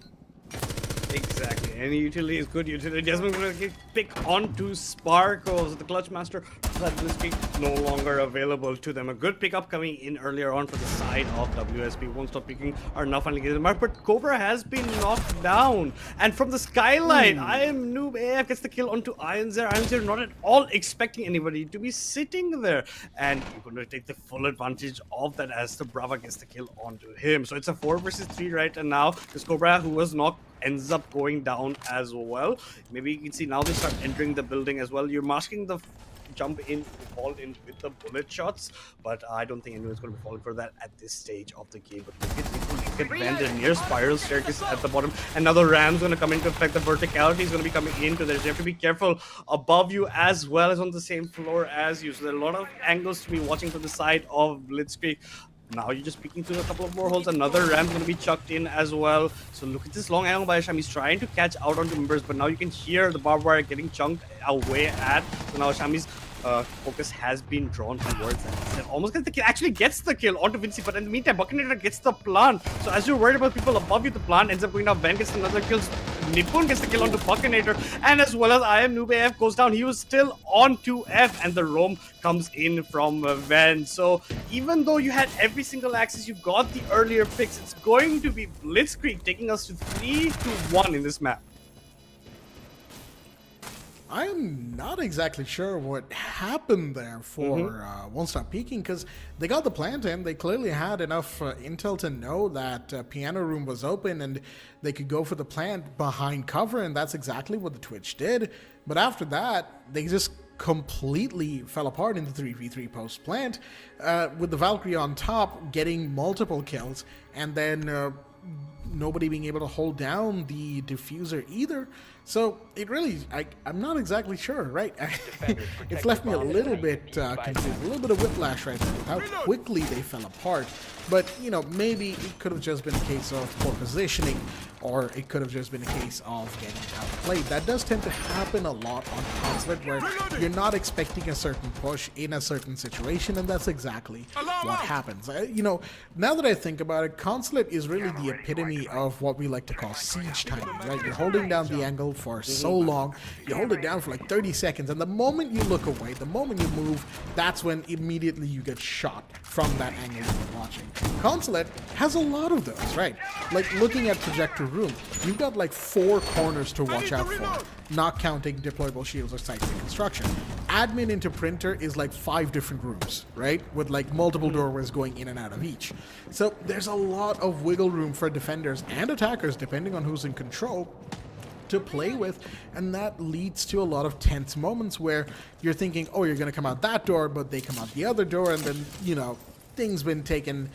Exactly. Any utility is good utility. Desmond going to pick onto Sparkles. The Clutch Master, that Blitzkrieg no longer available to them. A good pickup coming in earlier on for the side of WSP. WontStopPeeking are now finally getting the mark, but Cobra has been knocked down. And from the skyline, I am Noob AF gets the kill onto Ironzare. Ironzare not at all expecting anybody to be sitting there. And you're going to take the full advantage of that as the Brava gets the kill onto him. So it's a 4 versus 3 right now. Because Cobra, who was knocked, ends up going down as well. Maybe you can see now they start entering the building as well. You're masking the jump in, fall in with the bullet shots, but I don't think anyone's going to be falling for that at this stage of the game. But look at Vander near spiral staircase at the bottom. Another ram's going to come into effect. The verticality is going to be coming into there. So you have to be careful above you as well as on the same floor as you. So there are a lot of angles to be watching from the side of Blitzkrieg. Now you're just peeking through a couple of more holes. Another ramp's going to be chucked in as well. So look at this long angle by Shami. He's trying to catch out onto members, but now you can hear the barbed wire getting chunked away at. So now Shami's focus has been drawn towards that. Almost gets the kill. Actually gets the kill onto Vinci, but in the meantime, Buckinator gets the plant. So as you're worried about people above you, the plant ends up going down. Ben gets another kill. Nippon gets the kill onto Buckinator, and as well as I am Noob AF goes down. He was still on 2F, and the roam comes in from Van. So even though you had every single axis, you got the earlier picks, it's going to be Blitzkrieg taking us to 3-1 in this map. I'm not exactly sure what happened there for WontStopPeeking, because they got the plant in. They clearly had enough intel to know that piano room was open and they could go for the plant behind cover, and that's exactly what the Twitch did. But after that, they just completely fell apart in the 3v3 post plant, with the Valkyrie on top getting multiple kills, and then nobody being able to hold down the diffuser either. So it really, I'm not exactly sure, right? It's left me a little bit confused, a little bit of whiplash right there with how quickly they fell apart. But, you know, maybe it could have just been a case of poor positioning, or it could have just been a case of getting outplayed. That does tend to happen a lot on Consulate, where you're not expecting a certain push in a certain situation, and that's exactly what happens. You know, now that I think about it, Consulate is really the epitome of what we like to call siege timing, right? You're holding down the angle for so long, you hold it down for like 30 seconds, and the moment you look away, the moment you move, that's when immediately you get shot from that angle you're watching. Consulate has a lot of those, right? Like looking at Projector Room, you've got like 4 corners to watch out for, not counting deployable shields or site reconstruction. Admin into printer is like 5 different rooms, right? With like multiple doorways going in and out of each. So there's a lot of wiggle room for defenders and attackers, depending on who's in control, to play with, and that leads to a lot of tense moments where you're thinking, oh, you're going to come out that door, but they come out the other door, and then, you know, things been taken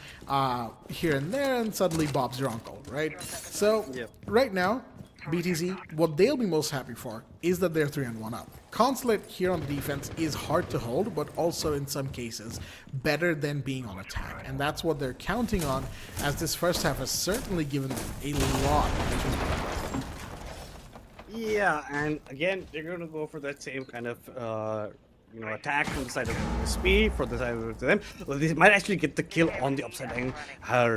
here and there, and suddenly Bob's your uncle, right? So right now, BTZ, what they'll be most happy for is that they're 3-1 up. Consulate here on the defense is hard to hold, but also in some cases better than being on attack, and that's what they're counting on, as this first half has certainly given them a lot of. Yeah, and again, they're going to go for that same kind of, you know, attack from the side of SP, for the side of them. Well, they might actually get the kill on the upside down,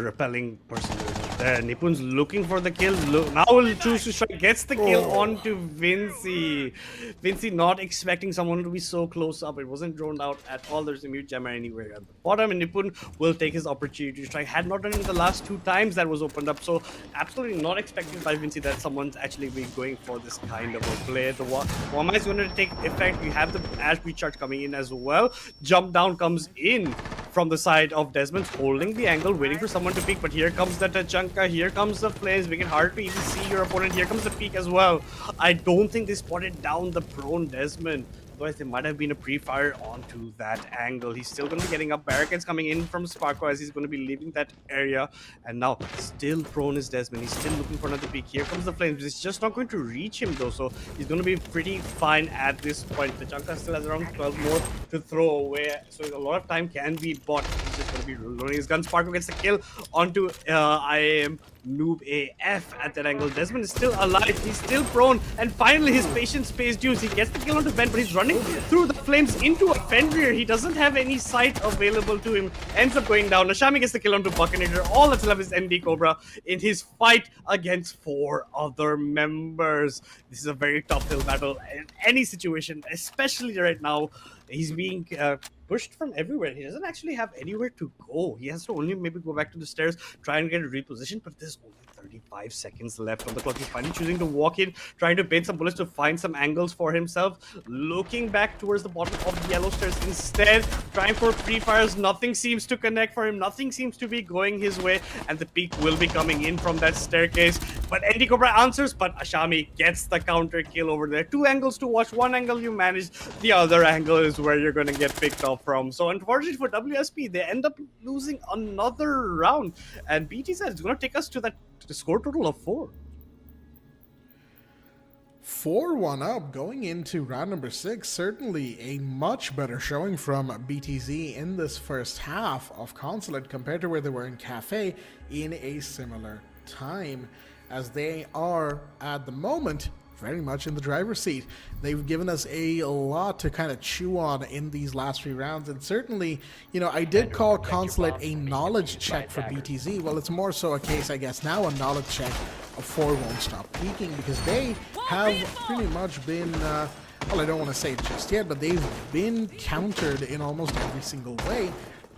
repelling person there. Nipun's looking for the kill. Now will choose to strike, gets the kill onto Vinci. Vinci not expecting someone to be so close up. It wasn't drawn out at all. There's a mute jammer anywhere at the bottom, and Nipun will take his opportunity to strike. Had not done it the last 2 times that was opened up, so absolutely not expected by Vinci that someone's actually be going for this kind of a play. The Wama is going to take effect. You have the Ash Breach charge coming in as well. Jump down comes in from the side of Desmond, holding the angle, waiting for someone to peek, but here comes the Tachanka, here comes the flames, making it hard to even see your opponent. Here comes the peek as well. I don't think they spotted down the prone Desmond. Otherwise, there might have been a pre-fire onto that angle. He's still going to be getting up. Barricades coming in from Sparko as he's going to be leaving that area. And now, still prone is Desmond. He's still looking for another peek. Here comes the flames. It's just not going to reach him, though. So, he's going to be pretty fine at this point. The Tachanka still has around 12 more to throw away. So, a lot of time can be bought. He's just going to be loading his gun. Sparko gets the kill onto IAM Noob AF at that angle. Desmond is still alive. He's still prone. And finally, his patience pays dues. He gets the kill onto Ben, but he's running through the flames into a Fenrir. He doesn't have any sight available to him. Ends up going down. Nashami gets the kill onto Buckinator. All that's left is MD Cobra in his fight against 4 other members. This is a very tough hill battle in any situation, especially right now. He's being pushed from everywhere. He doesn't actually have anywhere to go. He has to only maybe go back to the stairs, try and get a reposition, but there's only 35 seconds left on the clock. He's finally choosing to walk in, trying to bait some bullets to find some angles for himself. Looking back towards the bottom of the yellow stairs instead, trying for pre-fires. Nothing seems to connect for him. Nothing seems to be going his way, and the peak will be coming in from that staircase. But Andy Cobra answers, but Ashami gets the counter kill over there. 2 angles to watch. One angle you manage, the other angle is where you're going to get picked off from. So unfortunately for WSP, they end up losing another round, and BTZ is going to take us to that score total of 4. 4-1 up going into round number 6. Certainly a much better showing from BTZ in this first half of Consulate compared to where they were in Cafe in a similar time, as they are at the moment very much in the driver's seat. They've given us a lot to kind of chew on in these last 3 rounds, and certainly, you know, I did call Consulate a knowledge check for BTZ. Well, it's more so a case, I guess, now a knowledge check for WontStopPeeking, because they have pretty much been, well, I don't want to say it just yet, but they've been countered in almost every single way,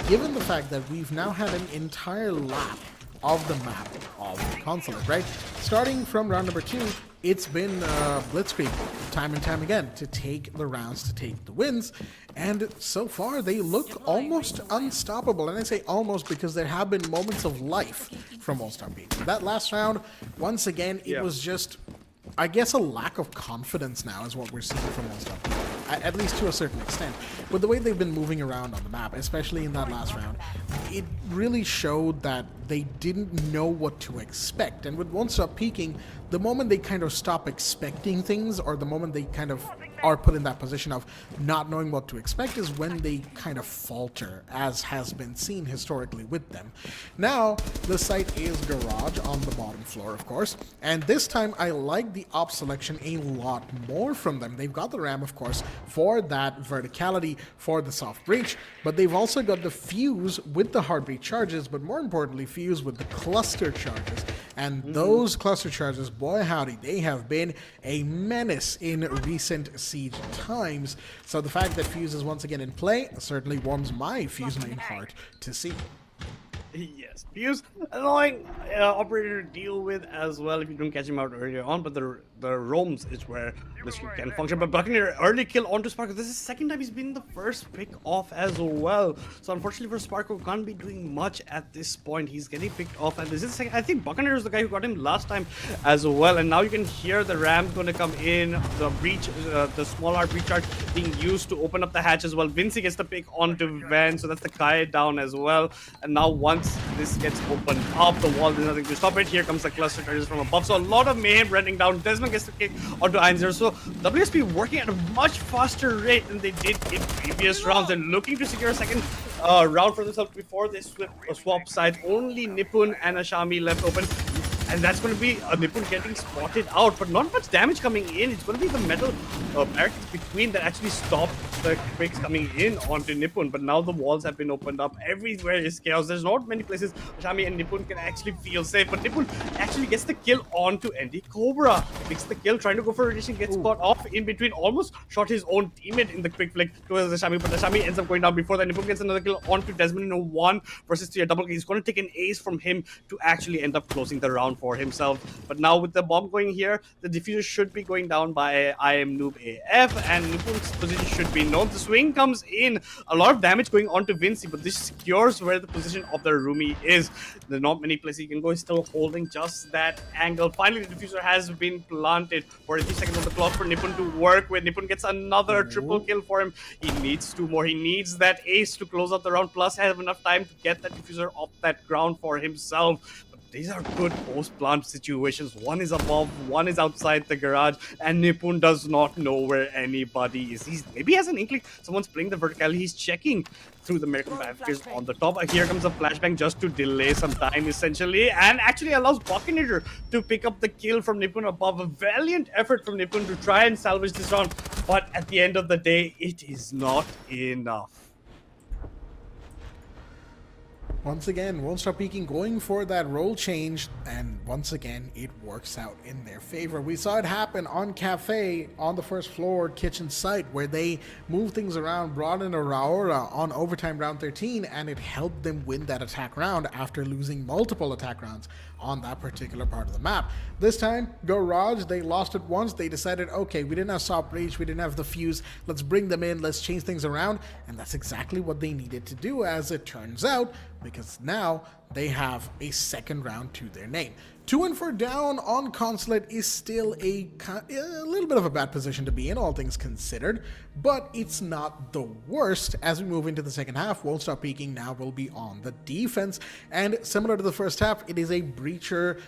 given the fact that we've now had an entire lap of the map of Consulate, right? Starting from round number 2, it's been Blitzkrieg time and time again to take the rounds, to take the wins, and so far they look almost unstoppable. And I say almost because there have been moments of life from WontStopPeeking. That last round, once again, it was just, I guess, a lack of confidence now is what we're seeing from WontStopPeeking, at least to a certain extent. With the way they've been moving around on the map, especially in that last round, it really showed that they didn't know what to expect. And with WontStopPeeking, the moment they kind of stop expecting things, or the moment they kind of are put in that position of not knowing what to expect, is when they kind of falter, as has been seen historically with them. Now, the site is Garage on the bottom floor, of course, and this time I like the op selection a lot more from them. They've got the RAM, of course, for that verticality, for the soft breach, but they've also got the fuse with the hard breach charges, but more importantly, fuse with the cluster charges. And those cluster charges, boy howdy, they have been a menace in recent siege times. So the fact that fuse is once again in play certainly warms my fuse main heart to see. Yes, Fuse, annoying operator to deal with as well if you don't catch him out earlier on, but the roams is where this can function. But Buccaneer, early kill onto Sparkle. This is the second time he's been the first pick off as well. So unfortunately for Sparkle, can't be doing much at this point. He's getting picked off, and this is the second. I think Buccaneer is the guy who got him last time as well. And now you can hear the Ram going to come in, the breach, the small hard breach charge being used to open up the hatch as well. Vinci gets the pick onto Van, so that's the Kai down as well. And now once this gets opened up, the wall, there's nothing to stop it. Here comes the cluster charges from above. So a lot of mayhem running down. Desmond gets the kick onto Iron Zero. So WSP working at a much faster rate than they did in previous rounds. They're looking to secure a second round for themselves before they swap sides. Only Nipun and Ashami left open. And that's going to be a Nipun getting spotted out, but not much damage coming in. It's going to be the metal barracks between that actually stopped the quakes coming in onto Nipun. But now the walls have been opened up. Everywhere is chaos. There's not many places Shami and Nipun can actually feel safe. But Nipun actually gets the kill onto Andy Cobra. Picks the kill, trying to go for Radiation, gets caught off in between. Almost shot his own teammate in the quick flick towards the Shami, but the Shami ends up going down before that. Nipun gets another kill onto Desmond in a 1 versus 3 double kill. He's going to take an ace from him to actually end up closing the round for himself. But now with the bomb going here, the diffuser should be going down by I am Noob AF, and Nipun's position should be known. The swing comes in, a lot of damage going on to Vinci, but this secures where the position of the Rumi is. There's not many places you can go. He's still holding just that angle. Finally, the diffuser has been planted. 43 seconds on the clock for Nipun to work with. Nipun gets another triple kill for him. He needs 2 more. He needs that ace to close out the round, plus have enough time to get that diffuser off that ground for himself. These are good post-plant situations. One is above, one is outside the garage, and Nipun does not know where anybody is. Maybe he has an inkling someone's playing the vertical. He's checking through the American barricades on the top. Here comes a flashbang just to delay some time, essentially, and actually allows Buccaneer to pick up the kill from Nipun above. A valiant effort from Nipun to try and salvage this round, but at the end of the day, it is not enough. Once again, WontStopPeeking going for that role change, and once again, it works out in their favor. We saw it happen on Cafe on the first floor kitchen site, where they moved things around, brought in a Raora on overtime round 13, and it helped them win that attack round after losing multiple attack rounds on that particular part of the map. This time, Garage, they lost it once. They decided, okay, we didn't have soft breach, we didn't have the fuse, let's bring them in, let's change things around, and that's exactly what they needed to do, as it turns out, because now they have a second round to their name. 2-4 down on Consulate is still a little bit of a bad position to be in, all things considered, but it's not the worst. As we move into the second half, WontStopPeeking now will be on the defense, and similar to the first half, it is a breacher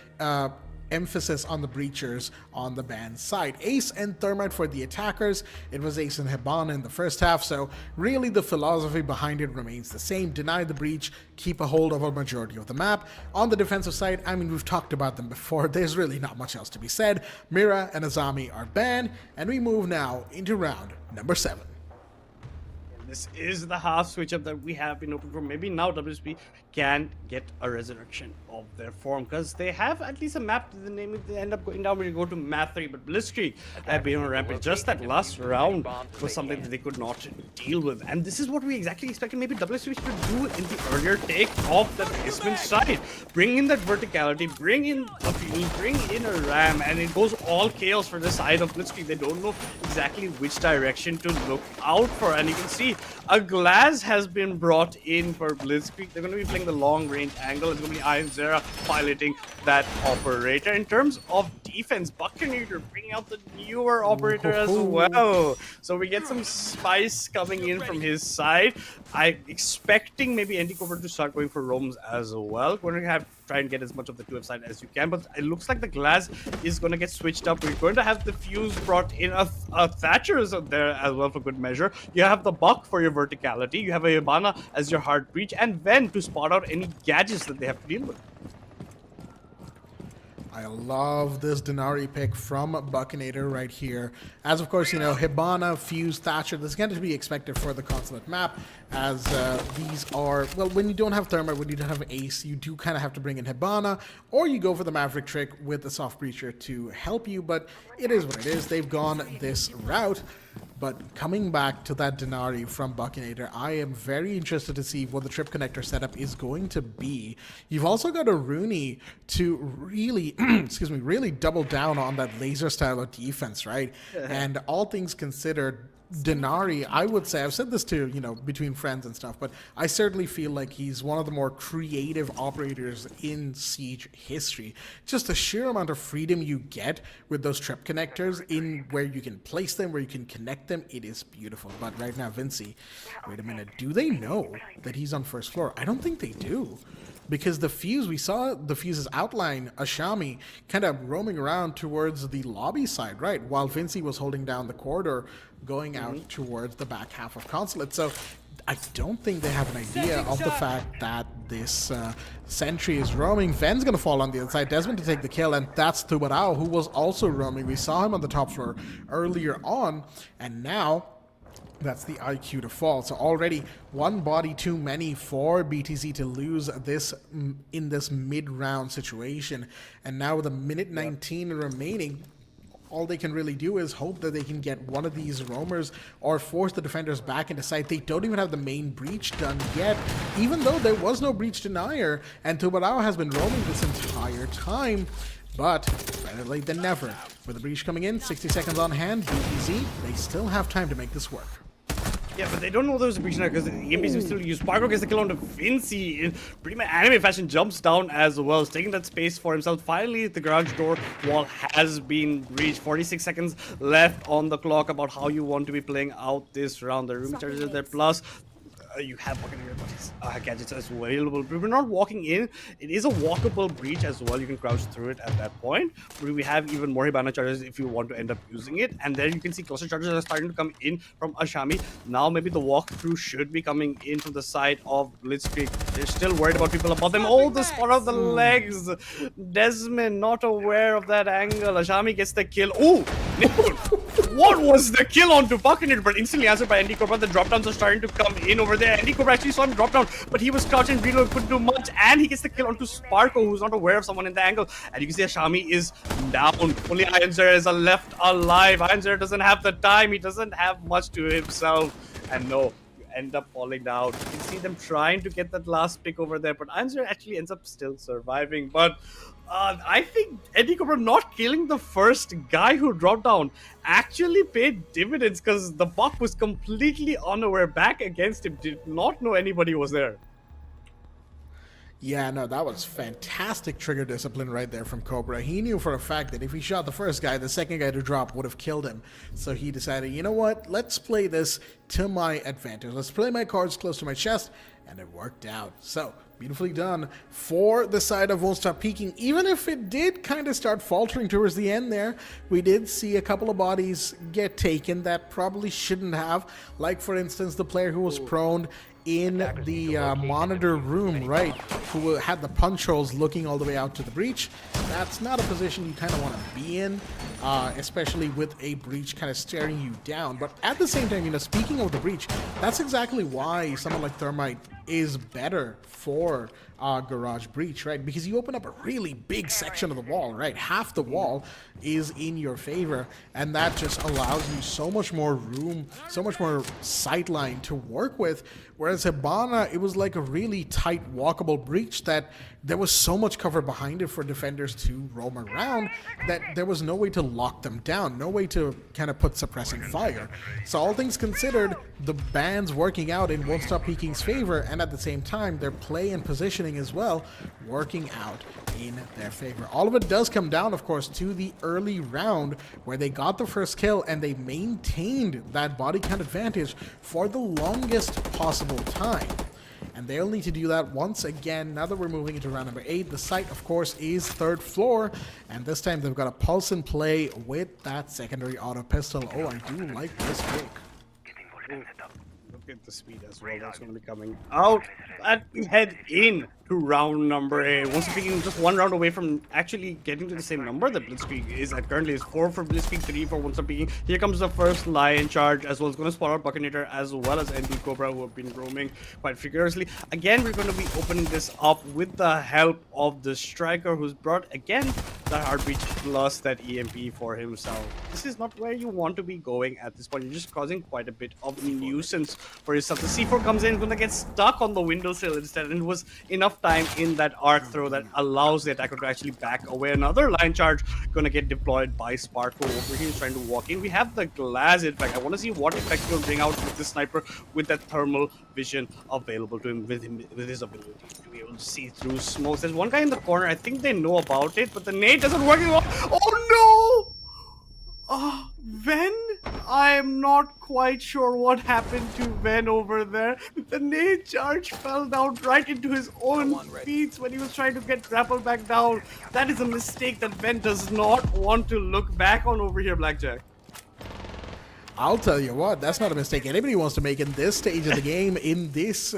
emphasis on the breachers on the band side. Ace and Thermite for the attackers. It was Ace and Heban in the first half, so really the philosophy behind it remains the same. Deny the breach, keep a hold of a majority of the map. On the defensive side, I mean, we've talked about them before. There's really not much else to be said. Mira and Azami are banned, and we move now into round number 7. This is the half switch up that we have been open for. Maybe now WSP can get a resurrection of their form, because they have at least a map to the name. If they end up going down, we go to map 3. But Blitzkrieg have been on rampage. Just that last round was something that they could not deal with, and this is what we exactly expected maybe WSP should do in the earlier take of the basement side. Bring in that verticality, bring in a fuel, bring in a ram, and it goes all chaos for the side of Blitzkrieg. They don't know exactly which direction to look out for, and you can see a glass has been brought in for Blitzkrieg. They're going to be playing the long range angle. It's going to be Iron Zera piloting that operator. In terms of defense. Buccaneer bringing out the newer operator as well. So we get some spice coming in from his side. I'm expecting maybe Andy Cobra to start going for roams as well. We're going to try and get as much of the 2F side as you can, but it looks like the glass is going to get switched up. We're going to have the fuse brought in. A Thatcher is there as well for good measure. You have the Buck for your verticality. You have a Hibana as your hard breach, and Ven to spot out any gadgets that they have to deal with. I love this Denari pick from Buckinator right here. As of course, you know, Hibana, Fuse, Thatcher, this is going to be expected for the Consulate map, as these are, well, when you don't have Thermite, when you don't have Ace, you do kind of have to bring in Hibana, or you go for the Maverick trick with the Soft Breacher to help you, but it is what it is. They've gone this route. But coming back to that Denari from Buckinator, I am very interested to see what the trip connector setup is going to be. You've also got a Rooney to really, excuse me, really double down on that laser style of defense, right? And all things considered, Denari, I would say, I've said this to, you know, between friends and stuff, but I certainly feel like he's one of the more creative operators in Siege history. Just the sheer amount of freedom you get with those trip connectors in where you can place them, where you can connect them, it is beautiful. But right now, Vinci, wait a minute, do they know that he's on first floor? I don't think they do. Because the fuse, we saw the fuse's outline, Ashami, kind of roaming around towards the lobby side, right? While Vinci was holding down the corridor, going out towards the back half of Consulate. So I don't think they have an idea of the fact that this sentry is roaming. Ven's going to fall on the inside. Desmond to take the kill, and that's Tubarao, who was also roaming. We saw him on the top floor earlier on, and now that's the IQ to fall. So already one body too many for BTC to lose this in this mid-round situation. And now with a minute 19 remaining, all they can really do is hope that they can get one of these roamers or force the defenders back into sight. They don't even have the main breach done yet, even though there was no breach denier, and Tubarao has been roaming this entire time. But better late than never. With the breach coming in, 60 seconds on hand, BTC, they still have time to make this work. Yeah, but they don't know there was a breach now because the EMPs will still use. Sparkle gets the kill onto Vinci in pretty much anime fashion, jumps down as well, is taking that space for himself. Finally, the garage door wall has been breached. 46 seconds left on the clock about how you want to be playing out this round. The room charges there, plus you have Buccaneer gadgets as available. But we're not walking in. It is a walkable breach as well. You can crouch through it at that point. But we have even more Hibana charges if you want to end up using it. And then you can see cluster charges are starting to come in from Ashami. Now maybe the walkthrough should be coming in from the side of Blitzkrieg. They're still worried about people above them. Oh, the spot of the legs. Desmond not aware of that angle. Ashami gets the kill. Oh, what was the kill onto Buccaneer? But instantly answered by Andy Cobra. The drop downs are starting to come in over there. Andy Cobra actually saw him drop down, but he was crouching, reload, couldn't do much, and he gets the kill onto Sparko, who's not aware of someone in the angle. And you can see Ashami is down. Only Ironzer is left alive. Ironzer doesn't have the time. He doesn't have much to himself. And no, you end up falling down. You can see them trying to get that last pick over there, but Ironzer actually ends up still surviving. But I think Eddie Cobra not killing the first guy who dropped down actually paid dividends, because the Buck was completely unaware back against him, did not know anybody was there. Yeah, no, that was fantastic trigger discipline right there from Cobra. He knew for a fact that if he shot the first guy, the second guy to drop would have killed him. So he decided, you know what, let's play this to my advantage. Let's play my cards close to my chest, and it worked out. So, beautifully done for the side of WontStopPeeking. Even if it did kind of start faltering towards the end there, we did see a couple of bodies get taken that probably shouldn't have. Like, for instance, the player who was prone in the monitor room, right, who had the punch holes looking all the way out to the breach. That's not a position you kind of want to be in, especially with a breach kind of staring you down. But at the same time, you know, speaking of the breach, that's exactly why someone like Thermite is better for garage breach, right? Because you open up a really big section of the wall, right? Half the wall is in your favor, and that just allows you so much more room, so much more sightline to work with. Whereas Hibana, it was like a really tight walkable breach that there was so much cover behind it for defenders to roam around that there was no way to lock them down, no way to kind of put suppressing fire. So all things considered, the ban's working out in WontStopPeeking's favor, and at the same time, their play and positioning as well working out in their favor. All of it does come down, of course, to the early round where they got the first kill and they maintained that body count advantage for the longest possible time. And they'll need to do that once again. Now that we're moving into round number 8, the site, of course, is 3rd floor. And this time they've got a pulse in play with that secondary auto pistol. Oh, I do like this pick. Look at the speed as well. That's going to be coming out. And we head in to round number 8. WontStopPeeking just one round away from actually getting to the same number that Blitzkrieg is at currently. Is 4 for Blitzkrieg, 3 for WontStopPeeking. Here comes the first Lion charge as well. It's going to spot out Buckinator as well as ND Cobra, who have been roaming quite vigorously. Again, we're going to be opening this up with the help of the striker, who's brought again that heartbeat plus that EMP for himself. This is not where you want to be going at this point. You're just causing quite a bit of nuisance for yourself. The C4 comes in, going to get stuck on the windowsill instead, and it was enough time in that arc throw that allows the attacker to actually back away. Another line charge going to get deployed by Sparko over here. He's trying to walk in. We have the glass. In fact, I want to see what effect he'll bring out with the sniper with that thermal vision available to him with his ability to be able to see through smokes. There's one guy in the corner. I think they know about it, but the nade doesn't work anymore. Oh no! Ven? I'm not quite sure what happened to Ven over there. The nade charge fell down right into his own feet when he was trying to get grappled back down. That is a mistake that Ven does not want to look back on over here, Blackjack. I'll tell you what, that's not a mistake anybody wants to make in this stage of the game, in this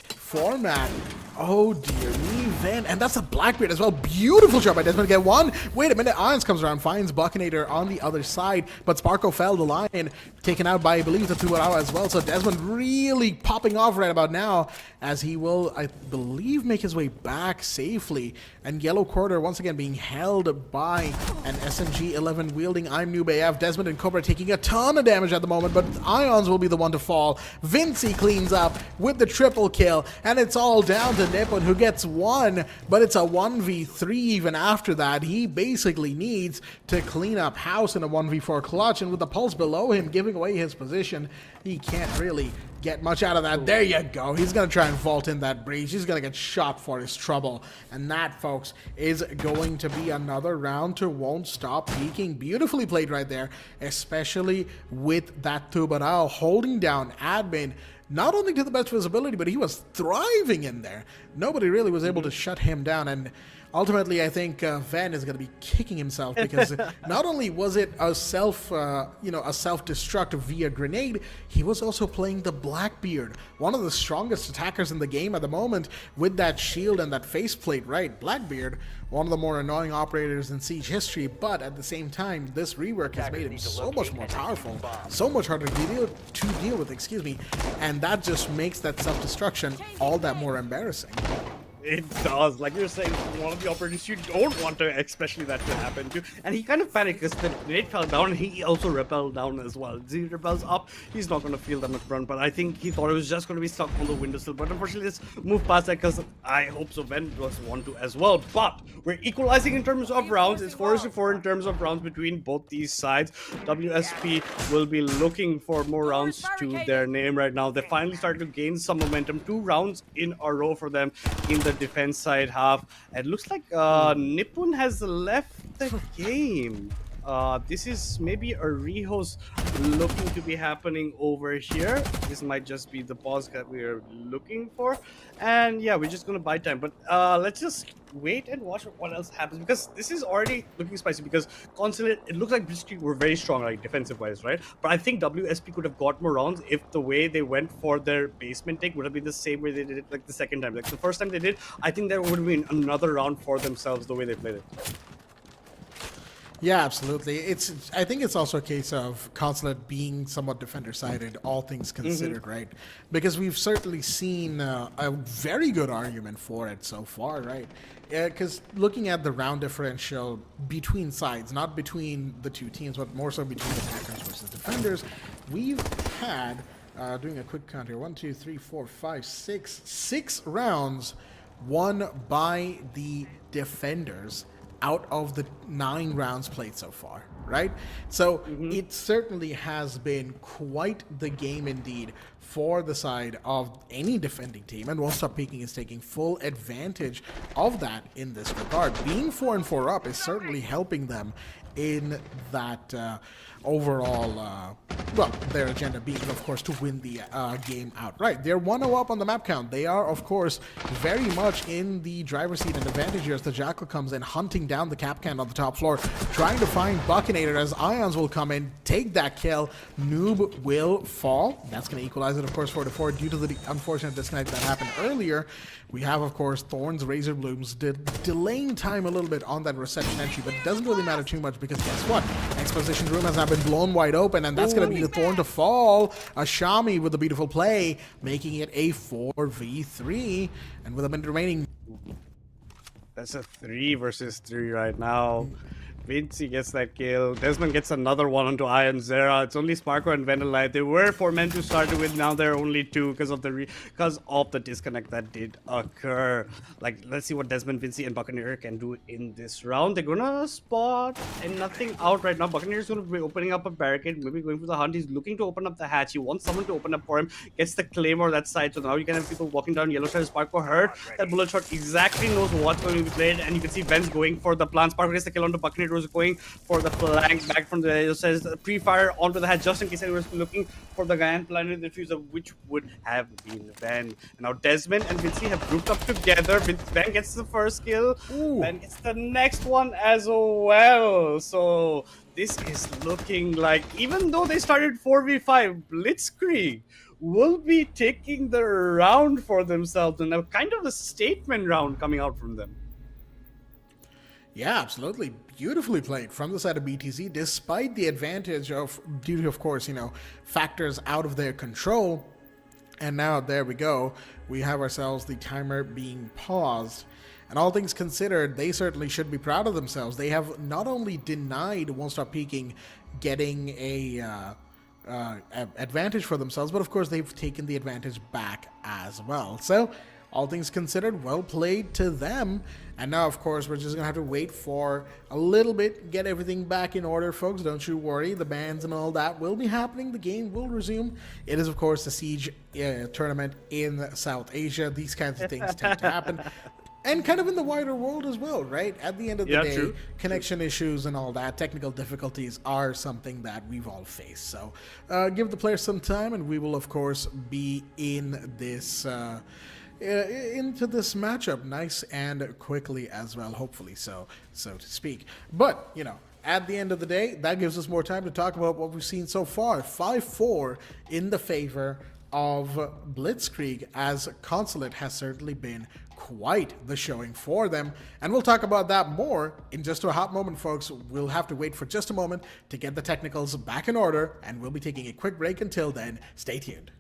format. Oh dear me, Ven, and that's a Blackbeard as well. Beautiful shot by Desmond to get one. Wait a minute, Irons comes around, finds Buckinator on the other side, but Sparko fell the line, taken out by, I believe, the 2-hour as well. So Desmond really popping off right about now, as he will, I believe, make his way back safely. And Yellow Quarter once again being held by an SMG-11 wielding I'm Noob AF. Desmond and Cobra taking a ton of damage at the moment, but Ions will be the one to fall. Vinci cleans up with the triple kill, and it's all down to Nippon, who gets one, but it's a 1v3 even after that. He basically needs to clean up house in a 1v4 clutch, and with the pulse below him giving away his position, he can't really get much out of that. There you go. He's going to try and vault in that breach. He's going to get shot for his trouble. And that, folks, is going to be another round to WontStopPeeking. Beautifully played right there, especially with that Tubarao holding down admin. Not only to the best of his ability, but he was thriving in there. Nobody really was able to shut him down, and ultimately I think Ven is going to be kicking himself, because not only was it a self-destruct via grenade, he was also playing the Blackbeard, one of the strongest attackers in the game at the moment, with that shield and that faceplate, right? Blackbeard, one of the more annoying operators in Siege history, but at the same time, this rework has made him so much more powerful, so much harder to deal with, excuse me, and that just makes that self-destruction all that more embarrassing. It does. Like you're saying, one of the operators you don't want to, especially that to happen to. And he kind of panicked because the grenade fell down and he also repelled down as well. As he repels up, he's not going to feel that much burn. But I think he thought it was just going to be stuck on the windowsill. But unfortunately, let's move past that, because I hope so Ven does want to as well. But we're equalizing in terms of rounds. It's 4-4 in terms of rounds between both these sides. WSP will be looking for more rounds to their name right now. They finally started to gain some momentum. 2 rounds in a row for them in the defense side half. It looks like Nippon has left the game. This is maybe a rehost looking to be happening over here. This might just be the pause that we are looking for. And yeah, we're just going to buy time. But let's just wait and watch what else happens, because this is already looking spicy, because Consulate, it looks like Blitzkrieg were very strong, like defensive-wise, right? But I think WSP could have got more rounds if the way they went for their basement take would have been the same way they did it like the second time. Like the first time they did, I think there would have been another round for themselves the way they played it. Yeah, absolutely. I think it's also a case of Consulate being somewhat defender-sided, all things considered, right? Because we've certainly seen a very good argument for it so far, right? Because looking at the round differential between sides, not between the two teams, but more so between attackers versus defenders, we've had, doing a quick count here, 1, 2, 3, 4, 5, 6 rounds won by the defenders. out of the 9 rounds played so far, right? So it certainly has been quite the game indeed for the side of any defending team, and WontStopPeeking is taking full advantage of that in this regard. Being 4-4 up is certainly helping them in that overall, well, their agenda being, of course, to win the game outright. They're 1-0 up on the map count. They are, of course, very much in the driver's seat and advantage here as the Jackal comes in, hunting down the Capcan on the top floor, trying to find Buckinator as Ions will come in, take that kill. Noob will fall. That's going to equalize it, of course, 4-4 due to the unfortunate disconnect that happened earlier. We have, of course, Thorns, Razor Blooms delaying time a little bit on that reception entry, but it doesn't really matter too much because guess what? Exposition room has now been blown wide open, and that's going to be the Thorn to fall. Shami with a beautiful play, making it a 4v3, and with a minute remaining. That's a 3 versus 3 right now. Vinci gets that kill. Desmond gets another one onto Iron Zera. It's only Sparko and Vandalite. They were 4 men to start with. Now they're only 2 because of the disconnect that did occur. Like, let's see what Desmond, Vinci, and Buccaneer can do in this round. They're gonna spot and nothing out right now. Buccaneer's gonna be opening up a barricade, maybe going for the hunt. He's looking to open up the hatch. He wants someone to open up for him. Gets the Claymore that side. So now you can have people walking down yellow side. Sparko hurt. That bullet shot exactly knows what's going to be played, and you can see Ben's going for the plan. Sparko gets the kill onto Buccaneer. Was going for the flank back from the says pre-fire onto the head just in case he was looking for the guy and planted the diffuser, which would have been Ben. Now Desmond and Vinci have grouped up together. Ben gets the first kill. Ben gets the next one as well. So this is looking like, even though they started 4v5, Blitzkrieg will be taking the round for themselves, and a kind of a statement round coming out from them. Yeah, absolutely. Beautifully played from the side of BTC, despite the advantage of, due to, of course, factors out of their control. And now, there we go. We have ourselves the timer being paused. And all things considered, they certainly should be proud of themselves. They have not only denied WontStopPeeking getting a advantage for themselves, but of course, they've taken the advantage back as well. So, all things considered, well played to them. And now, of course, we're just going to have to wait for a little bit, get everything back in order, folks. Don't you worry. The bans and all that will be happening. The game will resume. It is, of course, a Siege tournament in South Asia. These kinds of things tend to happen. And kind of in the wider world as well, right? At the end of the day, true. Connection issues and all that, technical difficulties are something that we've all faced. So give the players some time, and we will, of course, be in this... into this matchup nice and quickly as well, hopefully so to speak. But at the end of the day, that gives us more time to talk about what we've seen so far. 5-4 in the favor of Blitzkrieg, as Consulate has certainly been quite the showing for them, and we'll talk about that more in just a hot moment, folks. We'll have to wait for just a moment to get the technicals back in order, and we'll be taking a quick break. Until then, stay tuned.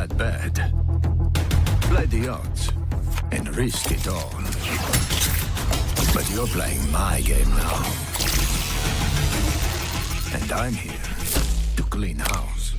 bad bet. Play the odds and risk it all. But you're playing my game now. And I'm here to clean house.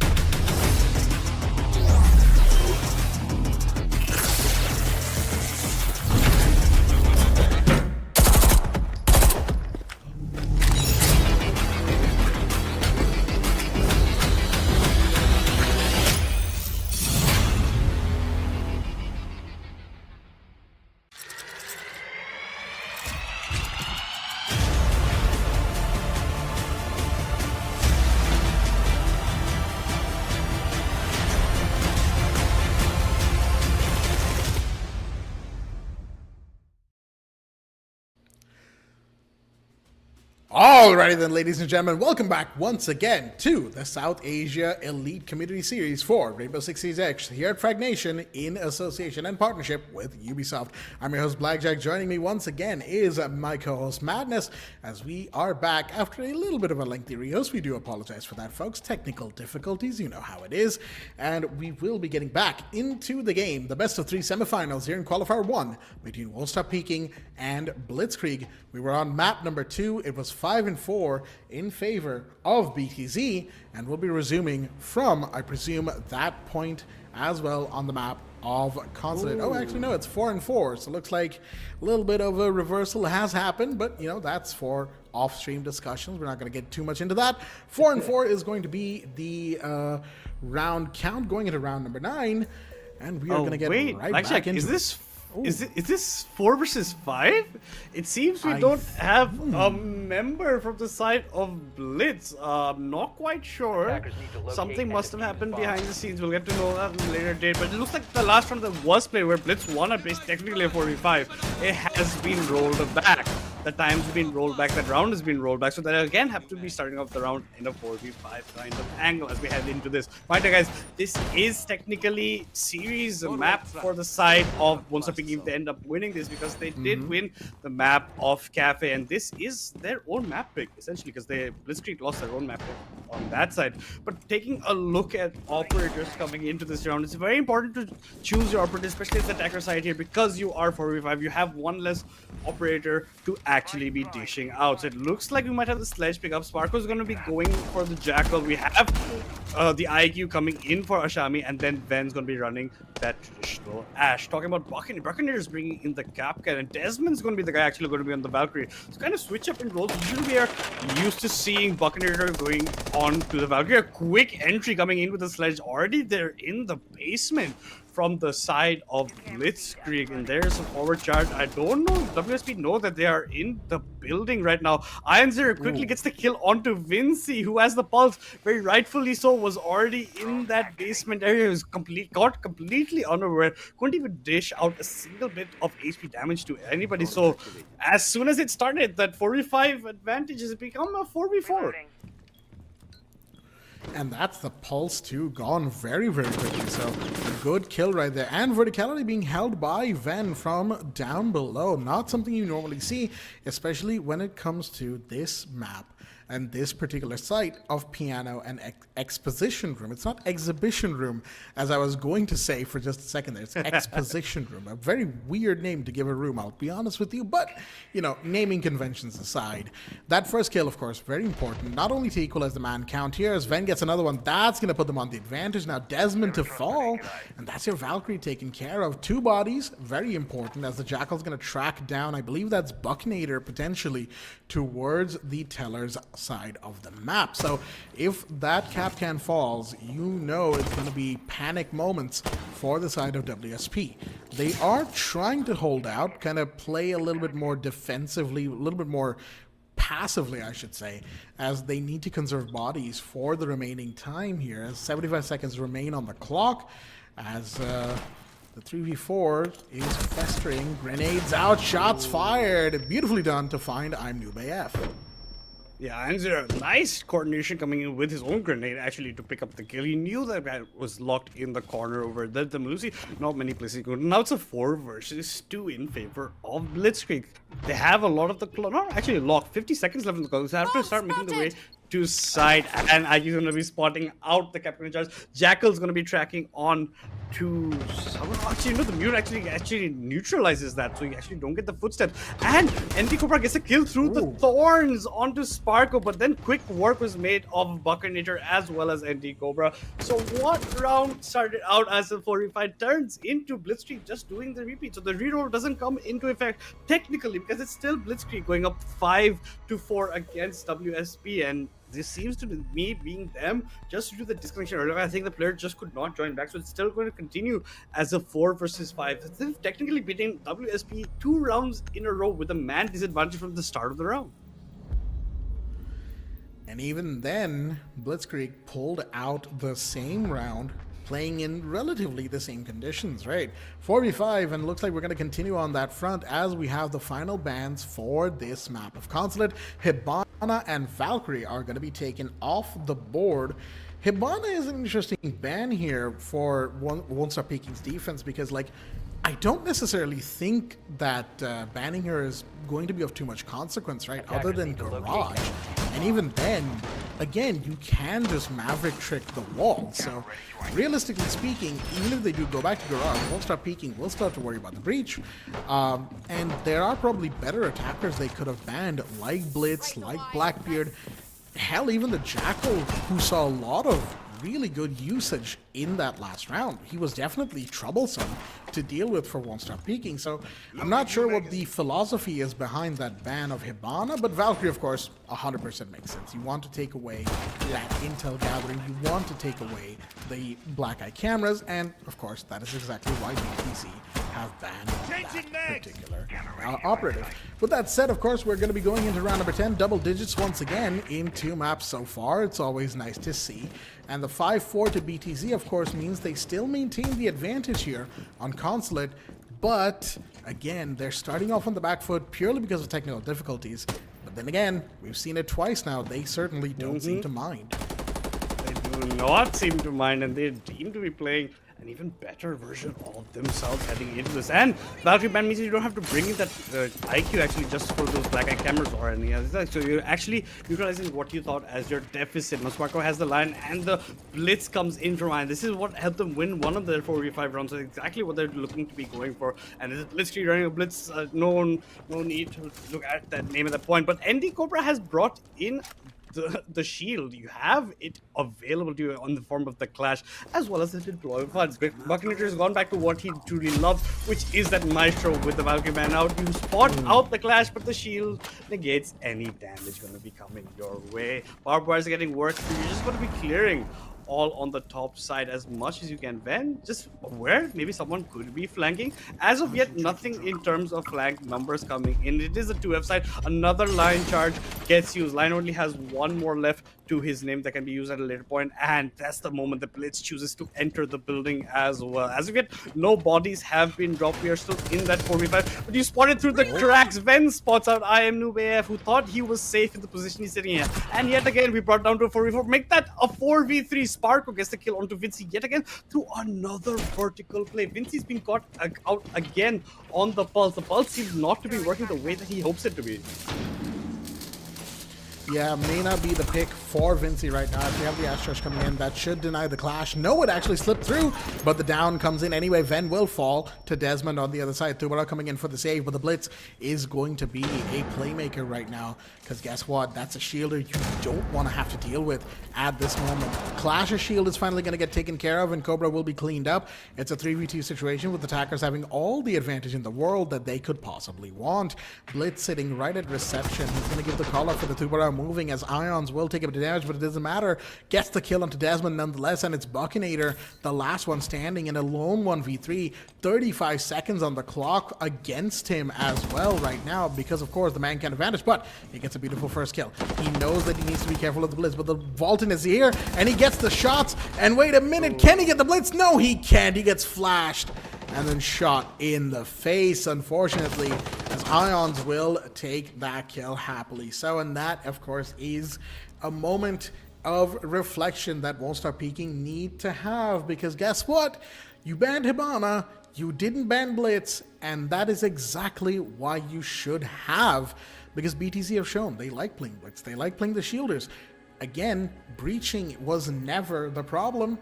Alrighty then, ladies and gentlemen, welcome back once again to the South Asia Elite Community Series for Rainbow Six Siege X here at Fragnation in association and partnership with Ubisoft. I'm your host Blackjack. Joining me once again is my co-host Madness, as we are back after a little bit of a lengthy rehost. We do apologize for that, folks. Technical difficulties, you know how it is. And we will be getting back into the game, the best of 3 semifinals here in Qualifier 1 between WontStopPeeking and Blitzkrieg. We were on map number 2. It was 5-4 in favor of BTZ, and we'll be resuming from, I presume, that point as well on the map of Consulate. Oh, actually, no, it's 4-4, so it looks like a little bit of a reversal has happened, but, you know, that's for off-stream discussions. We're not going to get too much into that. 4-4 is going to be the round count going into round number 9, and we are going to get right back into Is this 4 versus 5? It seems we don't have a member from the side of Blitz. Not quite sure. Something must have happened behind the scenes. We'll get to know that in a later date. But it looks like the last round that was played where Blitz won at base, technically a 4v5. It has been rolled back. The time's been rolled back. That round has been rolled back. So that again have to be starting off the round in a 4v5 kind of angle as we head into this. Right, guys, this is technically series map for the side of WontStopPeeking if they end up winning this, because they did win the map of Cafe, and this is their own map pick essentially, because they Blitzkrieg lost their own map pick on that side. But taking a look at operators coming into this round, it's very important to choose your operator, especially at the attacker side here, because you are 4v5. You have one less operator to actually be dishing out. So it looks like we might have the Sledge pick up. Sparko's going to be going for the Jackal. We have the IQ coming in for Ashami, and then Ven's going to be running that traditional Ash. Talking about Buccaneer is bringing in the Capcan, and Desmond's going to be the guy actually going to be on the Valkyrie. So kind of switch up in roles. Usually we are used to seeing Buccaneer going on to the Valkyrie. A quick entry coming in with the Sledge. Already they're in the basement from the side of Blitzkrieg, and there's a forward charge. I don't know if WSP know that they are in the building right now. Iron Zero quickly gets the kill onto Vinci, who has the pulse, very rightfully so, was already in that basement area. Was got completely unaware, couldn't even dish out a single bit of HP damage to anybody. So as soon as it started, that 45 advantage has become a 4v4. And that's the pulse too, gone very, very quickly. So a good kill right there. And verticality being held by Ven from down below. Not something you normally see, especially when it comes to this map and this particular site of Piano and Exposition Room. It's not Exhibition Room, as I was going to say for just a second there. It's Exposition Room. A very weird name to give a room, I'll be honest with you. But, you know, naming conventions aside, that first kill, of course, very important. Not only to equalize the man count here, as Ven gets another one, that's going to put them on the advantage. Now Desmond to fall, and that's your Valkyrie taken care of. 2 bodies, very important, as the Jackal's going to track down, I believe that's Bucknader potentially, towards the Teller's side of the map. So if that Capcan falls, you know it's going to be panic moments for the side of WSP. They are trying to hold out, kind of play a little bit more defensively, a little bit more passively, I should say, as they need to conserve bodies for the remaining time here, as 75 seconds remain on the clock, as the 3v4 is festering. Grenades out, shots fired. Beautifully done to find I'm Noob AF. Yeah, and there's a nice coordination coming in with his own grenade actually to pick up the kill. He knew that guy was locked in the corner over there. The Musi, not many places good. Now it's a 4 versus 2 in favor of Blitzkrieg. They have a lot of the not actually locked. 50 seconds left in the clock. So they have to start making the way to side, and IQ's going to be spotting out the Captain Charge. Jackal's going to be tracking on to someone. Actually, the mute actually neutralizes that, so you actually don't get the footsteps. And NT Cobra gets a kill through the thorns onto Sparko, but then quick work was made of Buckinator as well as NT Cobra. So what round started out as a 4v5 turns into Blitzkrieg just doing the repeat. So the reroll doesn't come into effect technically because it's still Blitzkrieg going up 5-4 against WSP, and this seems to me being them just due to the disconnection earlier. I think the player just could not join back, so it's still going to continue as a 4 versus 5. They've technically beaten WSP 2 rounds in a row with a man disadvantage from the start of the round. And even then, Blitzkrieg pulled out the same round, playing in relatively the same conditions, right? 4v5, and looks like we're going to continue on that front as we have the final bans for this map of Consulate. Hibana and Valkyrie are going to be taken off the board. Hibana is an interesting ban here for WontStopPeeking's defense because, like, I don't necessarily think that banning her is going to be of too much consequence, right? Other than Garage. And even then, again, you can just Maverick trick the wall. So, realistically speaking, even if they do go back to Garage, WontStopPeeking will start to worry about the breach. And there are probably better attackers they could have banned, like Blitz, like Blackbeard. Hell, even the Jackal, who saw a lot of really good usage in that last round. He was definitely troublesome to deal with for WontStopPeeking, so I'm not sure what the philosophy is behind that ban of Hibana, but Valkyrie, of course, 100% makes sense. You want to take away that intel gathering, you want to take away the black eye cameras, and of course, that is exactly why BTC have banned that particular operative. With that said, of course, we're going to be going into round number 10, double digits once again in 2 maps so far. It's always nice to see. And the 5-4 to BTZ, of course, means they still maintain the advantage here on Consulate, but again, they're starting off on the back foot purely because of technical difficulties. But then again, we've seen it twice now. They certainly don't seem to mind. They do not seem to mind, and they seem to be playing an even better version of themselves heading into this. And Valkyrie ban means you don't have to bring in that IQ actually just for those black eye cameras or any other. So you're actually utilizing what you thought as your deficit. Masmarko has the line and the Blitz comes in from line. This is what helped them win one of their 4v5 rounds. So exactly what they're looking to be going for. And this is Blitzkrieg running a Blitz. No need to look at that name at that point. But ND Cobra has brought in the shield. You have it available to you on the form of the Clash as well as the deployment. Buckinator has gone back to what he truly loves, which is that Maestro with the Valkyrie man out. You spot out the Clash, but the shield negates any damage going to be coming your way. Barbed wires are getting worked through. You're just going to be clearing all on the top side as much as you can. Then just aware maybe someone could be flanking. As of yet, nothing in terms of flank numbers coming in. It is a 2F side. Another line charge gets used. Line only has one more left to his name that can be used at a later point, and that's the moment the Blitz chooses to enter the building as well. As of yet, no bodies have been dropped. We are still in that 4v5, but you spotted through the cracks. Ven spots out I am Noob AF, who thought he was safe in the position he's sitting in, and yet again we brought down to a 4v4. Make that a 4v3. Sparko gets the kill onto Vinci yet again through another vertical play. Vinci's been caught out again on the pulse. The pulse seems not to be working the way that he hopes it to be. Yeah, may not be the pick for Vinci right now. If you have the Ash Rush coming in, that should deny the Clash. No, it actually slipped through, but the down comes in anyway. Ven will fall to Desmond on the other side. Tubara coming in for the save, but the Blitz is going to be a playmaker right now, because guess what? That's a shielder you don't want to have to deal with at this moment. Clash's shield is finally going to get taken care of, and Cobra will be cleaned up. It's a 3v2 situation with attackers having all the advantage in the world that they could possibly want. Blitz sitting right at reception. He's going to give the call up for the Tubara moving, as Ions will take a bit of damage, but it doesn't matter. Gets the kill onto Desmond nonetheless, and it's Buckinator, the last one standing in a lone 1v3. 35 seconds on the clock against him as well right now, because of course the man can advantage, but he gets a beautiful first kill. He knows that he needs to be careful of the Blitz, but the Vaulton is here, and he gets the shots, and wait a minute, can he get the Blitz? No, he can't. He gets flashed and then shot in the face, unfortunately, as Ions will take that kill happily. So, and that, of course, is a moment of reflection that WontStopPeeking need to have, because guess what? You banned Hibana, you didn't ban Blitz, and that is exactly why you should have, because BTC have shown they like playing Blitz, they like playing the shielders. again, breaching was never the problem.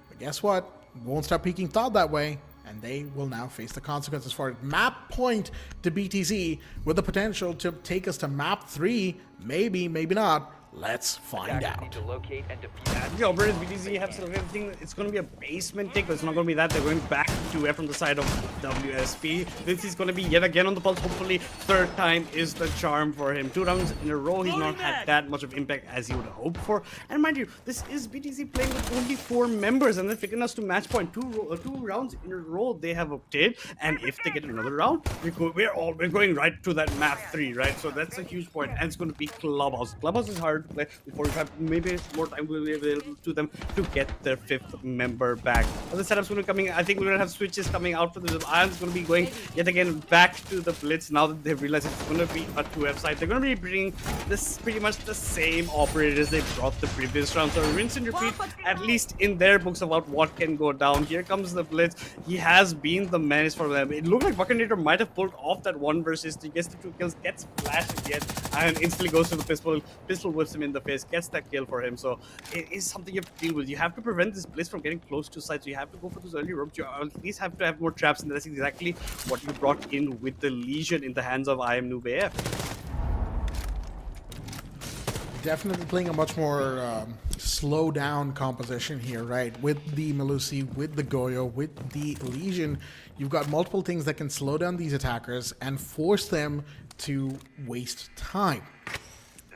But guess what? WontStopPeeking thought that way, and they will now face the consequences for it. Map point to BTZ with the potential to take us to map 3. Maybe, maybe not. Let's find out. Yeah, whereas BTZ have sort of everything, it's going to be a basement take, but it's not going to be that. They're going back to F from the side of WSP. This is going to be yet again on the pulse. Hopefully, third time is the charm for him. 2 rounds in a row, he's not had that much of impact as he would hope for. And mind you, this is BTZ playing with only 4 members, and they're taking us to match point. 2 rounds in a row they have obtained, and if they get another round, we're going right to that map 3, right? So that's a huge point, and it's going to be Clubhouse. Clubhouse is hard to play. 45, maybe more time will be available to them to get their 5th member back. Other setups going to be coming. I think we're going to have switches coming out for the Iron's going to be going yet again back to the Blitz now that they've realized it's going to be a 2F side. They're going to be bringing this pretty much the same operators they brought the previous round. So rinse and repeat, at least in their books about what can go down. Here comes the Blitz. He has been the menace for them. It looked like Buckinator might have pulled off that 1 versus 3, gets the 2 kills, gets flashed again, and instantly goes to the pistol whips him in the face, gets that kill for him. So it is something you have to deal with. You have to prevent this Blitz from getting close to sides. So you have to go for those early ropes. You at least have to have more traps, and that's exactly what you brought in with the Legion in the hands of IM Noob AF. Definitely playing a much more slow down composition here, right? With the Melusi, with the Goyo, with the Legion, you've got multiple things that can slow down these attackers and force them to waste time.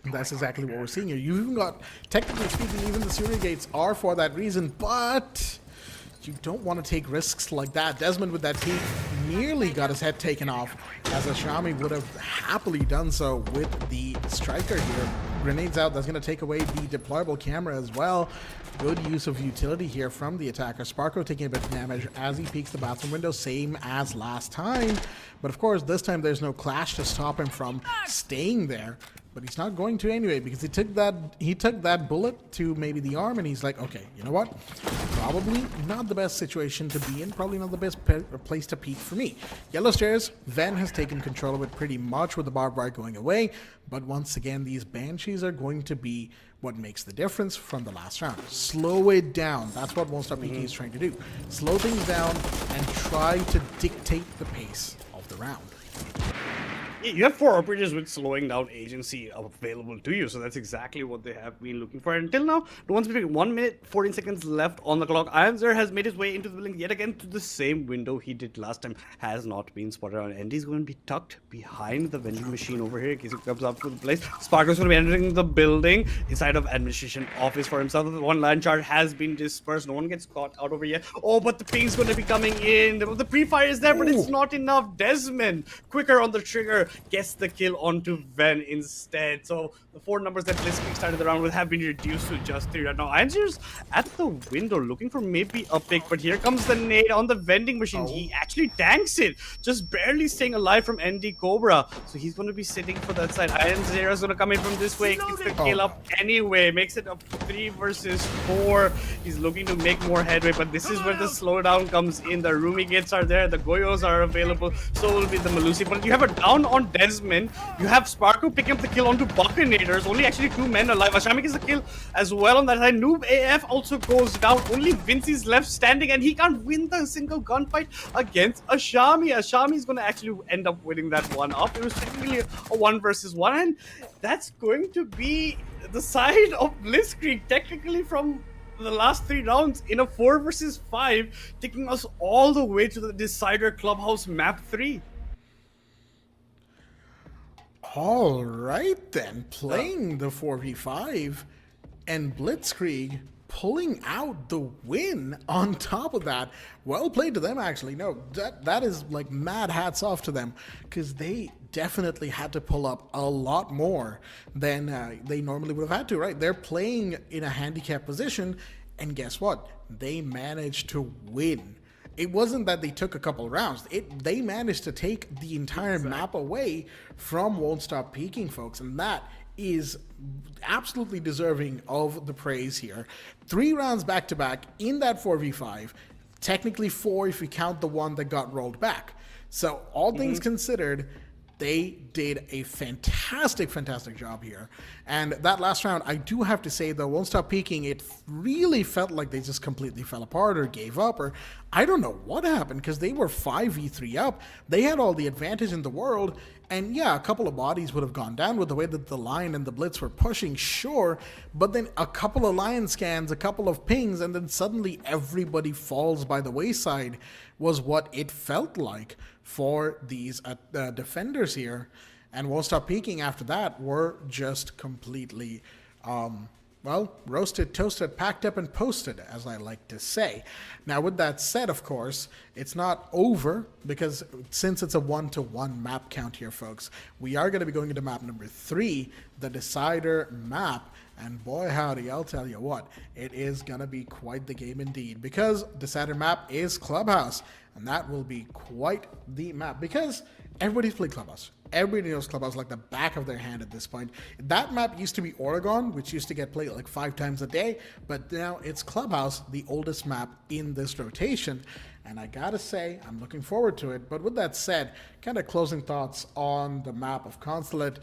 That's exactly what we're seeing here. You've even got, technically speaking, even the Surya Gates are for that reason, but you don't want to take risks like that. Desmond with that peek nearly got his head taken off, as Ashami would have happily done so with the striker here. Grenades out, that's going to take away the deployable camera as well. Good use of utility here from the attacker. Sparko taking a bit of damage as he peeks the bathroom window, same as last time. But of course, this time there's no clash to stop him from staying there. But he's not going to anyway, because he took that bullet to maybe the arm, and he's like, okay, you know what? Probably not the best situation to be in, probably not the best place to peek for me. Yellow Stairs, Ven has taken control of it pretty much with the barbed wire going away, but once again, these Banshees are going to be what makes the difference from the last round. Slow it down. That's what WontStopPeeking is trying to do. Slow things down and try to dictate the pace of the round. You have 4 operators with slowing down agency available to you, so that's exactly what they have been looking for. Until now, the one's between 1 minute, 14 seconds left on the clock. Ironzer has made his way into the building yet again to the same window he did last time. Has not been spotted on. Andy's going to be tucked behind the vending machine over here in case he comes up to the place. Sparko's going to be entering the building inside of administration office for himself. The 1 line charge has been dispersed. No one gets caught out over here. Oh, but the ping's going to be coming in. The pre-fire is there, but it's not enough. Desmond, quicker on the trigger, gets the kill onto Ven instead. So the 4 numbers that Blitzkrieg started the round with have been reduced to just 3 right now. Ironzier's at the window looking for maybe a pick, but here comes the nade on the vending machine. He actually tanks it, just barely staying alive from ND Cobra. So he's going to be sitting for that side. Ironzier is going to come in from this way, gets the kill up anyway, makes it up 3 versus 4. He's looking to make more headway, but this is where the slowdown comes in. The Rumi gates are there, the Goyos are available, so will be the Melusi. But you have a down on Desmond. You have Sparko picking up the kill onto Buccanators. Only actually 2 men alive. Ashami gets the kill as well on that side. Noob AF also goes down. Only Vincey's left standing, and he can't win the single gunfight against Ashami. Ashami is going to actually end up winning that one up. It was technically a 1 versus 1, and that's going to be the side of Blitzkrieg, technically from the last 3 rounds in a 4 versus 5, taking us all the way to the decider Clubhouse map 3. All right then, playing the 4v5 and Blitzkrieg pulling out the win on top of that. Well played to them, actually. No, that is like mad hats off to them, because they definitely had to pull up a lot more than they normally would have had to, right? They're playing in a handicapped position, and guess what? They managed to win. It wasn't that they took a couple rounds. They managed to take the entire map away from WontStopPeeking, folks, and that is absolutely deserving of the praise here. 3 rounds back-to-back in that 4v5, technically 4 if you count the one that got rolled back. So all things considered, they did a fantastic job here. And that last round, I do have to say, though, WontStopPeeking, it really felt like they just completely fell apart or gave up, or I don't know what happened, because they were 5v3 up. They had all the advantage in the world, and yeah, a couple of bodies would have gone down with the way that the Lion and the Blitz were pushing, sure, but then a couple of Lion scans, a couple of pings, and then suddenly everybody falls by the wayside was what it felt like for these defenders here. And WontStopPeeking after that were just completely, well, roasted, toasted, packed up, and posted, as I like to say. Now, with that said, of course, it's not over, because since it's a 1-to-1 map count here, folks, we are going to be going into map number 3, the Decider map. And boy, howdy, I'll tell you what, it is going to be quite the game indeed, because Decider map is Clubhouse, and that will be quite the map, because everybody's played Clubhouse. Everybody knows Clubhouse like the back of their hand at this point. That map used to be Oregon, which used to get played like 5 times a day, but now it's Clubhouse, the oldest map in this rotation. And I gotta say, I'm looking forward to it. But with that said, kind of closing thoughts on the map of Consulate.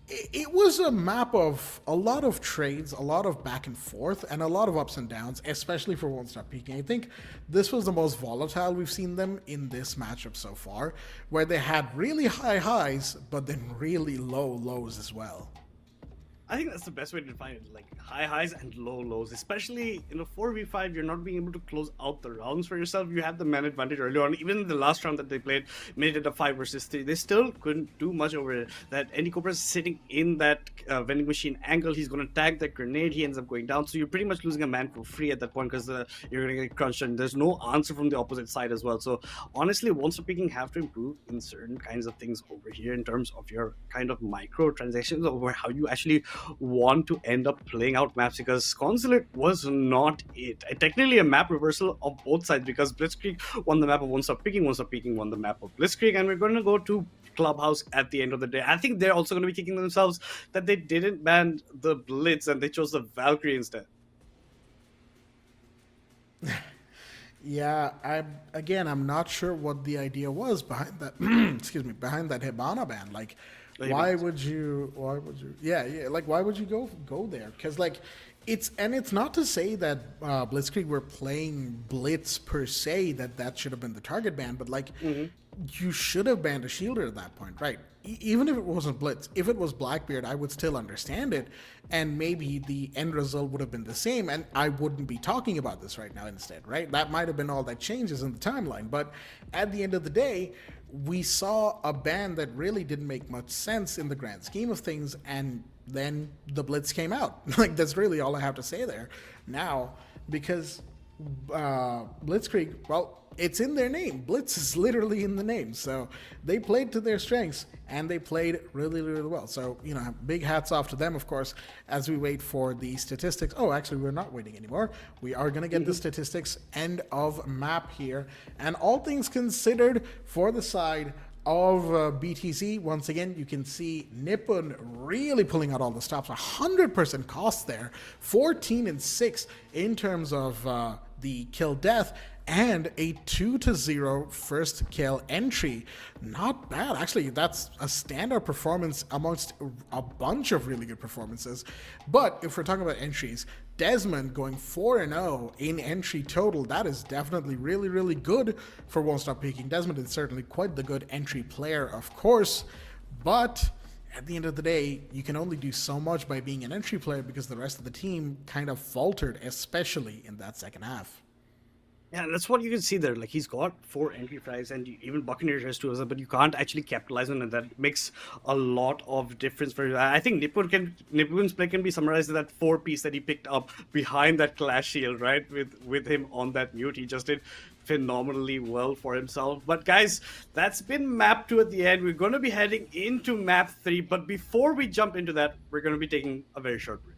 It was a map of a lot of trades, a lot of back and forth, and a lot of ups and downs, especially for WontStopPeeking. I think this was the most volatile we've seen them in this matchup so far, where they had really high highs, but then really low lows as well. I think that's the best way to define it, like high highs and low lows. Especially in a 4v5, you're not being able to close out the rounds for yourself. You have the man advantage early on. Even the last round that they played, made it a 5 versus 3. They still couldn't do much over it. That Andy Cobra's sitting in that vending machine angle. He's going to tag that grenade. He ends up going down. So you're pretty much losing a man for free at that point, because you're going to get crunched, and there's no answer from the opposite side as well. So honestly, WontStopPeeking have to improve in certain kinds of things over here in terms of your kind of micro transactions, over how you actually want to end up playing out maps, because Consulate was not it. Technically a map reversal of both sides, because Blitzkrieg won the map of WontStopPeeking won the map of Blitzkrieg, and we're going to go to Clubhouse at the end of the day. I think they're also going to be kicking themselves that they didn't ban the Blitz and they chose the Valkyrie instead. Yeah, I'm not sure what the idea was behind that behind that Hibana ban. Like, why would you like, why would you go there? Because like, it's not to say that Blitzkrieg were playing Blitz per se, that should have been the target ban, but like, you should have banned a shielder at that point, right? Even if it wasn't Blitz, if it was Blackbeard, I would still understand it, and maybe the end result would have been the same, and I wouldn't be talking about this right now instead, right? That might have been all that changes in the timeline, but at the end of the day, we saw a ban that really didn't make much sense in the grand scheme of things, and then the Blitz came out. Like, that's really all I have to say there now, because Blitzkrieg, well, it's in their name. Blitz is literally in the name. So they played to their strengths, and they played really, really well. So, you know, big hats off to them, of course, as we wait for the statistics. Oh, actually, we're not waiting anymore. We are going to get the statistics end of map here. And all things considered, for the side of BTZ, once again, you can see Nippon really pulling out all the stops. 100% cost there. 14 and 6 in terms of the kill death, and a 2-0 first kill entry. Not bad. Actually, that's a standout performance amongst a bunch of really good performances. But if we're talking about entries, Desmond going 4-0 in entry total, that is definitely really, really good for WontStopPeeking. Desmond is certainly quite the good entry player, of course, but at the end of the day, you can only do so much by being an entry player, because the rest of the team kind of faltered, especially in that second half. Yeah, that's what you can see there. Like, he's got 4 entry frags, and even Buccaneers has 2, but you can't actually capitalize on it. That makes a lot of difference for you. I think Nippon's play can be summarized in that 4-piece that he picked up behind that Clash Shield, right? With him on that mute, he just did phenomenally well for himself. But guys, that's been map 2 at the end. We're going to be heading into map 3, but before we jump into that, we're going to be taking a very short break.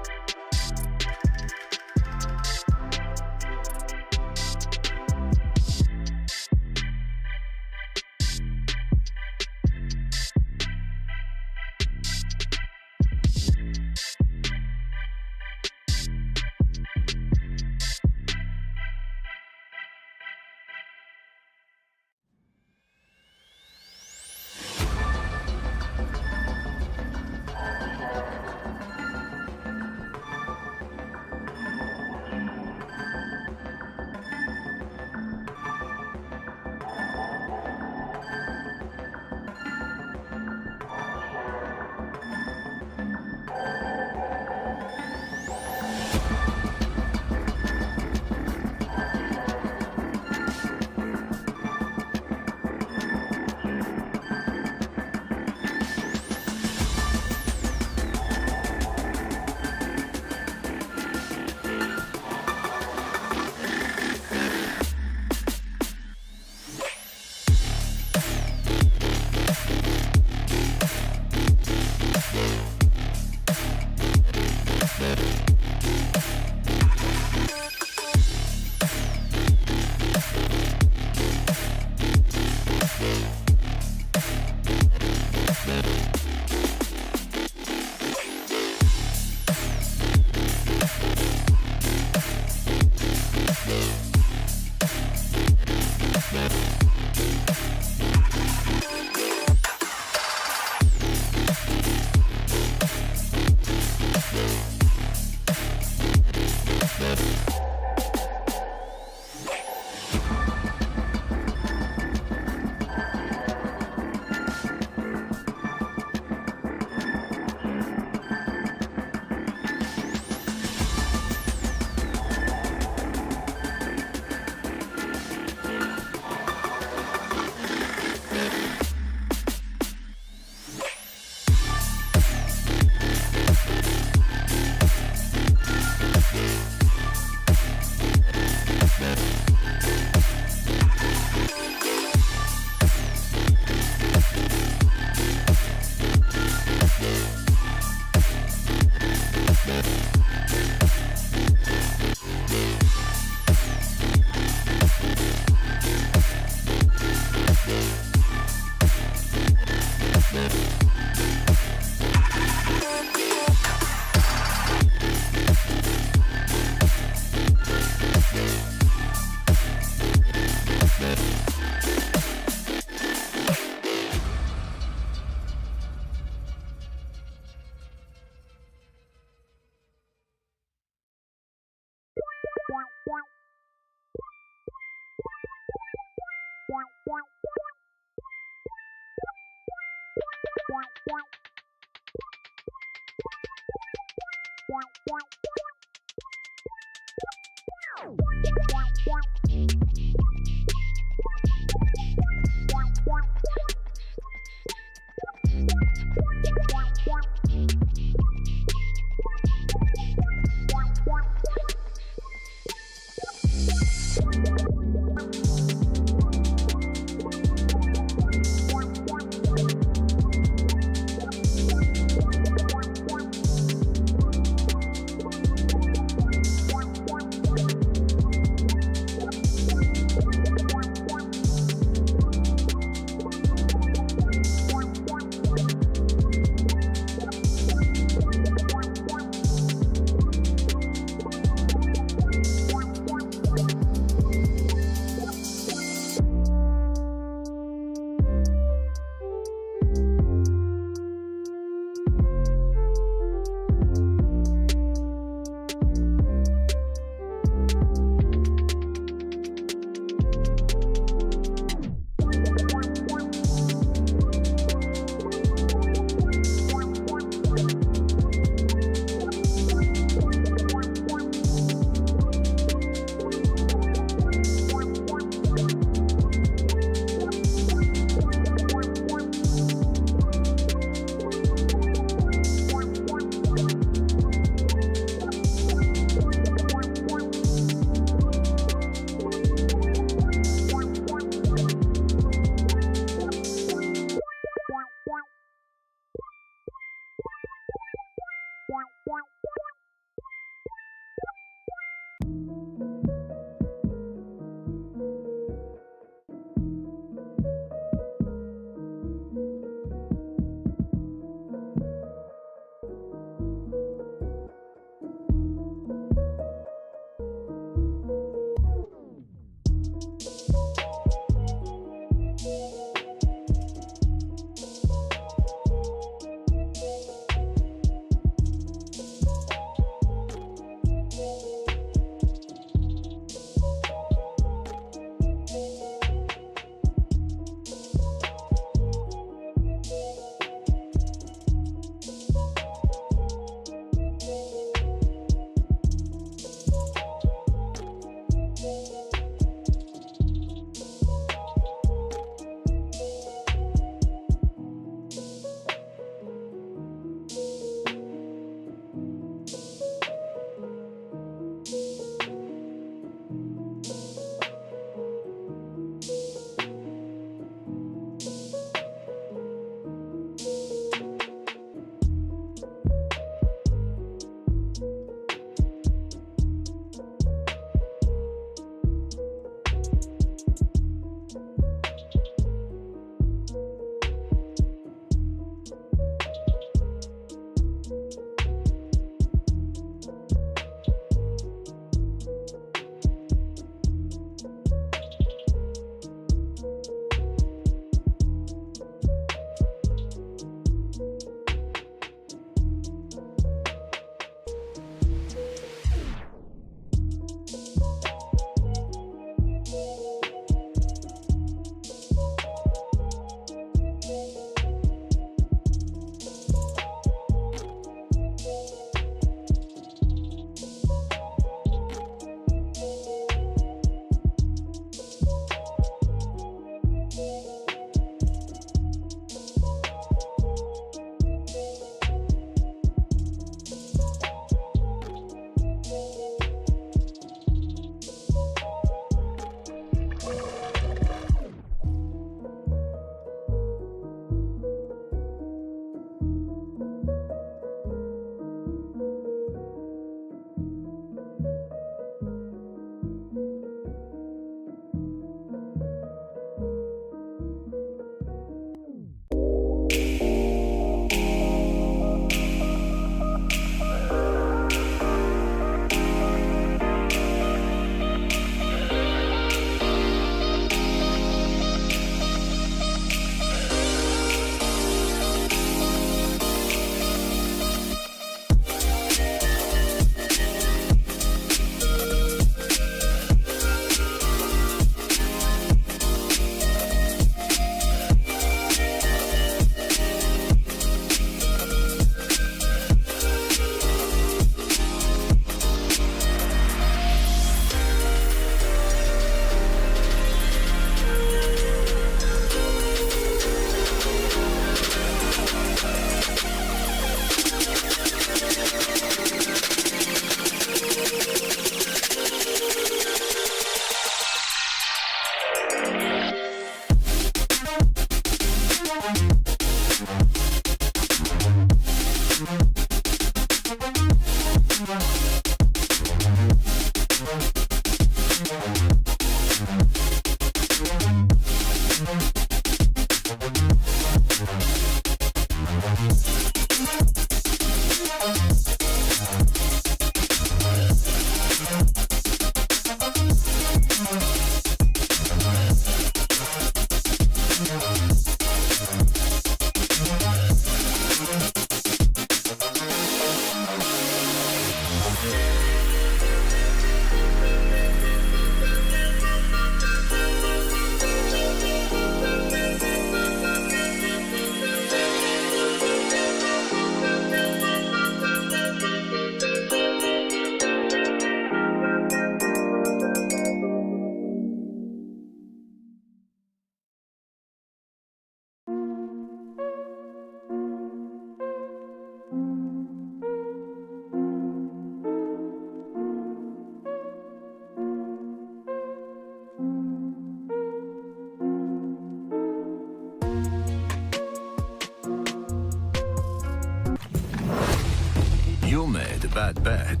You made a bad bet.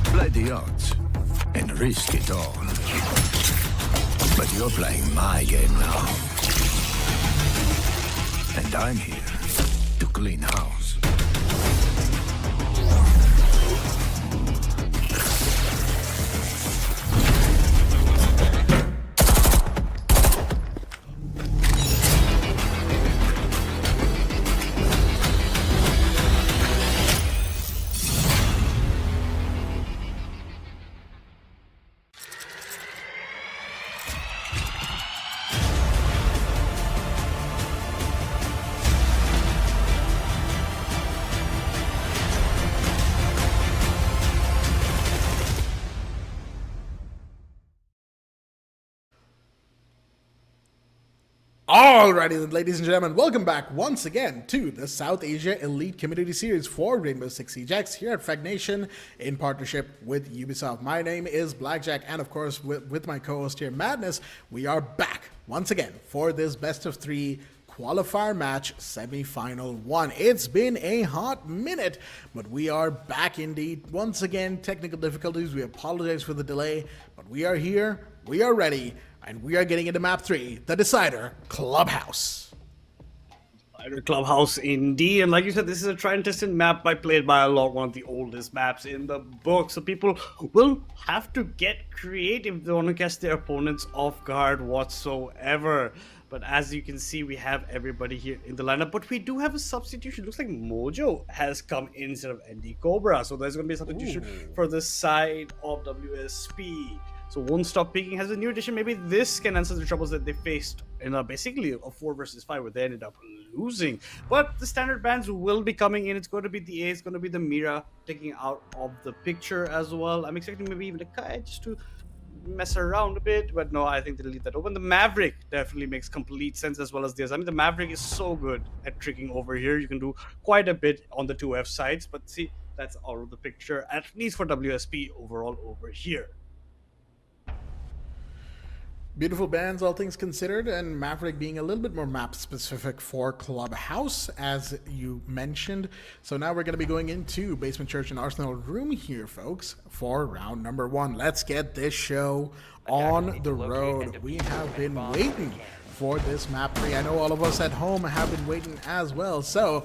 Play the odds and risk it all. But you're playing my game now. And I'm here to clean house. Alrighty then, ladies and gentlemen, welcome back once again to the South Asia Elite Community Series for Rainbow Six Siege X here at Fragnation in partnership with Ubisoft. My name is Blackjack, and of course with my co-host here, Madness, we are back once again for this best of 3 qualifier match, Semifinal 1. It's been a hot minute, but we are back indeed. Once again, technical difficulties. We apologize for the delay, but we are here, we are ready, and we are getting into map 3, the decider, Clubhouse. Clubhouse indeed, and like you said, this is a tried and tested map played by a lot, one of the oldest maps in the book, so people will have to get creative if they want to catch their opponents off guard whatsoever. But as you can see, we have everybody here in the lineup, but we do have a substitution. Looks like Mojo has come in instead of Andy Cobra, so there's going to be a substitution for the side of WSP. So WontStopPeeking has a new addition. Maybe this can answer the troubles that they faced in basically a 4 versus 5 where they ended up losing. But the standard bans will be coming in. It's going to be the A, it's going to be the Mira taking out of the picture as well. I'm expecting maybe even a Kai just to mess around a bit, but no, I think they'll leave that open. The Maverick definitely makes complete sense, as well as this. I mean, the Maverick is so good at tricking over here. You can do quite a bit on the 2F sides, but see, that's out of the picture, at least for WSP overall over here. Beautiful bans, all things considered, and Maverick being a little bit more map specific for Clubhouse, as you mentioned. So now we're going to be going into Basement Church and Arsenal Room here, folks, for round number 1. Let's get this show on the road. We have been waiting for this map 3. I know all of us at home have been waiting as well, so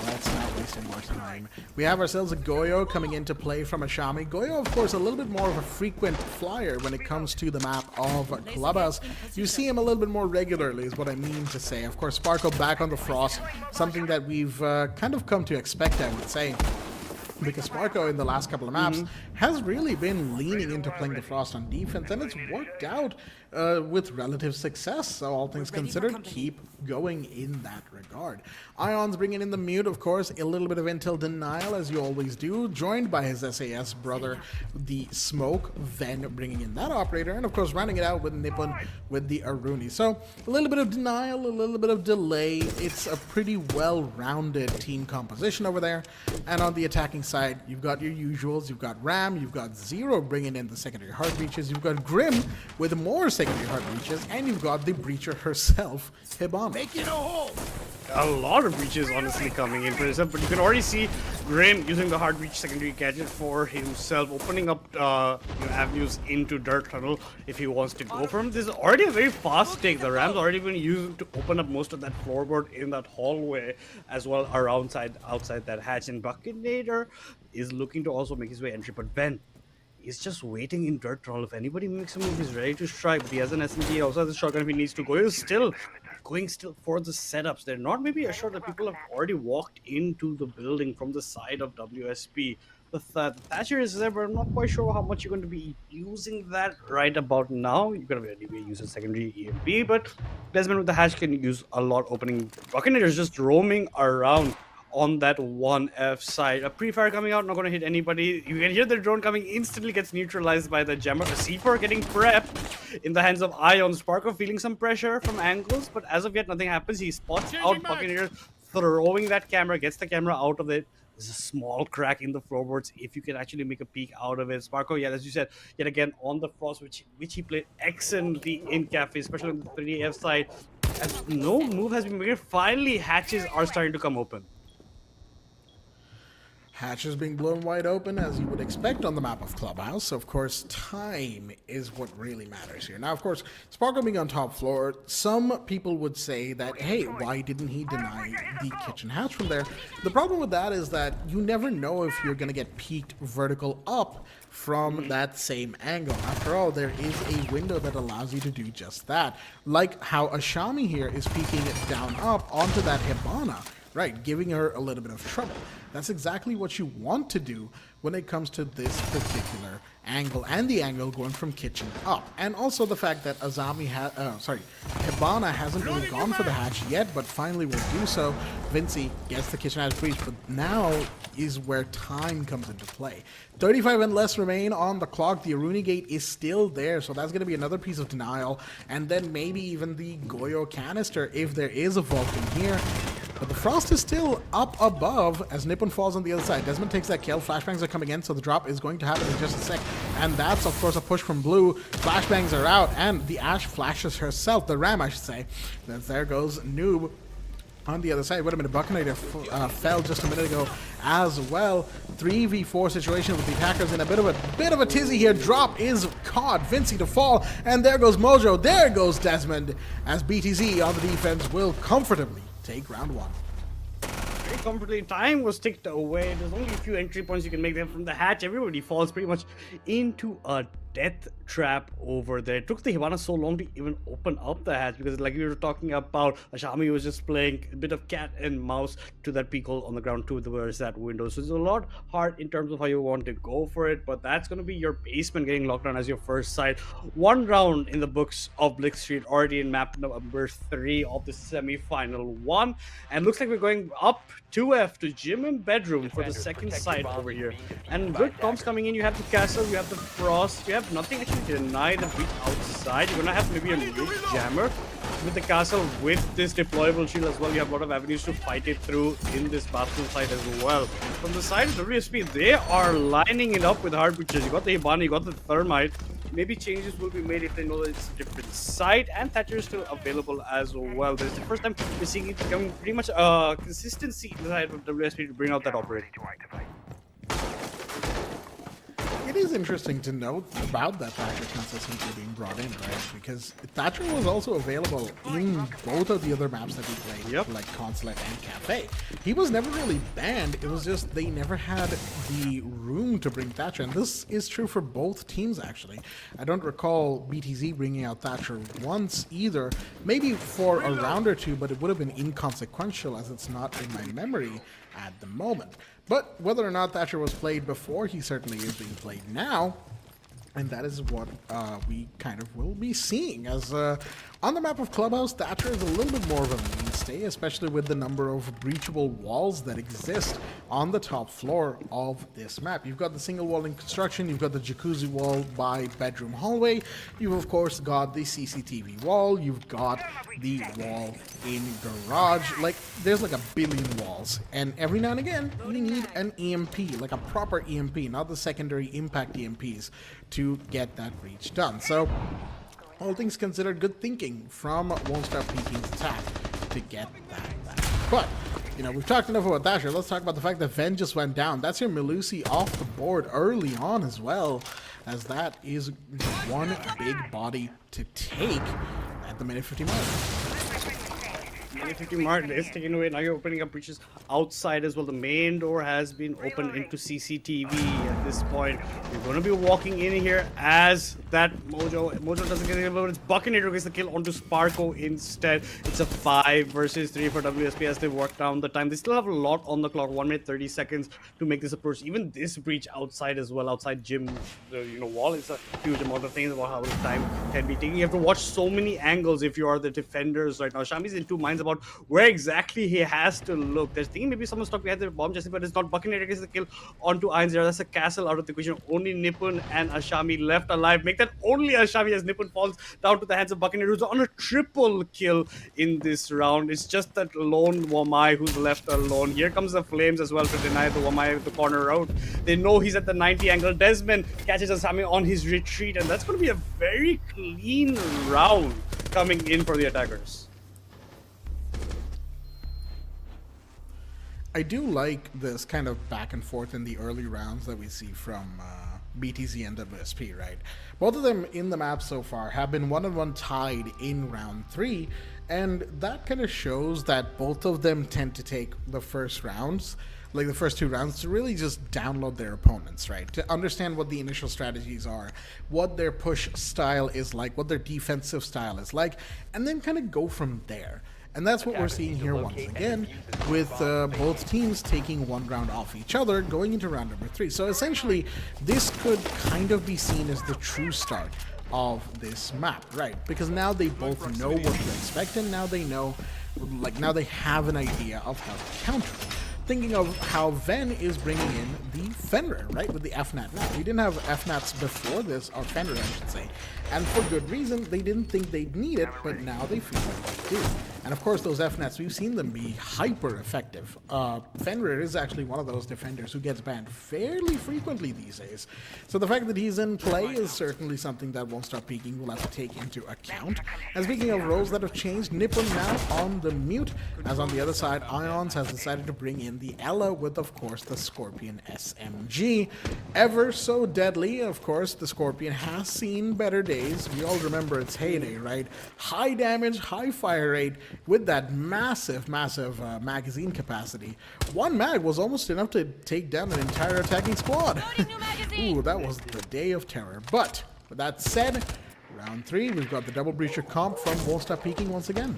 let's not waste any more time. We have ourselves a Goyo coming into play from a Shami. Goyo, of course, a little bit more of a frequent flyer when it comes to the map of Clubhouse. You see him a little bit more regularly is what I mean to say. Of course, Sparkle back on the Frost, something that we've kind of come to expect, I would say, because Sparko in the last couple of maps has really been leaning into playing the Frost on defense, and it's worked out with relative success. So all things considered, keep going in that regard. Ion's bringing in the mute, of course, a little bit of intel denial, as you always do, joined by his SAS brother, the Smoke, then bringing in that operator, and of course rounding it out with Nippon with the Aruni. So a little bit of denial, a little bit of delay. It's a pretty well-rounded team composition over there. And on the attacking side, you've got your usuals, you've got Ram, you've got Zero bringing in the secondary heart breaches, you've got Grim with more secondary heart breaches, and you've got the breacher herself, Hibana. Making a hole! A lot of breaches honestly coming in for himself, but you can already see Grim using the hard breach secondary gadget for himself, opening up avenues into Dirt Tunnel if he wants to go for him. This is already a very fast take. The Ram's already been used to open up most of that floorboard in that hallway as well outside that hatch, and Buckinator is looking to also make his way entry, but Ben is just waiting in Dirt Tunnel. If anybody makes a move, he's ready to strike, but he has an SMG, he also has a shotgun if he needs to go. He's still going for the setups. They're not maybe assured that people have already walked into the building from the side of WSP. The Thatcher is there, but I'm not quite sure how much you're going to be using that right about now. You're going to be using secondary EMP, but Desmond with the hatch can use a lot opening. Buckinator is just roaming around on that 1F side. A pre-fire coming out, not going to hit anybody. You can hear the drone coming, instantly gets neutralized by the jammer. The C4 getting prepped in the hands of Ion. Sparko feeling some pressure from angles, but as of yet, nothing happens. He spots out Buccaneer, throwing that camera, gets the camera out of it. There's a small crack in the floorboards if you can actually make a peek out of it. Sparko, yeah, as you said, yet again on the Frost, which he played excellently in Cafe, especially on the 3F side. As no move has been made, finally hatches are starting to come open. Hatches being blown wide open, as you would expect on the map of Clubhouse. So, of course, time is what really matters here. Now, of course, Sparkle being on top floor, some people would say that, hey, why didn't he deny the kitchen hatch from there? The problem with that is that you never know if you're going to get peeked vertical up from that same angle. After all, there is a window that allows you to do just that. Like how Ashami here is peeking it down up onto that Hibana. Right, giving her a little bit of trouble. That's exactly what you want to do when it comes to this particular angle, and the angle going from kitchen up. And also the fact that Hibana hasn't really gone for the hatch yet, but finally will do so. Vinci gets the kitchen hatch breach, but now is where time comes into play. 35 and less remain on the clock. The Aruni gate is still there, so that's going to be another piece of denial. And then maybe even the Goyo canister if there is a vault in here. But the Frost is still up above as Nippon falls on the other side. Desmond takes that kill. Flashbangs are coming in, so the drop is going to happen in just a sec. And that's, of course, a push from Blue. Flashbangs are out, and the Ashe flashes herself. The Ram, I should say. Then there goes Noob on the other side. Wait a minute, Buckinator fell just a minute ago as well. 3v4 situation with the attackers in a bit of a tizzy here. Drop is caught. Vinci to fall, and there goes Mojo. There goes Desmond, as BTZ on the defense will comfortably take round one. Very comfortably. Time was ticked away. There's only a few entry points you can make them from the hatch. Everybody falls pretty much into a death trap over there. It took the Hibana so long to even open up the hatch, because like we were talking about, Ashami was just playing a bit of cat and mouse to that peak hole on the ground towards that window. So it's a lot hard in terms of how you want to go for it, but that's going to be your basement getting locked down as your first side. One round in the books of Blitzkrieg already in map number 3 of the semi-final 1, and looks like we're going up 2F to gym and bedroom for the second side over here. And good comps coming in. You have the castle, you have the frost, you have nothing actually to deny the breach outside. You're gonna have maybe a ridge jammer with the castle with this deployable shield as well. You have a lot of avenues to fight it through in this bathroom side as well. From the side of the WSP, they are lining it up with hard breaches. You got the Hibana, you got the Thermite. Maybe changes will be made if they know that it's a different site, and Thatcher is still available as well. This is the first time we're seeing it becoming pretty much consistency inside of WSP to bring out that operator. It is interesting to note about that Thatcher consistently being brought in, right? Because Thatcher was also available in both of the other maps that we played, like Consulate and Cafe. He was never really banned, it was just they never had the room to bring Thatcher, and this is true for both teams, actually. I don't recall BTZ bringing out Thatcher once either, maybe for a round or two, but it would have been inconsequential as it's not in my memory at the moment. But whether or not Thatcher was played before, he certainly is being played now. And that is what we kind of will be seeing, as on the map of Clubhouse, Thatcher is a little bit more of a mainstay, especially with the number of breachable walls that exist on the top floor of this map. You've got the single wall in construction, you've got the jacuzzi wall by bedroom hallway, you've of course got the CCTV wall, you've got the wall in garage. Like, there's like a billion walls, and every now and again you need an EMP, like a proper EMP, not the secondary impact EMPs, to get that breach done. So all things considered, good thinking from WontStopPeeking's attack to get that back. But, you know, we've talked enough about Thatcher. Let's talk about the fact that Ven just went down. That's your Melusi off the board early on as well, as that is one big body to take at the minute 50 mark. Minute 50 mark is taken away. Now you're opening up breaches outside as well. The main door has been opened into CCTV at this point. You're going to be walking in here as that Mojo doesn't get it, but it's Buckinator gets the kill onto Sparko instead. It's a 5 versus 3 for WSP as they work down the time. They still have a lot on the clock, 1 minute 30 seconds to make this approach. Even this breach outside as well, outside gym, wall, is a huge amount of things about how much time can be taken. You have to watch so many angles if you are the defenders right now. Shami's in two minds about where exactly he has to look. They're thinking maybe someone stuck behind the bomb chest, but it's not. Buckinator gets the kill onto Irons. That's a castle out of the equation. Only Nippon and Ashami left alive. Make that only Ashami as Nippon falls down to the hands of Buckinator, who's on a triple kill in this round. It's just that lone Wamai who's left alone. Here comes the flames as well to deny the Wamai with the corner out. They know he's at the 90 angle. Desmond catches Ashami on his retreat, and that's going to be a very clean round coming in for the attackers. I do like this kind of back and forth in the early rounds that we see from BTZ and WSP, right? Both of them in the map so far have been 1-1 tied in round 3, and that kind of shows that both of them tend to take the first rounds, like the first 2 rounds, to really just download their opponents, right? To understand what the initial strategies are, what their push style is like, what their defensive style is like, and then kind of go from there. And that's what we're seeing here once again, with both teams taking 1 round off each other, going into round number 3. So essentially, this could kind of be seen as the true start of this map, right? Because now they both know what to expect, and now they know, like, now they have an idea of how to counter. Thinking of how Ven is bringing in the Fenrir, right, with the FNAT now. We didn't have FNATs before this, or Fenrir, I should say, and for good reason. They didn't think they'd need it, but now they feel like they do. And of course, those FNATs, we've seen them be hyper effective. Fenrir is actually one of those defenders who gets banned fairly frequently these days. So the fact that he's in play is certainly something that WontStopPeeking will have to take into account. And speaking of roles that have changed, Nippon now on the mute, as on the other side, Ions has decided to bring in the Ella with, of course, the Scorpion SMG. Ever so deadly, of course, the Scorpion has seen better days. We all remember its heyday, right? High damage, high fire rate, with that massive magazine capacity. 1 mag was almost enough to take down an entire attacking squad. Ooh, that was the day of terror. But with that said, round 3, we've got the double breacher comp from WontStopPeeking once again.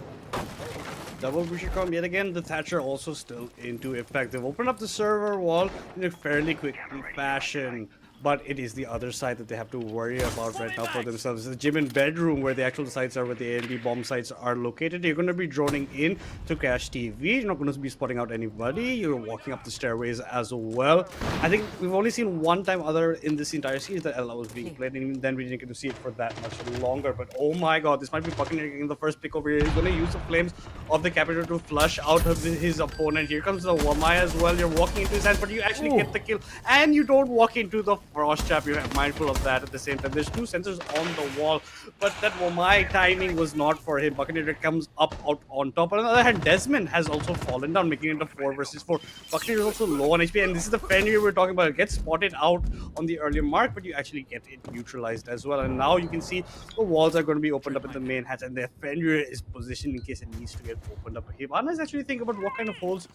Double breacher comp yet again. The Thatcher also still into effect. They've opened up the server wall in a fairly quick fashion, but it is the other side that they have to worry about right now for themselves. The gym and bedroom, where the actual sites are, where the A and B bomb sites are located. You're going to be droning in to Crash TV. You're not going to be spotting out anybody. You're walking up the stairways as well. I think we've only seen 1 time other in this entire series that Ella was being played, and even then we didn't get to see it for that much longer. But oh my god, this might be fucking in the first pick over here. He's going to use the flames of the Captor to flush out of his opponent. Here comes the Wamai as well. You're walking into his hands, but you actually get the kill, and you don't walk into the Frost Trap. You're mindful of that at the same time. There's 2 sensors on the wall, but that Wamai timing was not for him. Buccaneer comes up out on top. On the other hand, Desmond has also fallen down, making it a 4 versus 4. Buccaneer is also low on HP, and this is the Fenrir we're talking about. It gets spotted out on the earlier mark, but you actually get it neutralized as well. And now you can see the walls are going to be opened up in the main hatch, and the Fenrir is positioned in case it needs to get opened up. Hibana is actually thinking about what kind of holes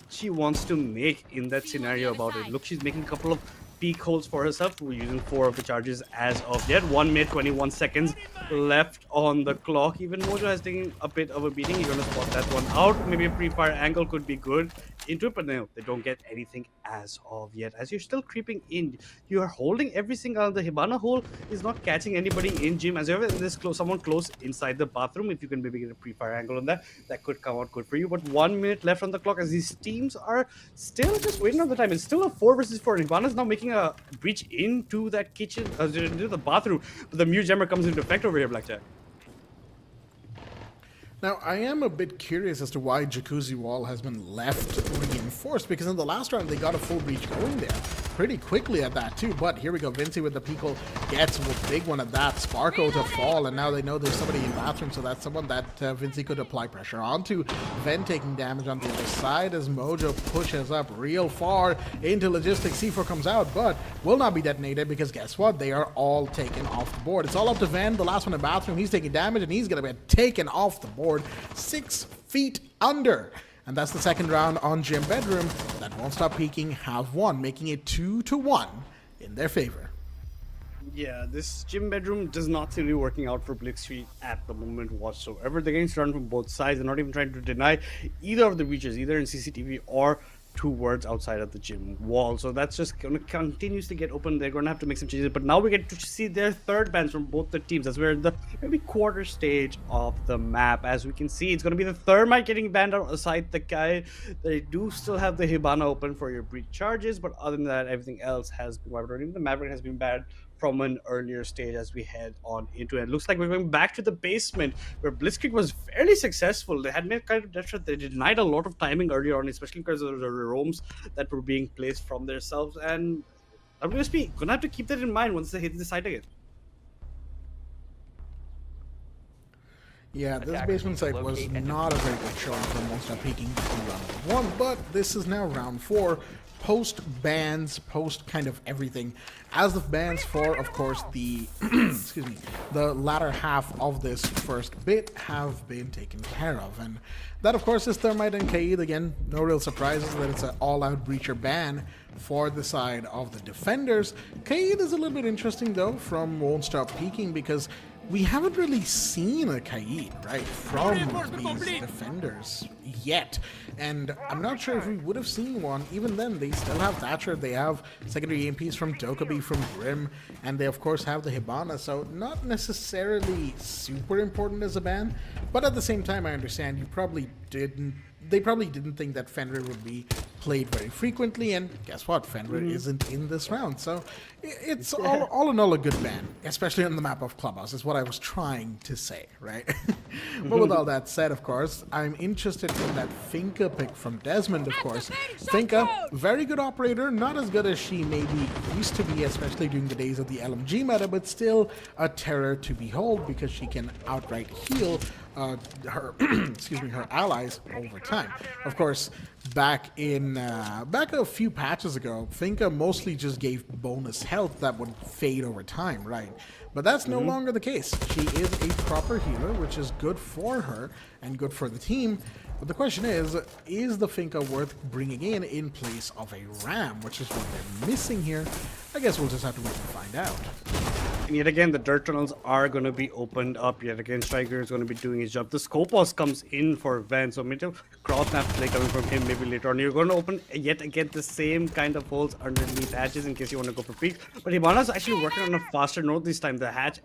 she wants to make in that scenario about it. Look, she's making a couple of peak holes for herself. We're using 4 of the charges as of yet. 1 minute 21 seconds left on the clock. Even Mojo has taken a bit of a beating. You're gonna spot that one out. Maybe a pre-fire angle could be good into it, but no, they don't get anything as of yet. As you're still creeping in, you are holding every single. The Hibana hole is not catching anybody in gym. As ever, there's someone close inside the bathroom. If you can maybe get a pre-fire angle on that, that could come out good for you. But 1 minute left on the clock, as these teams are still just waiting on the time. It's still a 4 versus 4. Hibana's now making a breach into that kitchen, into the bathroom. But the mute jammer comes into effect over here, Blackjack. Now, I am a bit curious as to why Jacuzzi Wall has been left reinforced, because in the last round they got a full breach going there pretty quickly at that too. But here we go, Vinci with the Pico gets a big one at that. Sparko to fall, and now they know there's somebody in bathroom, so that's someone that Vinci could apply pressure onto. Ven taking damage on the other side as Mojo pushes up real far into logistics. C4 comes out, but will not be detonated, because guess what? They are all taken off the board. It's all up to Ven, the last one in bathroom. He's taking damage, and he's going to be taken off the board 6 feet under. And that's the second round on Gym Bedroom that WontStopPeeking have won, making it 2-1 in their favor. Yeah, this Gym Bedroom does not seem to be working out for Blitzkrieg at the moment whatsoever. They're getting run from both sides. They're not even trying to deny either of the breaches, either in CCTV or towards outside of the gym wall. So that's just going to continues to get open. They're going to have to make some changes. But now we get to see their third bans from both the teams. That's where the maybe quarter stage of the map. As we can see, it's going to be the Thermite getting banned out aside the guy. They do still have the Hibana open for your breach charges, but other than that, everything else has been wiped out. Even the Maverick has been banned from an earlier stage as we head on into it. It looks like we're going back to the basement where Blitzkrieg was fairly successful. They had made kind of death threat. They denied a lot of timing earlier on, especially because of the roams that were being placed from themselves. And WSP gonna have to keep that in mind once they hit the site again. Yeah, this basement site was not a very good showing for WontStopPeeking in round 1, but this is now round 4. Post bans, post kind of everything. As of bans for, of course, the excuse me, the latter half of this first bit have been taken care of, and that, of course, is Thermite and Kaid. Again, no real surprises that it's an all-out breacher ban for the side of the defenders. Kaid is a little bit interesting though from WontStopPeeking because we haven't really seen a Kaid, right, from these defenders yet. And I'm not sure if we would have seen one. Even then, they still have Thatcher, they have secondary EMPs from Dokkaebi, from Grim, and they of course have the Hibana, so not necessarily super important as a ban, but at the same time I understand they probably didn't think that Fenrir would be played very frequently, and guess what? Fenrir isn't in this round, so it's all in all a good ban, especially on the map of Clubhouse, is what I was trying to say, right? But with all that said, of course, I'm interested in that Finka pick from Desmond, of course. Finka, very good operator, not as good as she maybe used to be, especially during the days of the LMG meta, but still a terror to behold because she can outright heal her her allies over time. Of course, back a few patches ago, Finka mostly just gave bonus health that would fade over time, right? But that's no longer the case. She is a proper healer, which is good for her and good for the team. But the question is the Finka worth bringing in place of a Ram, which is what they're missing here? I guess we'll just have to wait and find out. And yet again, the dirt tunnels are going to be opened up. Yet again, Striker is going to be doing his job. The Scopos comes in for Van, so maybe cross map play coming from him maybe later on. You're going to open yet again the same kind of holes underneath hatches in case you want to go for peaks. But Hibana's actually working on a faster note this time. The hatch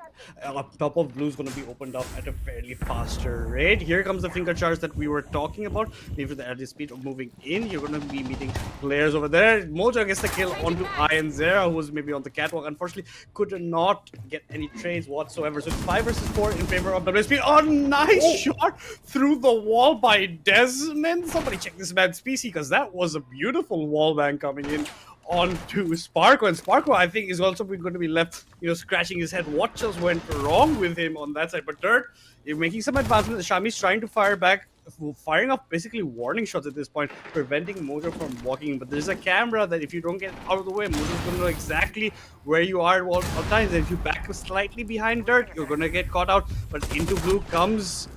up top of blue is going to be opened up at a fairly faster rate. Here comes the finger charge that we were talking about. Maybe at the speed of moving in, you're going to be meeting players over there. Mojo gets the kill onto Ian Zera, who was maybe on the catwalk. Unfortunately, could not get any trades whatsoever. So it's 5 versus 4 in favor of WSP. Oh, nice shot through the wall by Desmond. Somebody check this man's PC because that was a beautiful wall bang coming in onto Sparko, and Sparko I think is also going to be left, scratching his head. What just went wrong with him on that side? But Dirt, you're making some advancements. Shami's trying to fire back, firing off basically warning shots at this point, preventing Mojo from walking in. But there's a camera that if you don't get out of the way, Mojo's going to know exactly where you are at all times. And if you back slightly behind Dirt, you're going to get caught out. But into blue comes...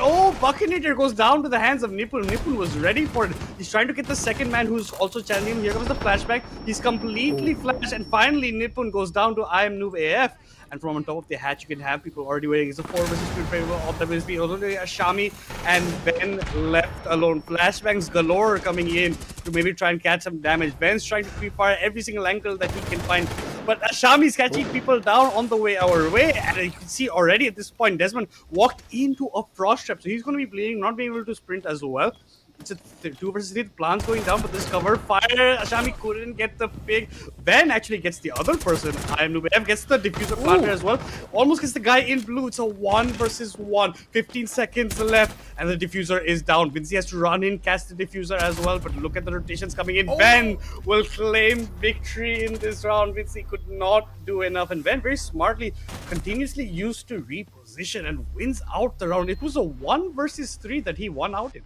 Oh, Buckinator goes down to the hands of Nipun. Nipun was ready for it. He's trying to get the second man who's also channeling him. Here comes the flashback. He's completely flashed. And finally, Nipun goes down to I am Noob AF. And from on top of the hatch, you can have people already waiting. It's a 4 versus 2 in favor of WSP. Only Shami and Ben left alone. Flashbangs galore coming in to maybe try and catch some damage. Ben's trying to pre-fire every single angle that he can find. But Shami's catching people down on the way our way. And you can see already at this point, Desmond walked into a frost trap. So he's going to be bleeding, not being able to sprint as well. It's a 2 versus 3. The plant's going down, but this cover fire, Ashami couldn't get the pick. Ben actually gets the other person. I am Nubev gets the diffuser planter as well. Almost gets the guy in blue. It's a 1 versus 1. 15 seconds left, and the diffuser is down. Vinci has to run in, catch the diffuser as well. But look at the rotations coming in. Ben will claim victory in this round. Vinci could not do enough, and Ben very smartly continuously used to reposition and wins out the round. It was a 1 versus 3 that he won out in.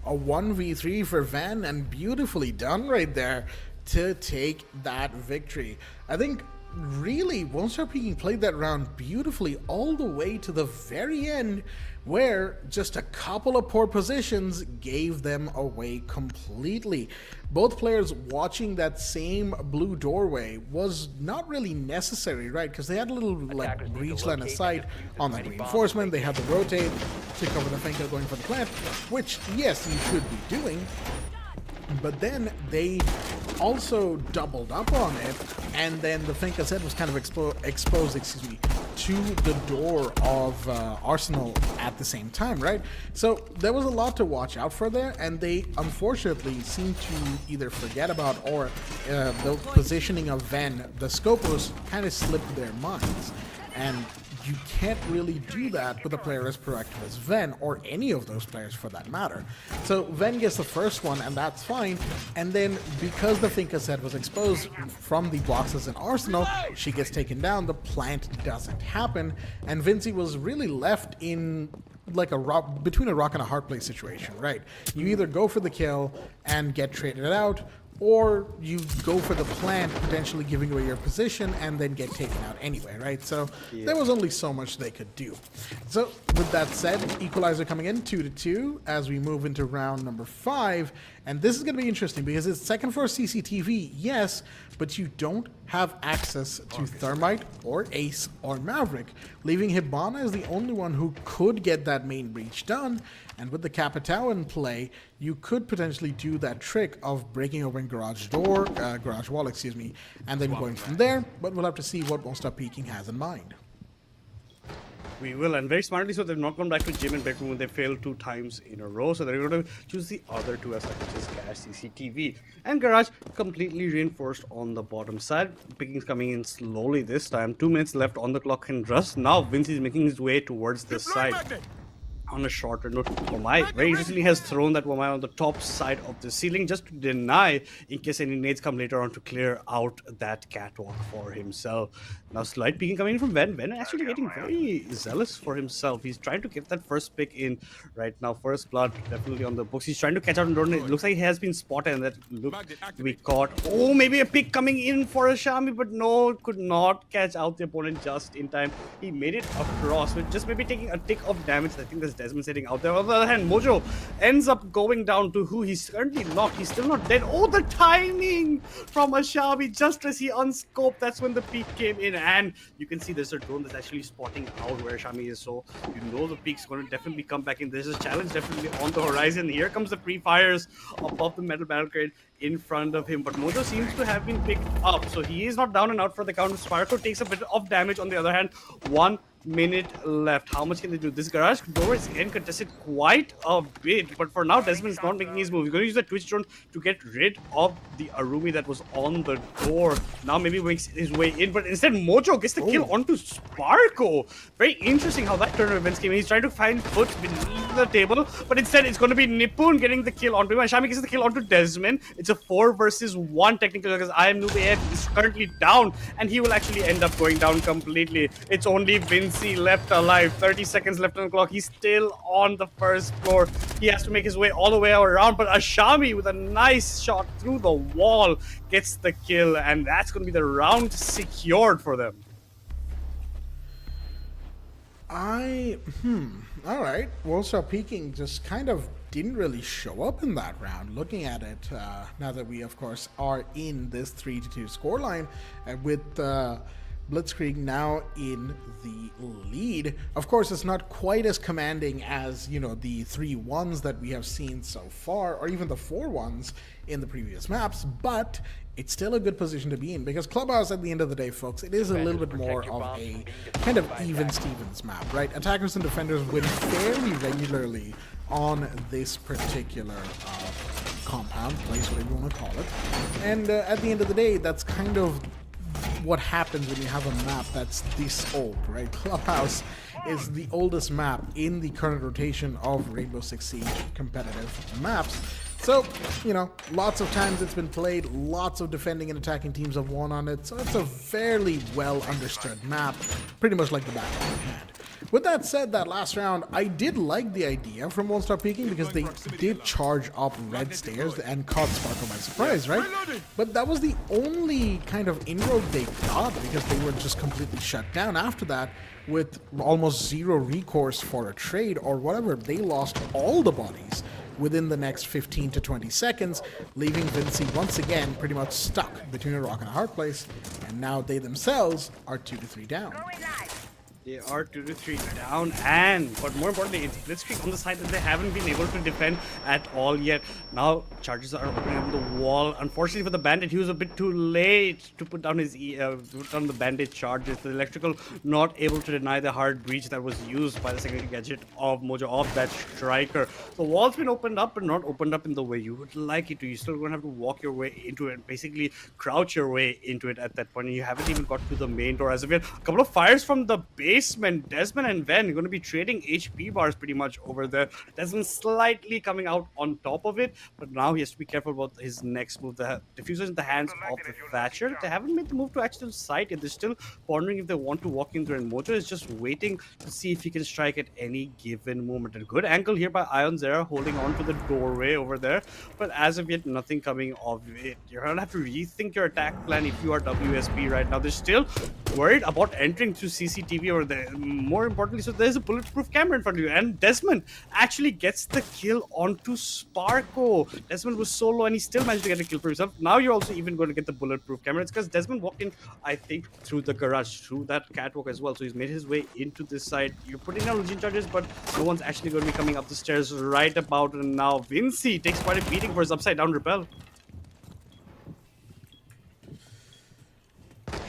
A 1v3 for Van, and beautifully done right there to take that victory. I think really WontStopPeeking played that round beautifully all the way to the very end, where just a couple of poor positions gave them away completely. Both players watching that same blue doorway was not really necessary, right? Because they had a little like breach line of sight on the reinforcement. They had the rotate to cover the Finka going for the plant, which yes, you should be doing. But then they also doubled up on it, and then the Finka's head was kind of exposed, to the door of Arsenal at the same time, right? So there was a lot to watch out for there, and they unfortunately seem to either forget about or the positioning of Ven, the Scopos, kind of slipped their minds. And you can't really do that with a player as proactive as Ven, or any of those players for that matter. So Ven gets the first one, and that's fine. And then because the Finca set was exposed from the boxes in Arsenal, she gets taken down. The plant doesn't happen, and Vinci was really left in like between a rock and a hard place situation, right? You either go for the kill and get traded out, or you go for the plant, potentially giving away your position, and then get taken out anyway, right? So there was only so much they could do. So with that said, equalizer coming in 2-2 as we move into round number 5. And this is going to be interesting because it's second floor CCTV, yes, but you don't have access to Thermite or Ace or Maverick, leaving Hibana as the only one who could get that main breach done. And with the Capitao in play, you could potentially do that trick of breaking open garage wall, excuse me, and then going from there. But we'll have to see what WontStopPeeking has in mind. We will, and very smartly so, they've not gone back to gym and bedroom when they failed 2 times in a row, so they're going to choose the other 2 as which is Cash, CCTV, and Garage completely reinforced on the bottom side. Picking's coming in slowly this time. 2 minutes left on the clock and Rust. Now Vince is making his way towards this side. On a shorter note, Wamai very interestingly has thrown that Wamai on the top side of the ceiling just to deny in case any nades come later on to clear out that catwalk for himself. Now slight peeking coming in from Ven. Ven actually getting very zealous for himself. He's trying to get that first pick in right now. First blood definitely on the books. He's trying to catch out and it looks like he has been spotted and that looked to be caught. Oh, maybe a pick coming in for a Shami, but no, could not catch out the opponent just in time. He made it across with just maybe taking a tick of damage. I think there's Desmond sitting out there. On the other hand, Mojo ends up going down to who he's currently locked. He's still not dead. Oh, the timing from Ashabi just as he unscoped. That's when the peak came in, and you can see there's a drone that's actually spotting out where Shami is. So you know the peak's going to definitely come back in. There's a challenge definitely on the horizon. Here comes the pre-fires above the metal battle crate in front of him, but Mojo seems to have been picked up, so he is not down and out for the count. Sparko takes a bit of damage. On the other hand, 1 minute left. How much can they do? This garage door is again contested quite a bit, but for now Desmond is not making his move. He's going to use the Twitch drone to get rid of the Arumi that was on the door. Now maybe makes his way in, but instead Mojo gets the kill onto Sparko. Very interesting how that turn of events came in. He's trying to find foot beneath the table, but instead it's going to be Nipun getting the kill onto him, and Shami gets the kill onto Desmond. It's a 4 versus 1 technical because I am Noob AF is currently down, and he will actually end up going down completely. It's only Vinci left alive. 30 seconds left on the clock. He's still on the first floor. He has to make his way all the way around, but Ashami with a nice shot through the wall gets the kill, and that's going to be the round secured for them. Alright, WontStopPeeking just kind of didn't really show up in that round. Looking at it, now that we of course are in this 3-2 scoreline, with Blitzkrieg now in the lead. Of course, it's not quite as commanding as, you know, the 3-1s that we have seen so far, or even the 4-1s in the previous maps, but it's still a good position to be in, because Clubhouse, at the end of the day, folks, it is a little bit more of a kind of even-Stevens map, right? Attackers and defenders win fairly regularly on this particular compound, place, whatever you want to call it. And at the end of the day, that's kind of what happens when you have a map that's this old, right? Clubhouse is the oldest map in the current rotation of Rainbow Six Siege competitive maps. So, you know, lots of times it's been played, lots of defending and attacking teams have won on it, so it's a fairly well understood map, pretty much like the back of your hand. With that said, that last round, I did like the idea from WontStopPeeking because they did charge up red stairs and caught Sparko by surprise, right? But that was the only kind of inroad they got, because they were just completely shut down after that with almost zero recourse for a trade or whatever. They lost all the bodies within the next 15 to 20 seconds, leaving Vinci once again pretty much stuck between a rock and a hard place, and now they themselves are 2-3 down. They are 2-3 down, and but more importantly, it's Blitzkrieg on the side that they haven't been able to defend at all yet. Now charges are opening up the wall. Unfortunately for the Bandit, he was a bit too late to put down his put down the Bandit charges. The electrical not able to deny the hard breach that was used by the secondary gadget of Mojo off that striker. The wall's been opened up, but not opened up in the way you would like it to. You're still going to have to walk your way into it, basically crouch your way into it at that point. And you haven't even got to the main door as of yet. A couple of fires from the base basement. Desmond and Ven going to be trading HP bars pretty much over there. Desmond slightly coming out on top of it, but now he has to be careful about his next move. The diffuser in the hands of the Thatcher. They haven't made the move to actual site yet. They're still pondering if they want to walk in there, and Mojo is just waiting to see if he can strike at any given moment. A good angle here by Ion Zera holding on to the doorway over there, but as of yet, nothing coming of it. You're going to have to rethink your attack plan if you are WSP right now. They're still worried about entering through CCTV over there. More importantly, so there's a bulletproof camera in front of you, and Desmond actually gets the kill onto Sparko. Desmond was so low and he still managed to get a kill for himself. Now you're also even going to get the bulletproof camera. It's because Desmond walked in, I think, through the garage, through that catwalk as well. So he's made his way into this side. You're putting down Legion charges, but no one's actually going to be coming up the stairs right about now. Vinci takes quite a beating for his upside down repel.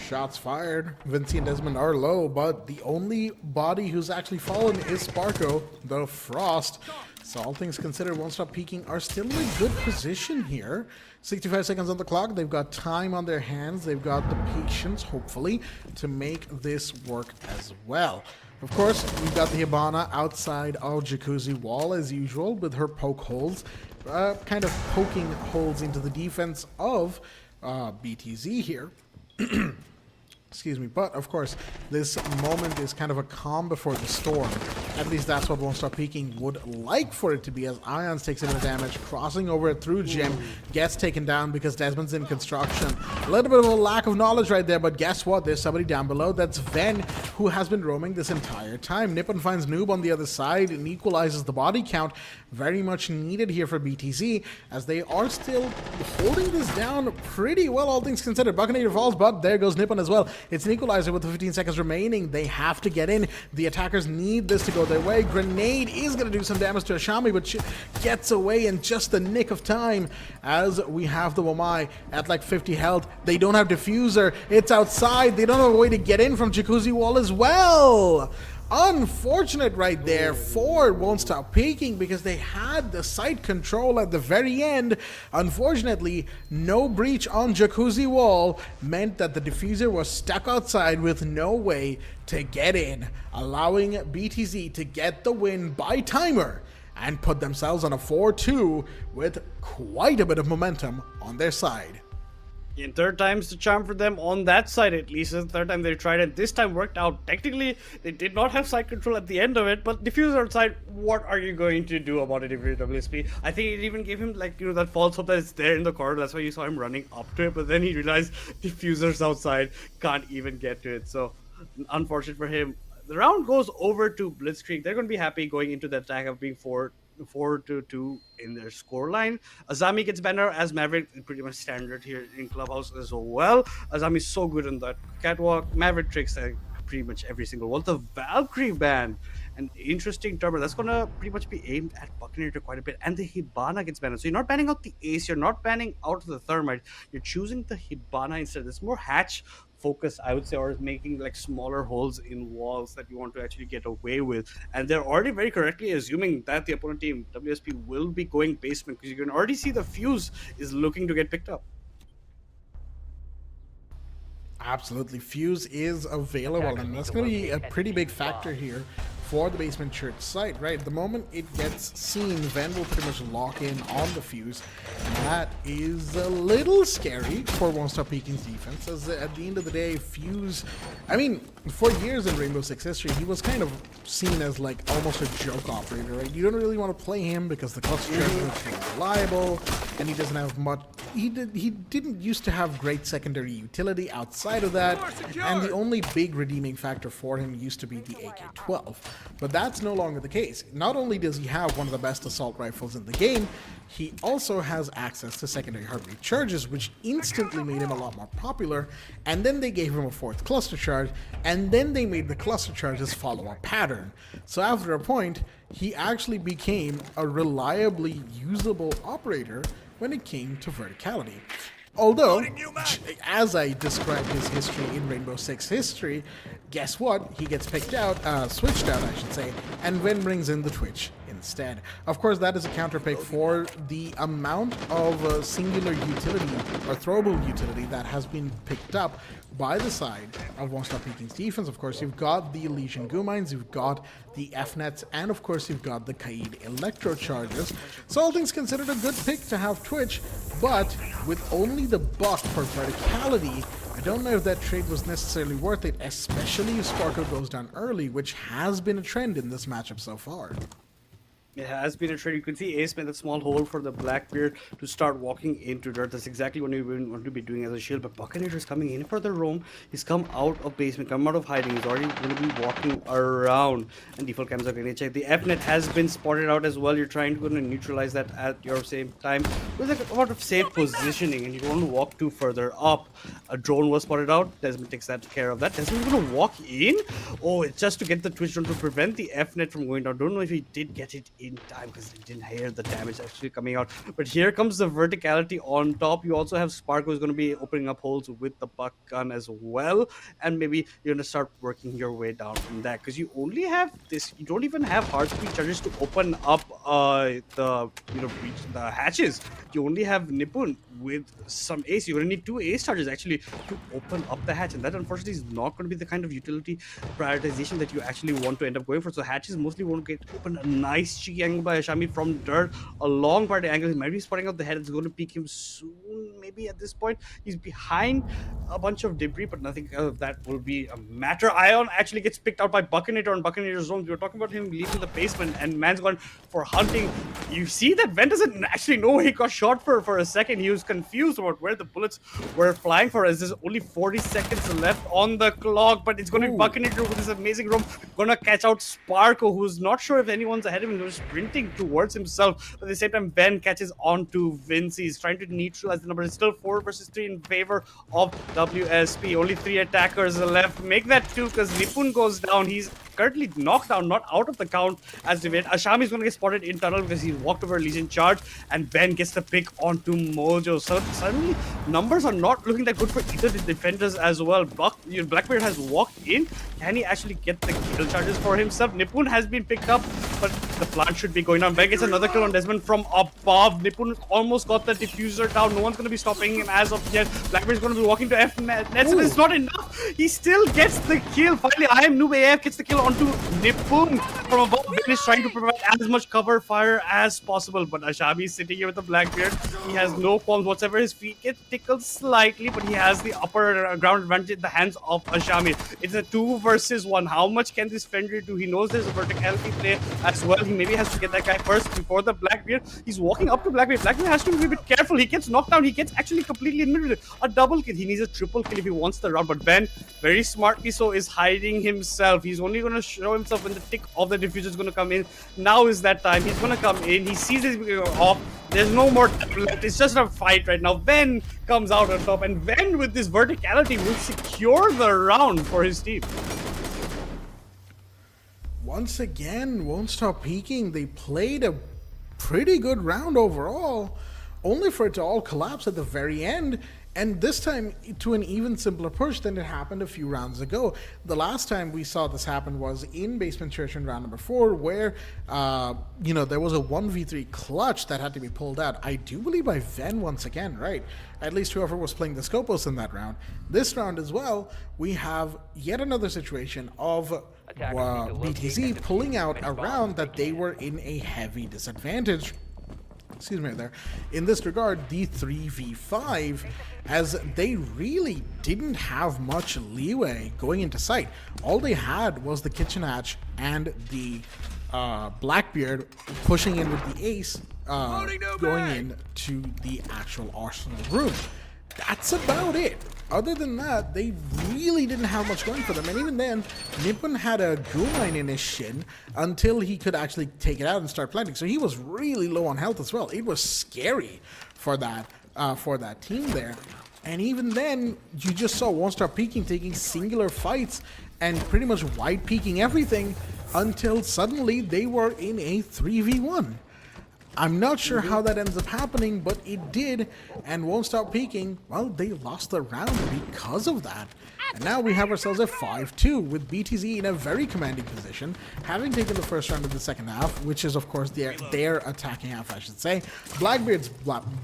Shots fired. Vinci and Desmond are low, but the only body who's actually fallen is Sparko, the Frost. So all things considered, WontStopPeeking are still in a good position here. 65 seconds on the clock. They've got time on their hands. They've got the patience, hopefully, to make this work as well. Of course, we've got the Hibana outside of Jacuzzi wall as usual with her poke holes, kind of poking holes into the defense of BTZ here. Excuse me, but of course, this moment is kind of a calm before the storm. At least that's what WontStopPeeking would like for it to be, as Ions takes into damage, crossing over through Jim, gets taken down because Desmond's in construction. A little bit of a lack of knowledge right there, but guess what? There's somebody down below. That's Ven, who has been roaming this entire time. Nippon finds Noob on the other side and equalizes the body count. Very much needed here for BTZ, as they are still holding this down pretty well, all things considered. Buccanator falls, but there goes Nippon as well. It's an equalizer with the 15 seconds remaining. They have to get in. The attackers need this to go their way. Grenade is going to do some damage to Ashami, but she gets away in just the nick of time, as we have the Wamai at like 50 health. They don't have diffuser. It's outside. They don't have a way to get in from Jacuzzi wall as well. Unfortunate right there for WontStopPeeking, because they had the site control at the very end. Unfortunately, no breach on Jacuzzi wall meant that the diffuser was stuck outside with no way to get in, allowing BTZ to get the win by timer and put themselves on a 4-2 with quite a bit of momentum on their side. And third time's the charm for them on that side, at least. The third time they tried it, this time worked out. Technically, they did not have side control at the end of it, but diffuser outside, what are you going to do about it if you're WSP? I think it even gave him, like, you know, that false hope that it's there in the corner. That's why you saw him running up to it, but then he realized diffuser's outside, can't even get to it. So, unfortunate for him. The round goes over to Blitzkrieg. They're going to be happy going into the attack of being 4-2 in their scoreline. Azami gets banner as Maverick, pretty much standard here in Clubhouse as well. Azami is so good on that catwalk. Maverick tricks pretty much every single one. The Valkyrie ban, an interesting turbo that's gonna pretty much be aimed at Buccanator quite a bit, and the Hibana gets banned. So you're not banning out the Ace, you're not banning out the Thermite, you're choosing the Hibana instead. There's more hatch focus, I would say, or making like smaller holes in walls that you want to actually get away with. And they're already very correctly assuming that the opponent team, WSP, will be going basement, because you can already see the fuse is looking to get picked up. Absolutely. Fuse is available, and that's going to be a pretty big factor here for the basement church site, right? The moment it gets seen, Ven will pretty much lock in on the fuse, and that is a little scary for WontStopPeeking's defense, as at the end of the day, Fuse, I mean, for years in Rainbow Six history, he was kind of seen as like almost a joke operator, right? You don't really want to play him because the cluster charge is reliable, and he doesn't have much. He didn't used to have great secondary utility outside of that, and the only big redeeming factor for him used to be the AK-12. But that's no longer the case. Not only does he have one of the best assault rifles in the game, he also has access to secondary heart rate charges, which instantly made him a lot more popular. And then they gave him a fourth cluster charge, and then they made the cluster charges follow a pattern. So after a point, he actually became a reliably usable operator when it came to verticality. Although, as I described his history in Rainbow Six history, guess what? He gets picked out, switched out, I should say, and Ven brings in the Twitch instead. instead. Of course, that is a counter pick for the amount of singular utility or throwable utility that has been picked up by the side of WontStopPeeking's defense. Of course, you've got the Elysian Goo Mines, you've got the F-Nets, and of course you've got the Kaid Electro Charges. So all things considered, a good pick to have Twitch, but with only the buck for verticality, I don't know if that trade was necessarily worth it, especially if Sparko goes down early, which has been a trend in this matchup so far. It has been a trade. You can see Ace made a small hole for the Blackbeard to start walking into dirt. That's exactly what we want to be doing as a shield. But Buccaneer is coming in for the roam. He's come out of basement, come out of hiding. He's already going to be walking around. And default cams are going to check. The F-net has been spotted out as well. You're trying to neutralize that at your same time with a lot of safe positioning. And you don't want to walk too further up. A drone was spotted out. Desmond takes care of that. Desmond's going to walk in. Oh, it's just to get the Twitch drone to prevent the F-net from going down. Don't know if he did get it in time because they didn't hear the damage actually coming out. But here comes the verticality on top. You also have Sparko who's going to be opening up holes with the buck gun as well, and maybe you're going to start working your way down from that because you only have this. You don't even have hard speed charges to open up the hatches. You only have Nipun with some ace. You're going to need 2 ace charges actually to open up the hatch, and that unfortunately is not going to be the kind of utility prioritization that you actually want to end up going for. So hatches mostly won't get open. A nice cheeky angle by Ashami from dirt, a long party angle. He might be spotting out the head. It's going to peek him soon, maybe at this point. He's behind a bunch of debris, but nothing of that will be a matter. Ion actually gets picked out by Buccaneer on Buccaneer's zone. We were talking about him leaving the basement, and man's gone for hunting. You see that Ven doesn't actually know where he got shot for a second. He was confused about where the bullets were flying for, as there's only 40 seconds left on the clock, but it's going to be Buccaneer with this amazing roam. Gonna catch out Sparko, who's not sure if anyone's ahead of him. He was sprinting towards himself. But at the same time, Ben catches on to Vince. He's trying to neutralize the number. It's still 4 versus 3 in favor of WSP. Only 3 attackers left. Make that 2 because Nipun goes down. He's currently knocked down, not out of the count as they wait. Ashami is going to get spotted in tunnel because he walked over Legion charge, and Ben gets the pick onto Mojo. So suddenly, numbers are not looking that good for either the defenders as well. Blackbeard has walked in. Can he actually get the kill charges for himself? Nipun has been picked up, but the plant should be going down. Ben gets another kill on Desmond from above. Nipun almost got the diffuser down. No one's going to be stopping him as of yet. Blackbeard is going to be walking to F nets, and it's not enough. He still gets the kill. Finally, I am Noob AF gets the kill onto Nipun from above. Ben is trying to provide as much cover fire as possible, but Ashami is sitting here with the Blackbeard. He has no qualms whatsoever. His feet get tickled slightly, but he has the upper ground advantage in the hands of Ashami. It's a 2 versus 1. How much can this Fender do? He knows there's a verticality play as well. He maybe has to get that guy first before the Blackbeard. He's walking up to Blackbeard. Blackbeard has to be a bit careful. He gets knocked down. He gets actually completely admitted a double kill. He needs a triple kill if he wants the round, but Ben, very smartly so, is hiding himself. He's only going to show himself when the tick of the diffuser is going to come in. Now is that time. He's going to come in. He sees this off. There's no more time left. It's just a fight right now. Ben comes out on top, and Ben with this verticality will secure the round for his team. Once again, WontStopPeeking. They played a pretty good round overall, only for it to all collapse at the very end. And this time to an even simpler push than it happened a few rounds ago. The last time we saw this happen was in Basement Church in round number 4, where, there was a 1v3 clutch that had to be pulled out. I do believe by Ven once again, right? At least whoever was playing the Scopos in that round. This round as well, we have yet another situation of BTZ pulling out a round that they were in a heavy disadvantage. Excuse me there. In this regard, the 3v5, as they really didn't have much leeway going into sight. All they had was the kitchen hatch and the Blackbeard pushing in with the ace, going in to the actual arsenal room. That's about it. Other than that, they really didn't have much going for them. And even then, Nipun had a goo mine in his shin until he could actually take it out and start planting. So he was really low on health as well. It was scary for that team there. And even then, you just saw WontStopPeeking taking singular fights and pretty much wide peeking everything until suddenly they were in a 3v1. I'm not sure how that ends up happening, but it did, and WontStopPeeking, well, they lost the round because of that. And now we have ourselves a 5-2 with BTZ in a very commanding position, having taken the first round of the second half, which is of course their attacking half, I should say. Blackbeard's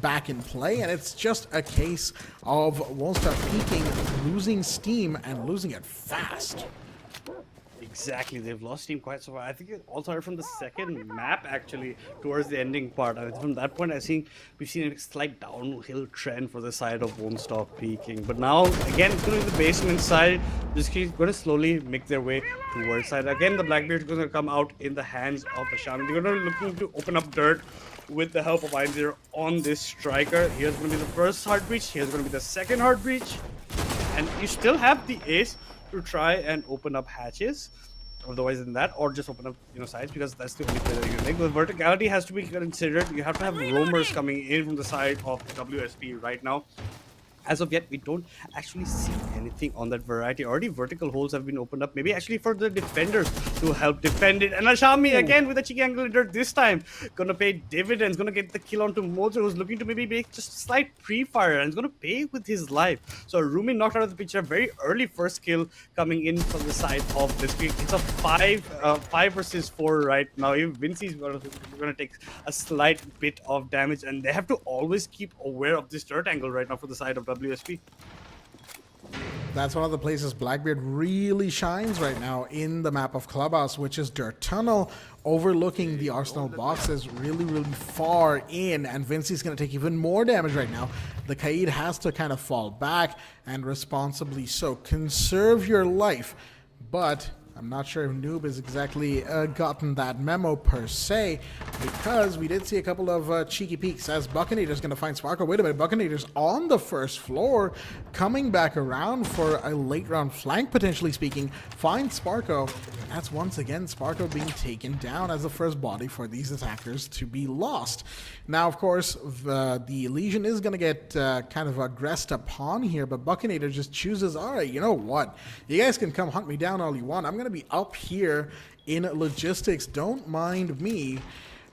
back in play, and it's just a case of WontStopPeeking losing steam and losing it fast. Exactly, they've lost steam quite so far. I think it all started from the second map actually towards the ending part. And from that point, I think we've seen a slight downhill trend for the side of WontStopPeeking. But now, again, it's going to be the basement side. Blitzkrieg going to slowly make their way towards side. Again, the Blackbeard is going to come out in the hands of the Shaman. They're going to be looking to open up dirt with the help of Einzir on this striker. Here's going to be the first hard breach. Here's going to be the second hard breach. And you still have the ace to try and open up hatches, otherwise than that, or just open up sides, because that's the only play that you can make. The verticality has to be considered. You have to have roamers coming in from the side of the WSP right now. As of yet, we don't actually see anything on that variety. Already vertical holes have been opened up, maybe actually for the defenders to help defend it. And Ashami again with a cheeky angle dirt this time, gonna pay dividends, gonna get the kill onto Mozer, who's looking to maybe make just a slight pre-fire, and is gonna pay with his life. So Rumi knocked out of the picture, very early first kill coming in from the side of Blitzkrieg. It's a 5 versus 4 right now. Even Vinci's gonna take a slight bit of damage, and they have to always keep aware of this dirt angle right now for the side of WSP. That's one of the places Blackbeard really shines right now in the map of Clubhouse, which is Dirt Tunnel, overlooking the Arsenal boxes really, really far in, and Vinci's going to take even more damage right now. The Kaid has to kind of fall back, and responsibly so. Conserve your life, but I'm not sure if Noob has exactly gotten that memo per se, because we did see a couple of cheeky peeks as Buccanator's going to find Sparko. Wait a minute, Buccanator's on the first floor, coming back around for a late round flank, potentially speaking. Finds Sparko. That's once again Sparko being taken down as the first body for these attackers to be lost. Now, of course, the Legion is going to get kind of aggressed upon here, but Buccanator just chooses, all right, you know what? You guys can come hunt me down all you want. I'm going to be up here in logistics. Don't mind me,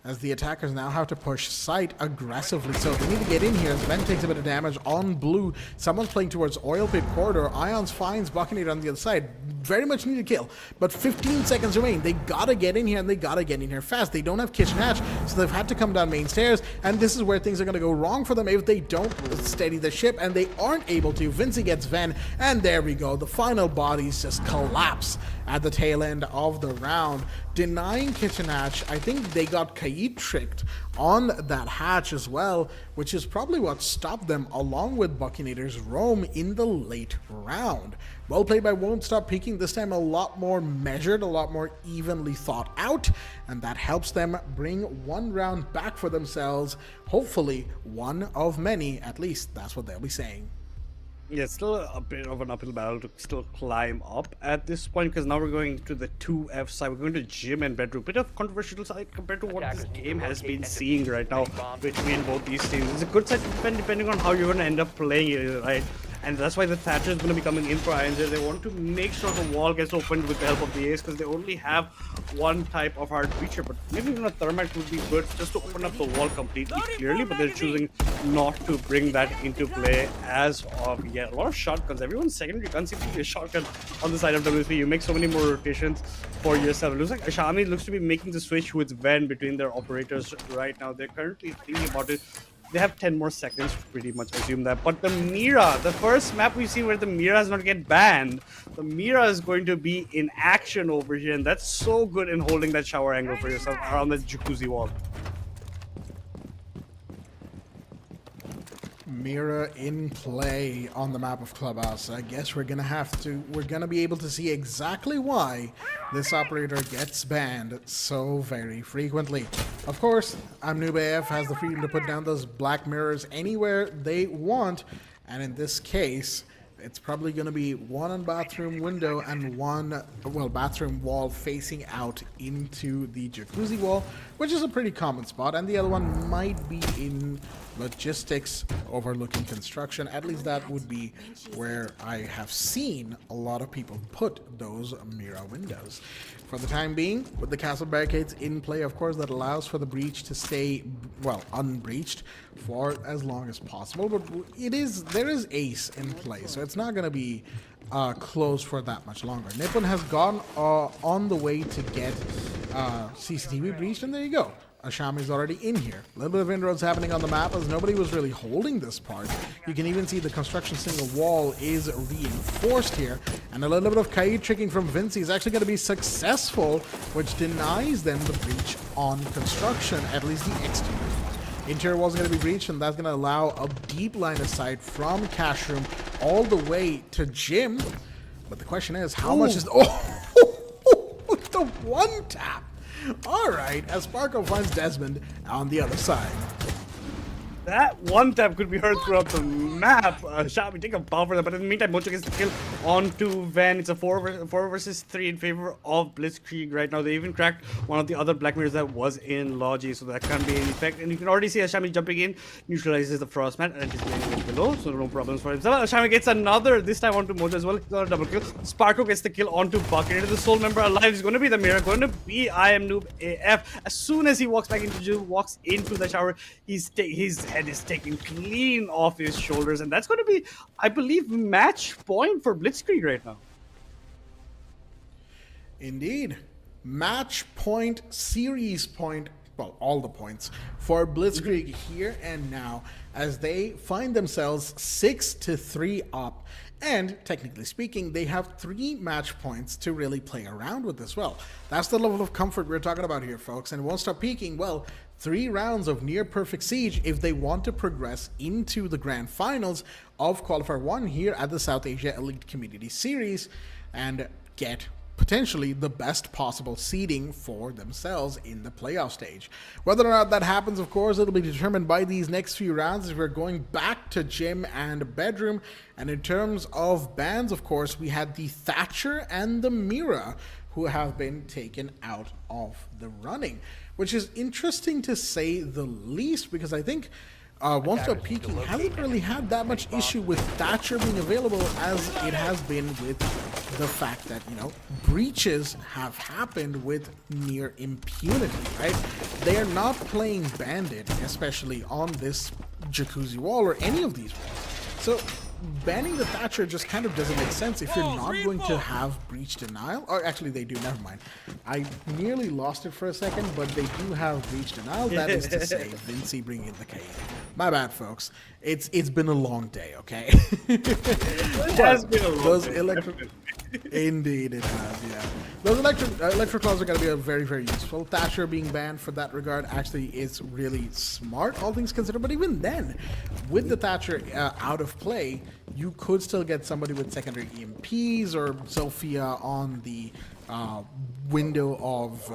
as the attackers now have to push site aggressively. So they need to get in here. Sven takes a bit of damage on blue. Someone's playing towards Oil Pit Corridor. Ions finds Buccanator on the other side. Very much need to kill, but 15 seconds remain. They gotta get in here, and they gotta get in here fast. They don't have kitchen hatch, so they've had to come down main stairs, and this is where things are gonna go wrong for them if they don't steady the ship, and they aren't able to. Vinci gets Ven, and there we go. The final bodies just collapse at the tail end of the round, denying kitchen hatch. I think they got Kaid tricked on that hatch as well, which is probably what stopped them, along with Buccanator's roam in the late round. Well played by WontStopPeeking, this time a lot more measured, a lot more evenly thought out, and that helps them bring one round back for themselves. Hopefully one of many, at least that's what they'll be saying. Yeah, it's still a bit of an uphill battle to still climb up at this point, because now we're going to the 2F side. We're going to gym and bedroom. Bit of controversial side compared to what this game has been seeing right now between both these teams. It's a good side to defend depending on how you're going to end up playing it, right? And that's why the Thatcher is going to be coming in for Einzir. They want to make sure the wall gets opened with the help of the ace, because they only have one type of hard breacher. But maybe even a thermite would be good just to open up the wall completely clearly, but they're choosing not to bring that into play as of yet. A lot of shotguns. Everyone's secondary gun seems to be a shotgun on the side of WSP. You make so many more rotations for yourself. It looks like Ashami looks to be making the switch with Ven between their operators right now. They're currently thinking about it. They have 10 more seconds to pretty much assume that. But the Mira, the first map we've seen where the Mira has not get banned, the Mira is going to be in action over here. And that's so good in holding that shower angle for yourself around the jacuzzi wall. Mira in play on the map of Clubhouse. I guess we're gonna be able to see exactly why this operator gets banned so very frequently. Of course, AF has the freedom to put down those black mirrors anywhere they want, and in this case, it's probably going to be one on bathroom window and one, well, bathroom wall facing out into the jacuzzi wall. which is a pretty common spot, and the other one might be in logistics overlooking construction. At least that would be where I have seen a lot of people put those Mira windows. For the time being, with the castle barricades in play, of course, that allows for the breach to stay, well, unbreached for as long as possible, but there is ace in play, so it's not going to be closed for that much longer. Nippon has gone on the way to get CCTV breached, and there you go. Ashami is already in here. A little bit of inroads happening on the map as nobody was really holding this part. You can even see the construction single wall is reinforced here. And a little bit of Kai tricking from Vinci is actually going to be successful, which denies them the breach on construction, at least the exterior. Interior walls are going to be breached, and that's going to allow a deep line of sight from Cash Room all the way to Jim. But the question is, how much is... Oh, the one tap! All right, as Sparko finds Desmond on the other side. That one tap could be heard throughout the map. Shami take a bow for that, but in the meantime, Mocho gets the kill onto Van. It's a 4 versus 3 in favor of Blitzkrieg right now. They even cracked one of the other Black Mirrors that was in Logi, so that can be an effect. And you can already see Ashami jumping in, neutralizes the Frost Mat, and he's laying it below, so no problems for himself. Ashami gets another, this time onto Mojo as well. He's got a double kill. Sparko gets the kill onto Bucket. The sole member alive is going to be the Mirror, going to be I Am Noob AF. As soon as he walks back into the shower, his head is taken clean off his shoulders, and that's going to be, I believe, match point for Blitzkrieg right now. Indeed. Match point, series point, well, all the points for Blitzkrieg here and now as they find themselves 6-3 up. And technically speaking, they have 3 match points to really play around with as well. That's the level of comfort we're talking about here, folks. And WontStopPeeking, well, 3 rounds of near perfect siege if they want to progress into the grand finals of Qualifier 1 here at the South Asia Elite Community Series and get potentially the best possible seeding for themselves in the playoff stage. Whether or not that happens, of course, it'll be determined by these next few rounds as we're going back to gym and bedroom. And in terms of bans, of course, we had the Thatcher and the Mira who have been taken out of the running, which is interesting to say the least, because I think WontStopPeeking hasn't really had that much issue with Thatcher being available as it has been with the fact that, you know, breaches have happened with near impunity, right? They are not playing Bandit, especially on this Jacuzzi wall or any of these walls. So banning the Thatcher just kind of doesn't make sense if you're not going to have breach denial. Or actually they do, never mind. I nearly lost it for a second, but they do have breach denial. That is to say, Vinci bringing in the K. My bad, folks. It's been a long day, okay? It has been a long day. Indeed it has, yeah. Those electric claws are going to be very, very useful. Thatcher being banned for that regard actually is really smart, all things considered. But even then, with the Thatcher out of play, you could still get somebody with secondary EMPs or Sophia on the window of,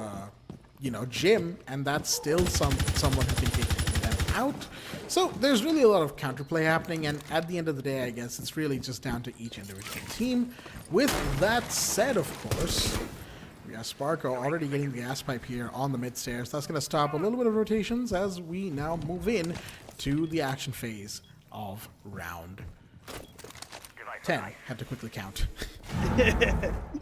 you know, Jim, and that's still someone who can take them out. So there's really a lot of counterplay happening, and at the end of the day, I guess it's really just down to each individual team. With that said, of course, we have Sparko already getting the gas pipe here on the mid stairs. That's going to stop a little bit of rotations as we now move in to the action phase of round 10. Had to quickly count.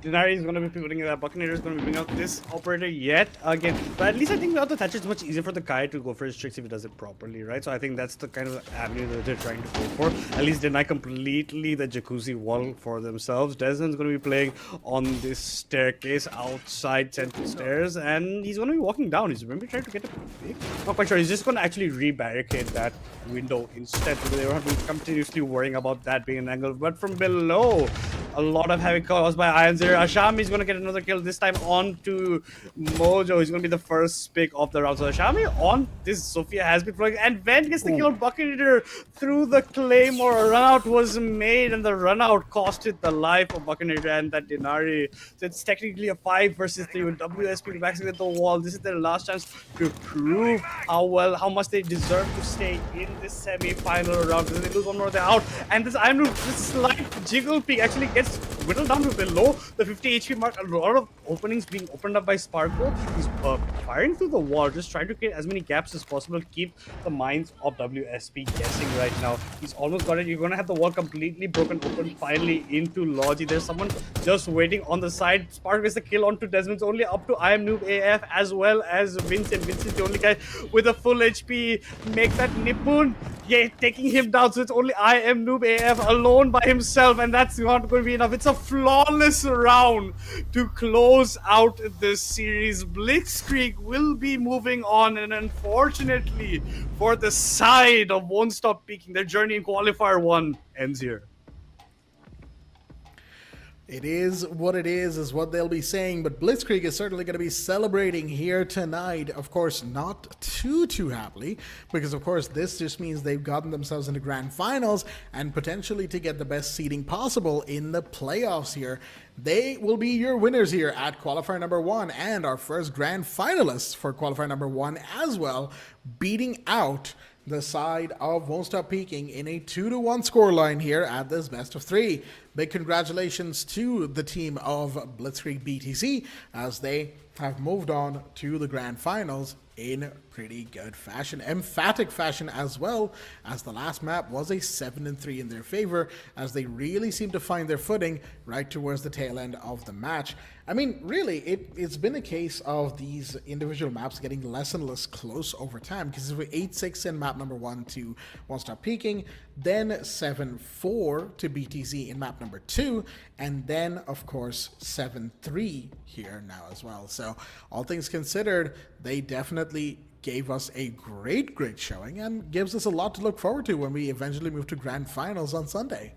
Denari is going to be putting that. Buccaneer is going to be bringing out this operator yet again. But at least I think without the Thatcher, it's much easier for the Kai to go for his tricks if he does it properly, right? So I think that's the kind of avenue that they're trying to go for. At least deny completely the Jacuzzi wall for themselves. Desmond's going to be playing on this staircase outside central stairs, and he's going to be walking down. He's maybe trying to get a pick. Not quite sure. He's just going to actually re-barricade that window instead, because they don't have to continuously worrying about that being an angle. But from below, a lot of havoc caused by Iron Zero. Ashami is going to get another kill, this time onto Mojo. He's going to be the first pick of the round. So Ashami on this Sophia has been flowing, and Vent gets the kill on Buccaneer through the Claymore. A run out was made, and the run out costed the life of Buccaneer and that Denari. So it's technically a 5 versus 3 with WSP maxing at the wall. This is their last chance to prove how much they deserve to stay in this semi-final round. Because if they lose one more, they're out. And this Iron Room, this slight jiggle peak actually gets whittled down to below the 50 HP mark. A lot of openings being opened up by Sparko. He's firing through the wall, just trying to create as many gaps as possible, keep the minds of WSP guessing right now. He's almost got it. You're going to have the wall completely broken open finally into Logi. There's someone just waiting on the side. Spark gets the kill onto Desmond's only up to I am Noob AF as well as Vincent. Vincent's the only guy with a full HP. Make that Nippon. Yeah, taking him down. So it's only I am Noob AF alone by himself, and that's not going to be enough. It's a flawless round to close out this series. Blitzkrieg will be moving on, and unfortunately for the side of WontStopPeeking, their journey in Qualifier 1 ends here. It is what they'll be saying, but Blitzkrieg is certainly going to be celebrating here tonight. Of course, not too happily, because of course this just means they've gotten themselves into grand finals and potentially to get the best seeding possible in the playoffs here. They will be your winners here at Qualifier number 1 and our first grand finalists for Qualifier number 1 as well, beating out the side of WontStopPeeking in a 2-1 scoreline here at this best of 3. Big congratulations to the team of Blitzkrieg BTC as they have moved on to the grand finals in pretty good fashion, emphatic fashion, as well as the last map was a 7-3 in their favor, as they really seem to find their footing right towards the tail end of the match. I mean, really, it's been a case of these individual maps getting less and less close over time, because it was 8-6 in map number 1 to WontStopPeeking, then 7-4 to BTZ in map number 2, and then, of course, 7-3 here now as well. So, all things considered, they definitely gave us a great showing and gives us a lot to look forward to when we eventually move to grand finals on Sunday.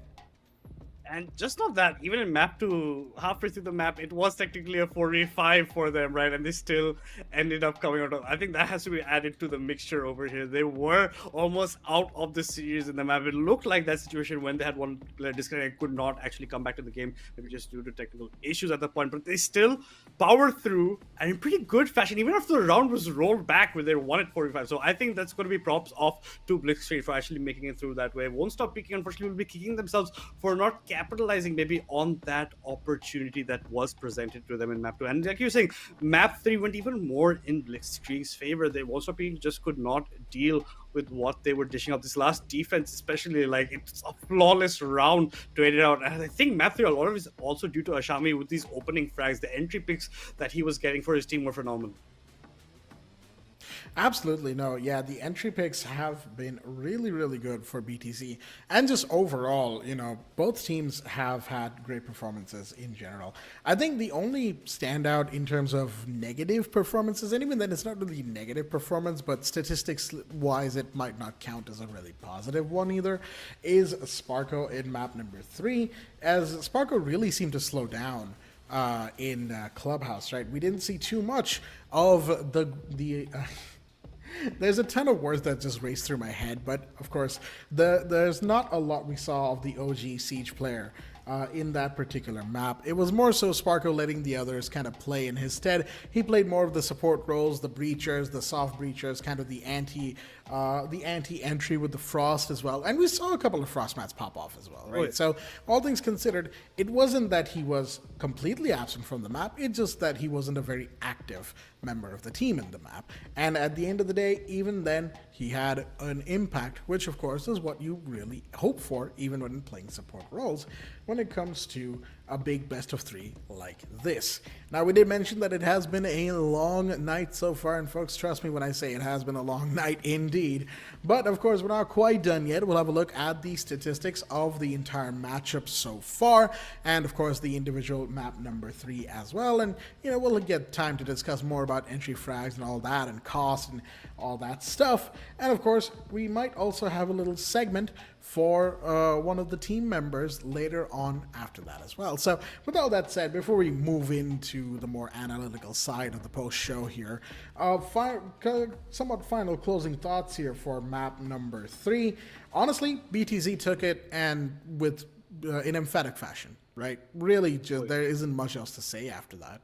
And just not that, even in map 2, halfway through the map, it was technically a 4v5 for them, right? And they still ended up coming out of... I think that has to be added to the mixture over here. They were almost out of the series in the map. It looked like that situation when they had one player disconnect, could not actually come back to the game, maybe just due to technical issues at the point. But they still powered through, and in pretty good fashion, even after the round was rolled back where they won at 4v5. So I think that's going to be props off to Blitzkrieg for actually making it through that way. WontStopPeeking, unfortunately, will be kicking themselves for not capitalizing maybe on that opportunity that was presented to them in map 2. And like you were saying, map 3 went even more in Blitzkrieg's favor. They WontStopPeeking just could not deal with what they were dishing up. This last defense, especially, like, it's a flawless round to end it out. And I think map 3, a lot of it is also due to Ashami with these opening frags. The entry picks that he was getting for his team were phenomenal. Absolutely, no. Yeah, the entry picks have been really good for BTC. And just overall, you know, both teams have had great performances in general. I think the only standout in terms of negative performances, and even then it's not really negative performance, but statistics-wise it might not count as a really positive one either, is Sparko in map number 3, as Sparko really seemed to slow down in Clubhouse, right? We didn't see too much of the there's a ton of words that just raced through my head, but of course, there's not a lot we saw of the OG Siege player in that particular map. It was more so Sparko letting the others kind of play in his stead. He played more of the support roles, the breachers, the soft breachers, kind of the anti-entry with the frost as well. And we saw a couple of frost mats pop off as well, right? Oh, yeah. So all things considered, it wasn't that he was completely absent from the map. It's just that he wasn't a very active member of the team in the map. And at the end of the day, even then, he had an impact, which of course is what you really hope for, even when playing support roles, when it comes to a big best of 3 like this. Now, we did mention that it has been a long night so far, and folks, trust me when I say it has been a long night indeed. But of course, we're not quite done yet. We'll have a look at the statistics of the entire matchup so far, and of course the individual map number 3 as well. And you know, we'll get time to discuss more about entry frags and all that, and cost and all that stuff. And of course, we might also have a little segment for one of the team members later on after that as well. So with all that said, before we move into the more analytical side of the post show here, somewhat final closing thoughts here for map number 3. Honestly, BTZ took it, and with in emphatic fashion, right? Really, just there isn't much else to say after that.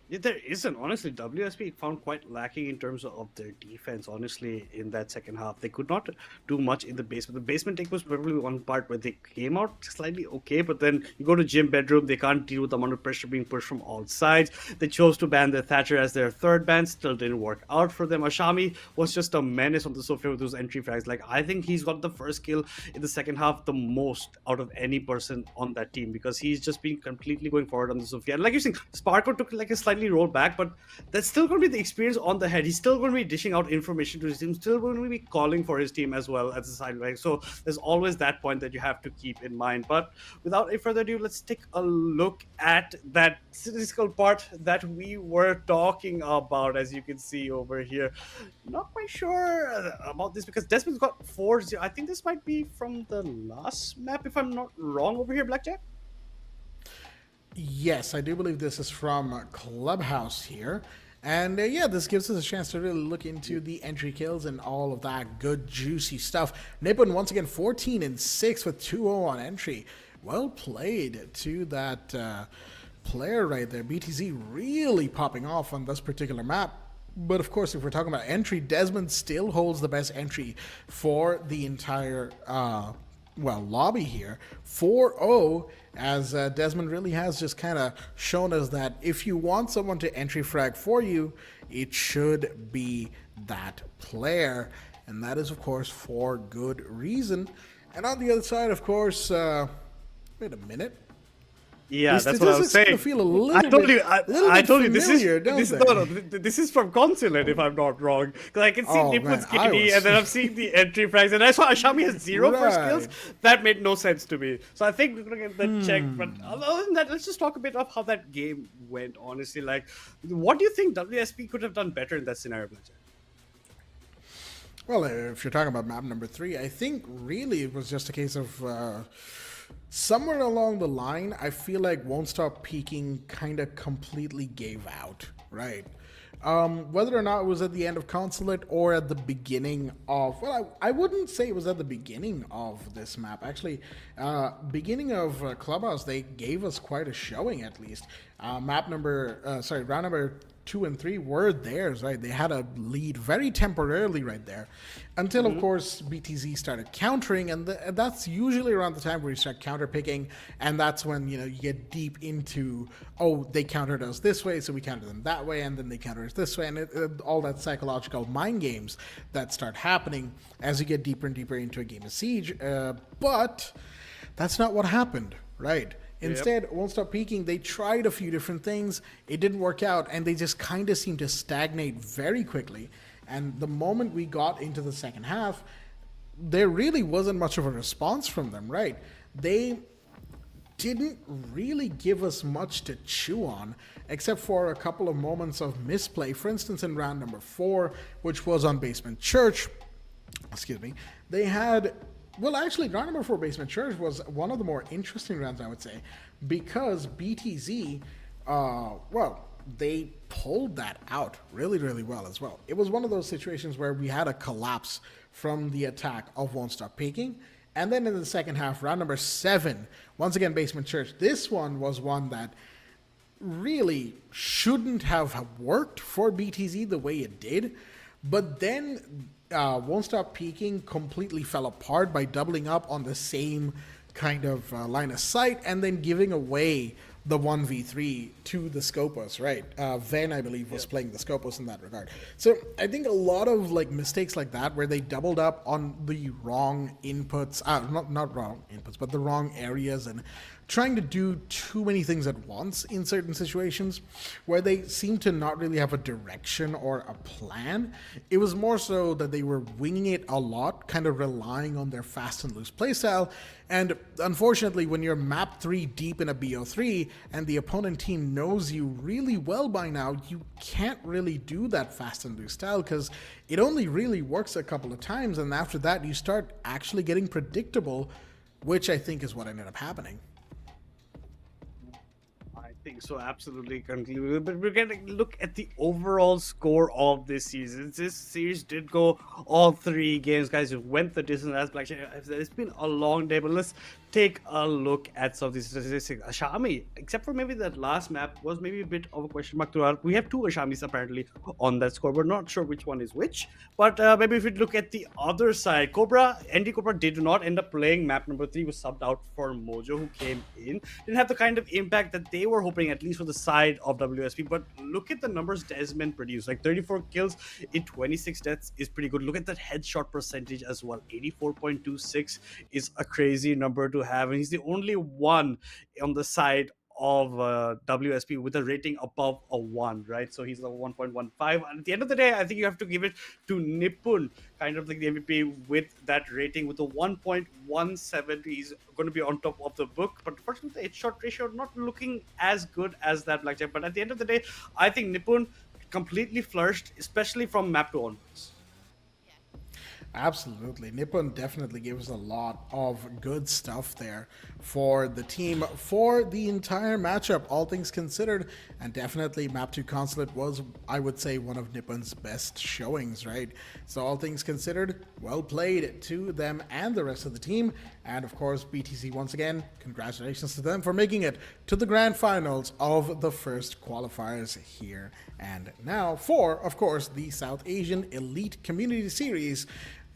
Yeah, there isn't. Honestly, WSP found quite lacking in terms of their defense, honestly, in that second half. They could not do much in the basement. The basement take was probably one part where they came out slightly okay, but then you go to gym bedroom, they can't deal with the amount of pressure being pushed from all sides. They chose to ban the Thatcher as their third ban, still didn't work out for them. Ashami was just a menace on the Sophia with those entry frags. Like, I think he's got the first kill in the second half the most out of any person on that team because he's just been completely going forward on the Sophia. And like you're saying, Sparko took like a slightly roll back, but that's still going to be the experience on the head. He's still going to be dishing out information to his team, still going to be calling for his team as well as a side leg. So there's always that point that you have to keep in mind. But without any further ado, let's take a look at that statistical part that we were talking about. As you can see over here, not quite sure about this because Desmond's got 4-0. I think this might be from the last map, if I'm not wrong, over here, Blackjack. Yes, I do believe this is from Clubhouse here. And yeah, this gives us a chance to really look into the entry kills and all of that good, juicy stuff. Nippon, once again, 14-6 with 2-0 on entry. Well played to that player right there. BTZ really popping off on this particular map. But of course, if we're talking about entry, Desmond still holds the best entry for the entire lobby here. 4-0, as Desmond really has just kind of shown us that if you want someone to entry frag for you, it should be that player. And that is, of course, for good reason. And on the other side, of course, wait a minute. Yeah, that's what I was saying. Feel a little I told you, I told you this is from Consulate, if I'm not wrong. Because I can see Nippon's KD, and then I'm seeing the entry frags, and I saw Ashami has 0 first kills. That made no sense to me. So I think we're gonna get that checked. But other than that, let's just talk a bit of how that game went. Honestly, like, what do you think WSP could have done better in that scenario, Blackjack? Well, if you're talking about map number 3, I think really it was just a case of somewhere along the line, I feel like WontStopPeeking kind of completely gave out, right? Whether or not it was at the end of Consulate or at the beginning of, well, I wouldn't say it was at the beginning of this map. Actually, beginning of Clubhouse, they gave us quite a showing at least. Round number 2 and 3 were theirs, right? They had a lead very temporarily right there until, of course, BTZ started countering, and that's usually around the time where you start counter picking, and that's when, you know, you get deep into, oh, they countered us this way, so we countered them that way, and then they countered us this way, and all that psychological mind games that start happening as you get deeper and deeper into a game of Siege, but that's not what happened, right? Instead, WontStopPeeking, they tried a few different things. It didn't work out, and they just kind of seemed to stagnate very quickly. And the moment we got into the second half, there really wasn't much of a response from them, right? They didn't really give us much to chew on, except for a couple of moments of misplay. For instance, in round number 4, which was on Basement Church, they had... Well, actually, round number 4 Basement Church was one of the more interesting rounds, I would say, because BTZ, they pulled that out really, really well as well. It was one of those situations where we had a collapse from the attack of WontStopPeeking, and then in the second half, round number 7, once again, Basement Church, this one was one that really shouldn't have worked for BTZ the way it did, but then... WontStopPeeking completely fell apart by doubling up on the same kind of line of sight and then giving away the 1v3 to the Scopus, right? Ven, I believe, was playing the Scopus in that regard. So I think a lot of like mistakes like that where they doubled up on the wrong inputs, not wrong inputs, but the wrong areas and trying to do too many things at once in certain situations where they seem to not really have a direction or a plan. It was more so that they were winging it a lot, kind of relying on their fast and loose playstyle. And unfortunately, when you're map 3 deep in a BO3 and the opponent team knows you really well by now, you can't really do that fast and loose style because it only really works a couple of times. And after that, you start actually getting predictable, which I think is what ended up happening. I think so, absolutely concluded. But we're going to look at the overall score of this season. This series did go all 3 games, guys. It went the distance as Black. It's been a long day, but let's take a look at some of these statistics. Ashami, except for maybe that last map, was maybe a bit of a question mark throughout. We have two Ashamis apparently on that score. We're not sure which one is which. But maybe if we look at the other side, ND Cobra did not end up playing map number 3, was subbed out for Mojo, who came in. Didn't have the kind of impact that they were hoping, at least for the side of WSP. But look at the numbers Desmond produced. Like 34 kills in 26 deaths is pretty good. Look at that headshot percentage as well. 84.26 is a crazy number to have, and he's the only one on the side of WSP with a rating above a 1, right? So he's a 1.15. And at the end of the day, I think you have to give it to Nipun, kind of like the MVP with that rating with a 1.17. He's going to be on top of the book, but unfortunately, the headshot ratio not looking as good as that Blackjack. But at the end of the day, I think Nipun completely flourished, especially from map 2 onwards. Absolutely. Nippon definitely gives a lot of good stuff there for the team for the entire matchup, all things considered. And definitely Map 2 Consulate was, I would say, one of Nippon's best showings, right? So all things considered, well played to them and the rest of the team. And of course, BTC once again, congratulations to them for making it to the grand finals of the first qualifiers here and now for, of course, the South Asian Elite Community Series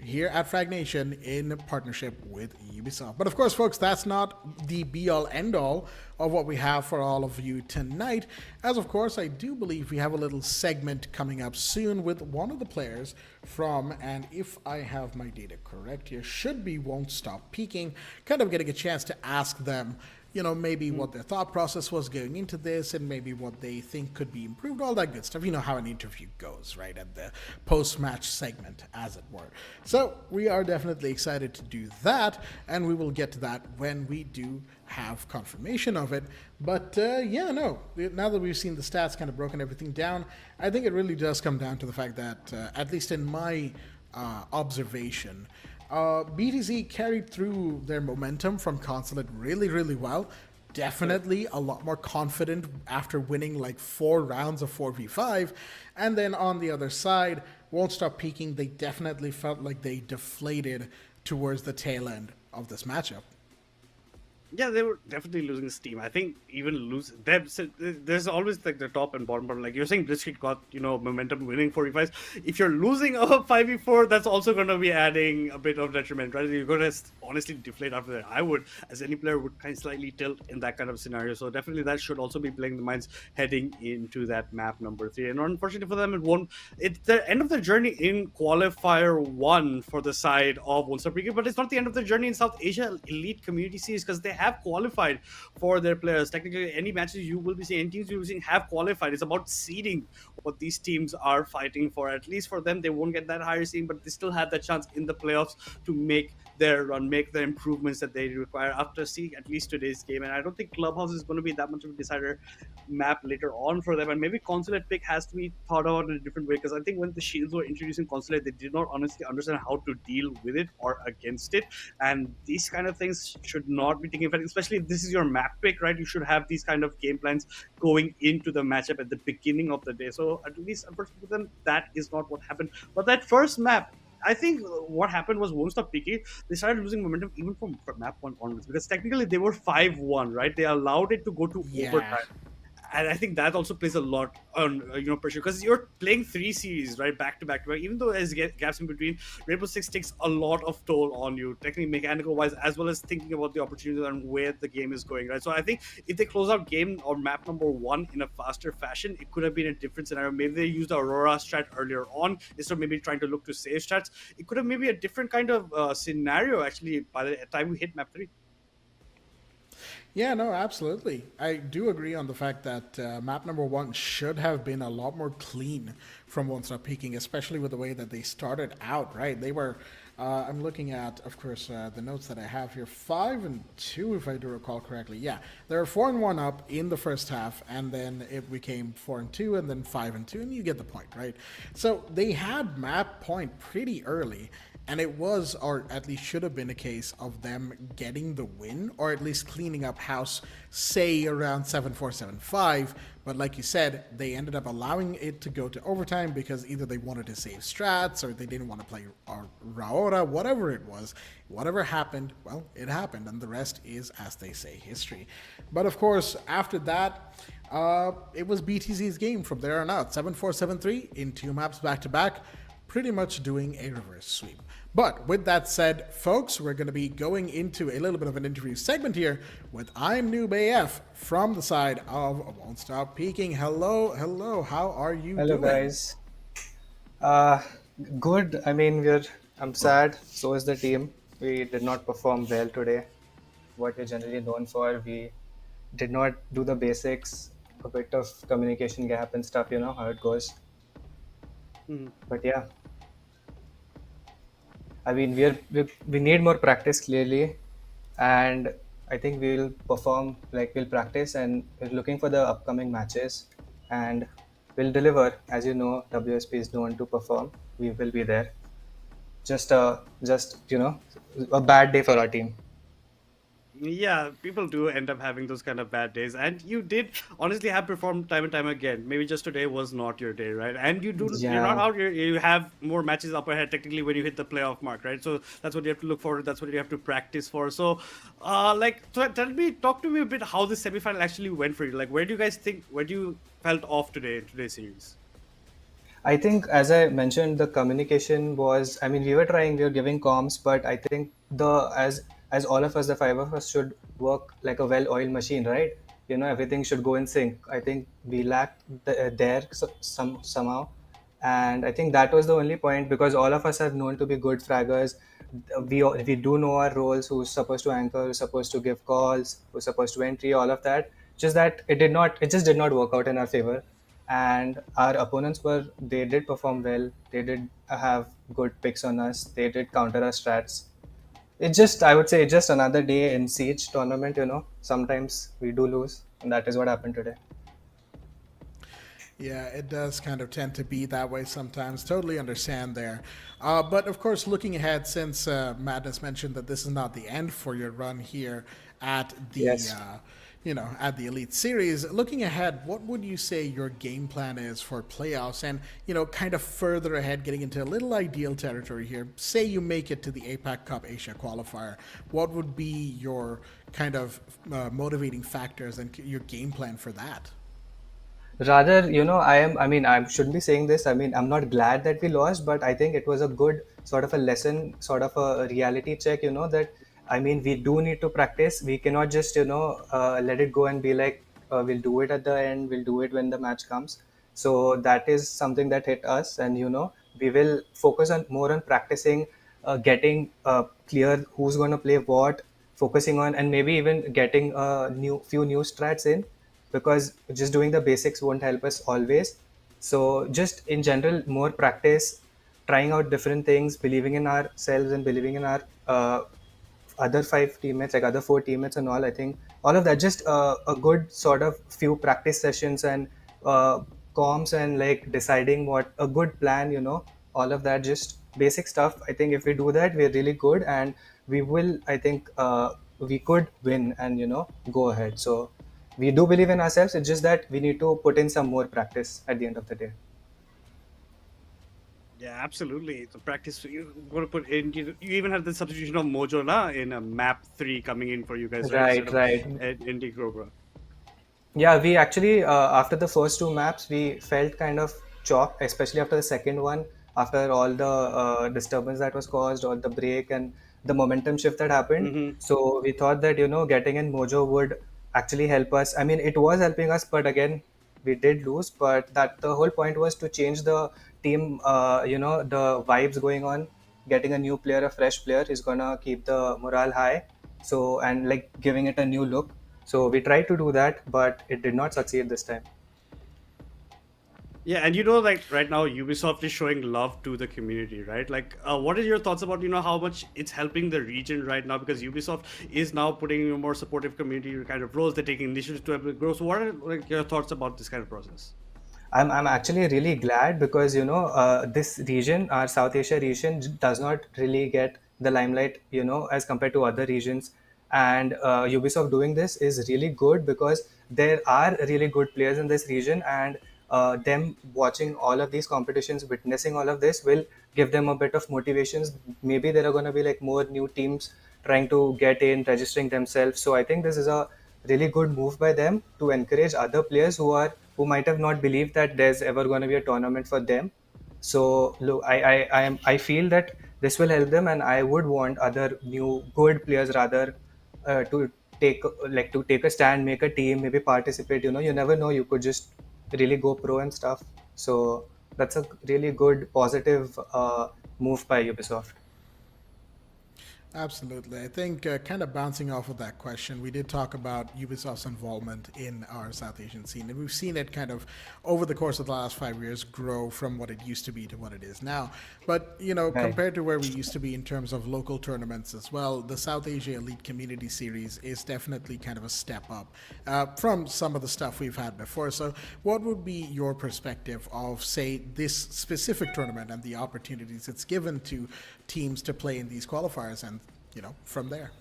here at Fragnation in partnership with Ubisoft. But of course, folks, that's not the be-all end-all of what we have for all of you tonight, as of course I do believe we have a little segment coming up soon with one of the players from, and if I have my data correct here, should be WontStopPeeking, kind of getting a chance to ask them, you know, maybe what their thought process was going into this and maybe what they think could be improved, all that good stuff. You know how an interview goes, right, at the post-match segment, as it were. So we are definitely excited to do that, and we will get to that when we do have confirmation of it. But yeah, no, now that we've seen the stats kind of broken everything down, I think it really does come down to the fact that, at least in my observation, BTC carried through their momentum from Consulate really, really well. Definitely a lot more confident after winning like 4 rounds of 4v5. And then on the other side, WontStopPeeking, they definitely felt like they deflated towards the tail end of this matchup. Yeah, they were definitely losing steam. I think even there's always like the top and bottom. But like you're saying, Blitzkrieg got, you know, momentum winning 4v5s. If you're losing a 5v4, that's also going to be adding a bit of detriment, right? You're going to honestly deflate after that. I would, as any player, would kind of slightly tilt in that kind of scenario. So definitely that should also be playing the minds heading into that map number 3. And unfortunately for them, it won't. It's the end of the journey in Qualifier 1 for the side of WontStopPeeking, but it's not the end of the journey in South Asia Elite Community Series, because they have qualified for their players. Technically, any matches you will be seeing, any teams you will be seeing have qualified. It's about seeding what these teams are fighting for. At least for them, they won't get that higher seeding, but they still have that chance in the playoffs to make their run, make the improvements that they require after seeing at least today's game. And I don't think Clubhouse is going to be that much of a decider map later on for them. And maybe Consulate pick has to be thought about in a different way, because I think when the Shields were introducing Consulate, they did not honestly understand how to deal with it or against it. And these kind of things should not be taken, especially if this is your map pick, right? You should have these kind of game plans going into the matchup at the beginning of the day. So at least, unfortunately for them, that is not what happened. But that first map, I think what happened was WontStopPeeking, they started losing momentum even from map 1 onwards, because technically they were 5-1, right? They allowed it to go to overtime. And I think that also plays a lot on pressure, because you're playing 3 series, right, back to back. Even though there's gaps in between, Rainbow Six takes a lot of toll on you, technically mechanical wise, as well as thinking about the opportunities and where the game is going, right? So I think if they close out game or map number 1 in a faster fashion, it could have been a different scenario. Maybe they used the Aurora strat earlier on instead of maybe trying to look to save strats. It could have maybe a different kind of scenario actually by the time we hit map 3. Yeah, no, absolutely. I do agree on the fact that map number 1 should have been a lot more clean from WontStopPeeking, especially with the way that they started out, right? They were, I'm looking at, of course, the notes that I have here, 5-2, if I do recall correctly. Yeah, they were 4-1 up in the first half, and then it became 4-2, and then 5-2, and you get the point, right? So they had map point pretty early, And it was, or at least should have been, a case of them getting the win, or at least cleaning up house, say around 7-4, 7-5. But like you said, they ended up allowing it to go to overtime because either they wanted to save strats or they didn't want to play Raora, whatever it was. Whatever happened, well, it happened, and the rest is, as they say, history. But of course, after that, it was BTZ's game from there on out. 7-4, 7-3 in 2 maps back-to-back, pretty much doing a reverse sweep. But with that said, folks, we're going to be going into a little bit of an interview segment here with I'm Noob AF from the side of WontStopPeeking. Hello, how are you doing? Hello guys. Good. I mean, I'm sad. So is the team. We did not perform well today. What we're generally known for. We did not do the basics. A bit of communication gap and stuff. You know how it goes. But yeah. I mean, we need more practice clearly, and I think we'll perform, like we'll practice, and we're looking for the upcoming matches, and we'll deliver. As you know, WSP is known to perform. We will be there. Just a bad day for our team. Yeah, people do end up having those kind of bad days, and you did honestly have performed time and time again. Maybe just today was not your day, right? And you're not Yeah. out here. You have more matches up ahead technically when you hit the playoff mark, right? So that's what you have to look for. That's what you have to practice for. So, talk to me a bit how the semifinal actually went for you. Like, where do you felt off today in today's series? I think, as I mentioned, the communication was. I mean, we were giving comms, but I think as all of us, the 5 of us, should work like a well-oiled machine, right? You know, everything should go in sync. I think we lacked somehow, and I think that was the only point because all of us are known to be good fraggers. We do know our roles. Who's supposed to anchor? Who's supposed to give calls? Who's supposed to entry? All of that. Just that it just did not work out in our favor, and our opponents they did perform well. They did have good picks on us. They did counter our strats. I would say, just another day in Siege tournament. You know, sometimes we do lose, and that is what happened today. Yeah, it does kind of tend to be that way sometimes. Totally understand there. But of course, looking ahead, since Madness mentioned that this is not the end for your run here at the, Yes. At the Elite Series, looking ahead, what would you say your game plan is for playoffs and, kind of further ahead, getting into a little ideal territory here? Say you make it to the APAC Cup Asia qualifier. What would be your kind of motivating factors and your game plan for that? Rather, I shouldn't be saying this. I mean, I'm not glad that we lost, but I think it was a good sort of a lesson, sort of a reality check, that, I mean, we do need to practice. We cannot just, let it go and be like, we'll do it at the end, we'll do it when the match comes. So that is something that hit us, and, we will focus more on practicing, getting clear who's going to play what, focusing on, and maybe even getting a few new strats in, because just doing the basics won't help us always. So just in general, more practice, trying out different things, believing in ourselves and believing in our other 5 teammates, like other 4 teammates and all. I think all of that, just a good sort of few practice sessions and comms, and like deciding what a good plan, all of that, just basic stuff. I think if we do that, we're really good, and we will, I think, we could win and, go ahead. So we do believe in ourselves. It's just that we need to put in some more practice at the end of the day. Yeah, absolutely. The practice you want to put in. You even have the substitution of Mojo in a map 3 coming in for you guys, Right, right. Indy Cobra. Yeah, we actually, after the first 2 maps, we felt kind of chalk, especially after the second one, after all the disturbance that was caused, or the break and the momentum shift that happened. So we thought that, getting in Mojo would actually help us. I mean, it was helping us, but again, we did lose. But that the whole point was to change the team, the vibes going on. Getting a new player, a fresh player, is gonna keep the morale high. So, and like giving it a new look. So we tried to do that, but it did not succeed this time. Yeah, and like right now, Ubisoft is showing love to the community, right? Like, what are your thoughts about how much it's helping the region right now? Because Ubisoft is now putting a more supportive community kind of roles. They're taking initiatives to help it grow. So, what are like your thoughts about this kind of process? I'm actually really glad because this region, our South Asia region, does not really get the limelight, as compared to other regions. And Ubisoft doing this is really good because there are really good players in this region, and them watching all of these competitions, witnessing all of this will give them a bit of motivations. Maybe there are going to be like more new teams trying to get in, registering themselves. So I think this is a really good move by them to encourage other players who might have not believed that there's ever going to be a tournament for them. So look, I feel that this will help them, and I would want other new good players rather to take a stand, make a team, maybe participate. You never know, you could just really go pro and stuff. So that's a really good positive move by Ubisoft. Absolutely. I think kind of bouncing off of that question, we did talk about Ubisoft's involvement in our South Asian scene, and we've seen it kind of over the course of the last 5 years grow from what it used to be to what it is now. But, Right. compared to where we used to be in terms of local tournaments as well, the South Asia Elite Community Series is definitely kind of a step up from some of the stuff we've had before. So, what would be your perspective of, say, this specific tournament and the opportunities it's given to teams to play in these qualifiers and from there?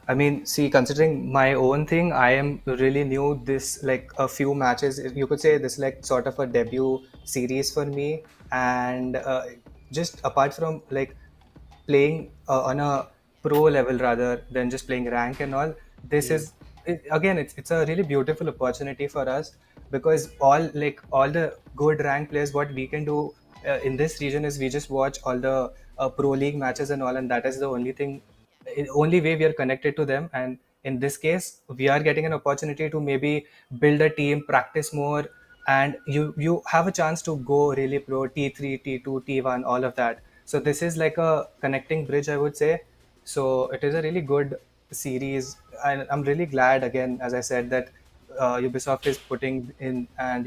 I mean, see, considering my own thing, I am really new. This like a few matches, you could say this like sort of a debut series for me. And just apart from like playing on a pro level rather than just playing rank and all, this is again it's a really beautiful opportunity for us, because all the good rank players, what we can do in this region is we just watch all the pro league matches and all, and that is the only way we are connected to them. And in this case we are getting an opportunity to maybe build a team, practice more, and you have a chance to go really pro, T3, T2, T1, all of that. So this is like a connecting bridge, I would say. So it is a really good series, and I'm really glad, again, as I said, that Ubisoft is putting in and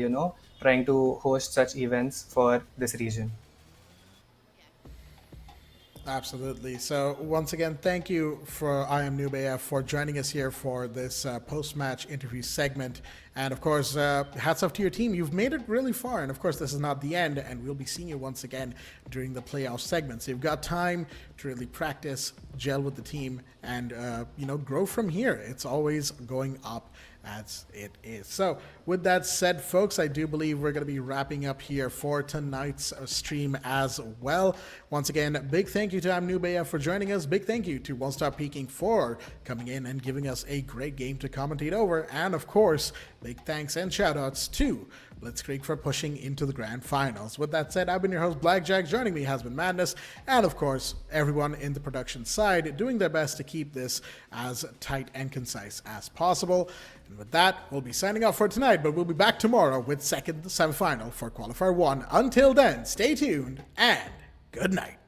trying to host such events for this region. Absolutely. So once again, thank you for I am Noob for joining us here for this post-match interview segment. And of course, hats off to your team. You've made it really far. And of course, this is not the end. And we'll be seeing you once again during the playoff segment. So you've got time to really practice, gel with the team, and grow from here. It's always going up as it is. So with that said, folks, I do believe we're going to be wrapping up here for tonight's stream as well. Once again, big thank you to I'm Noob for joining us. Big thank you to WontStopPeeking for coming in and giving us a great game to commentate over. And of course, big thanks and shout outs to Blitzkrieg for pushing into the grand finals. With that said, I've been your host, Blackjack. Joining me has been Madness, and of course, everyone in the production side doing their best to keep this as tight and concise as possible. And with that, we'll be signing off for tonight, but we'll be back tomorrow with second semifinal for Qualifier 1. Until then, stay tuned and good night.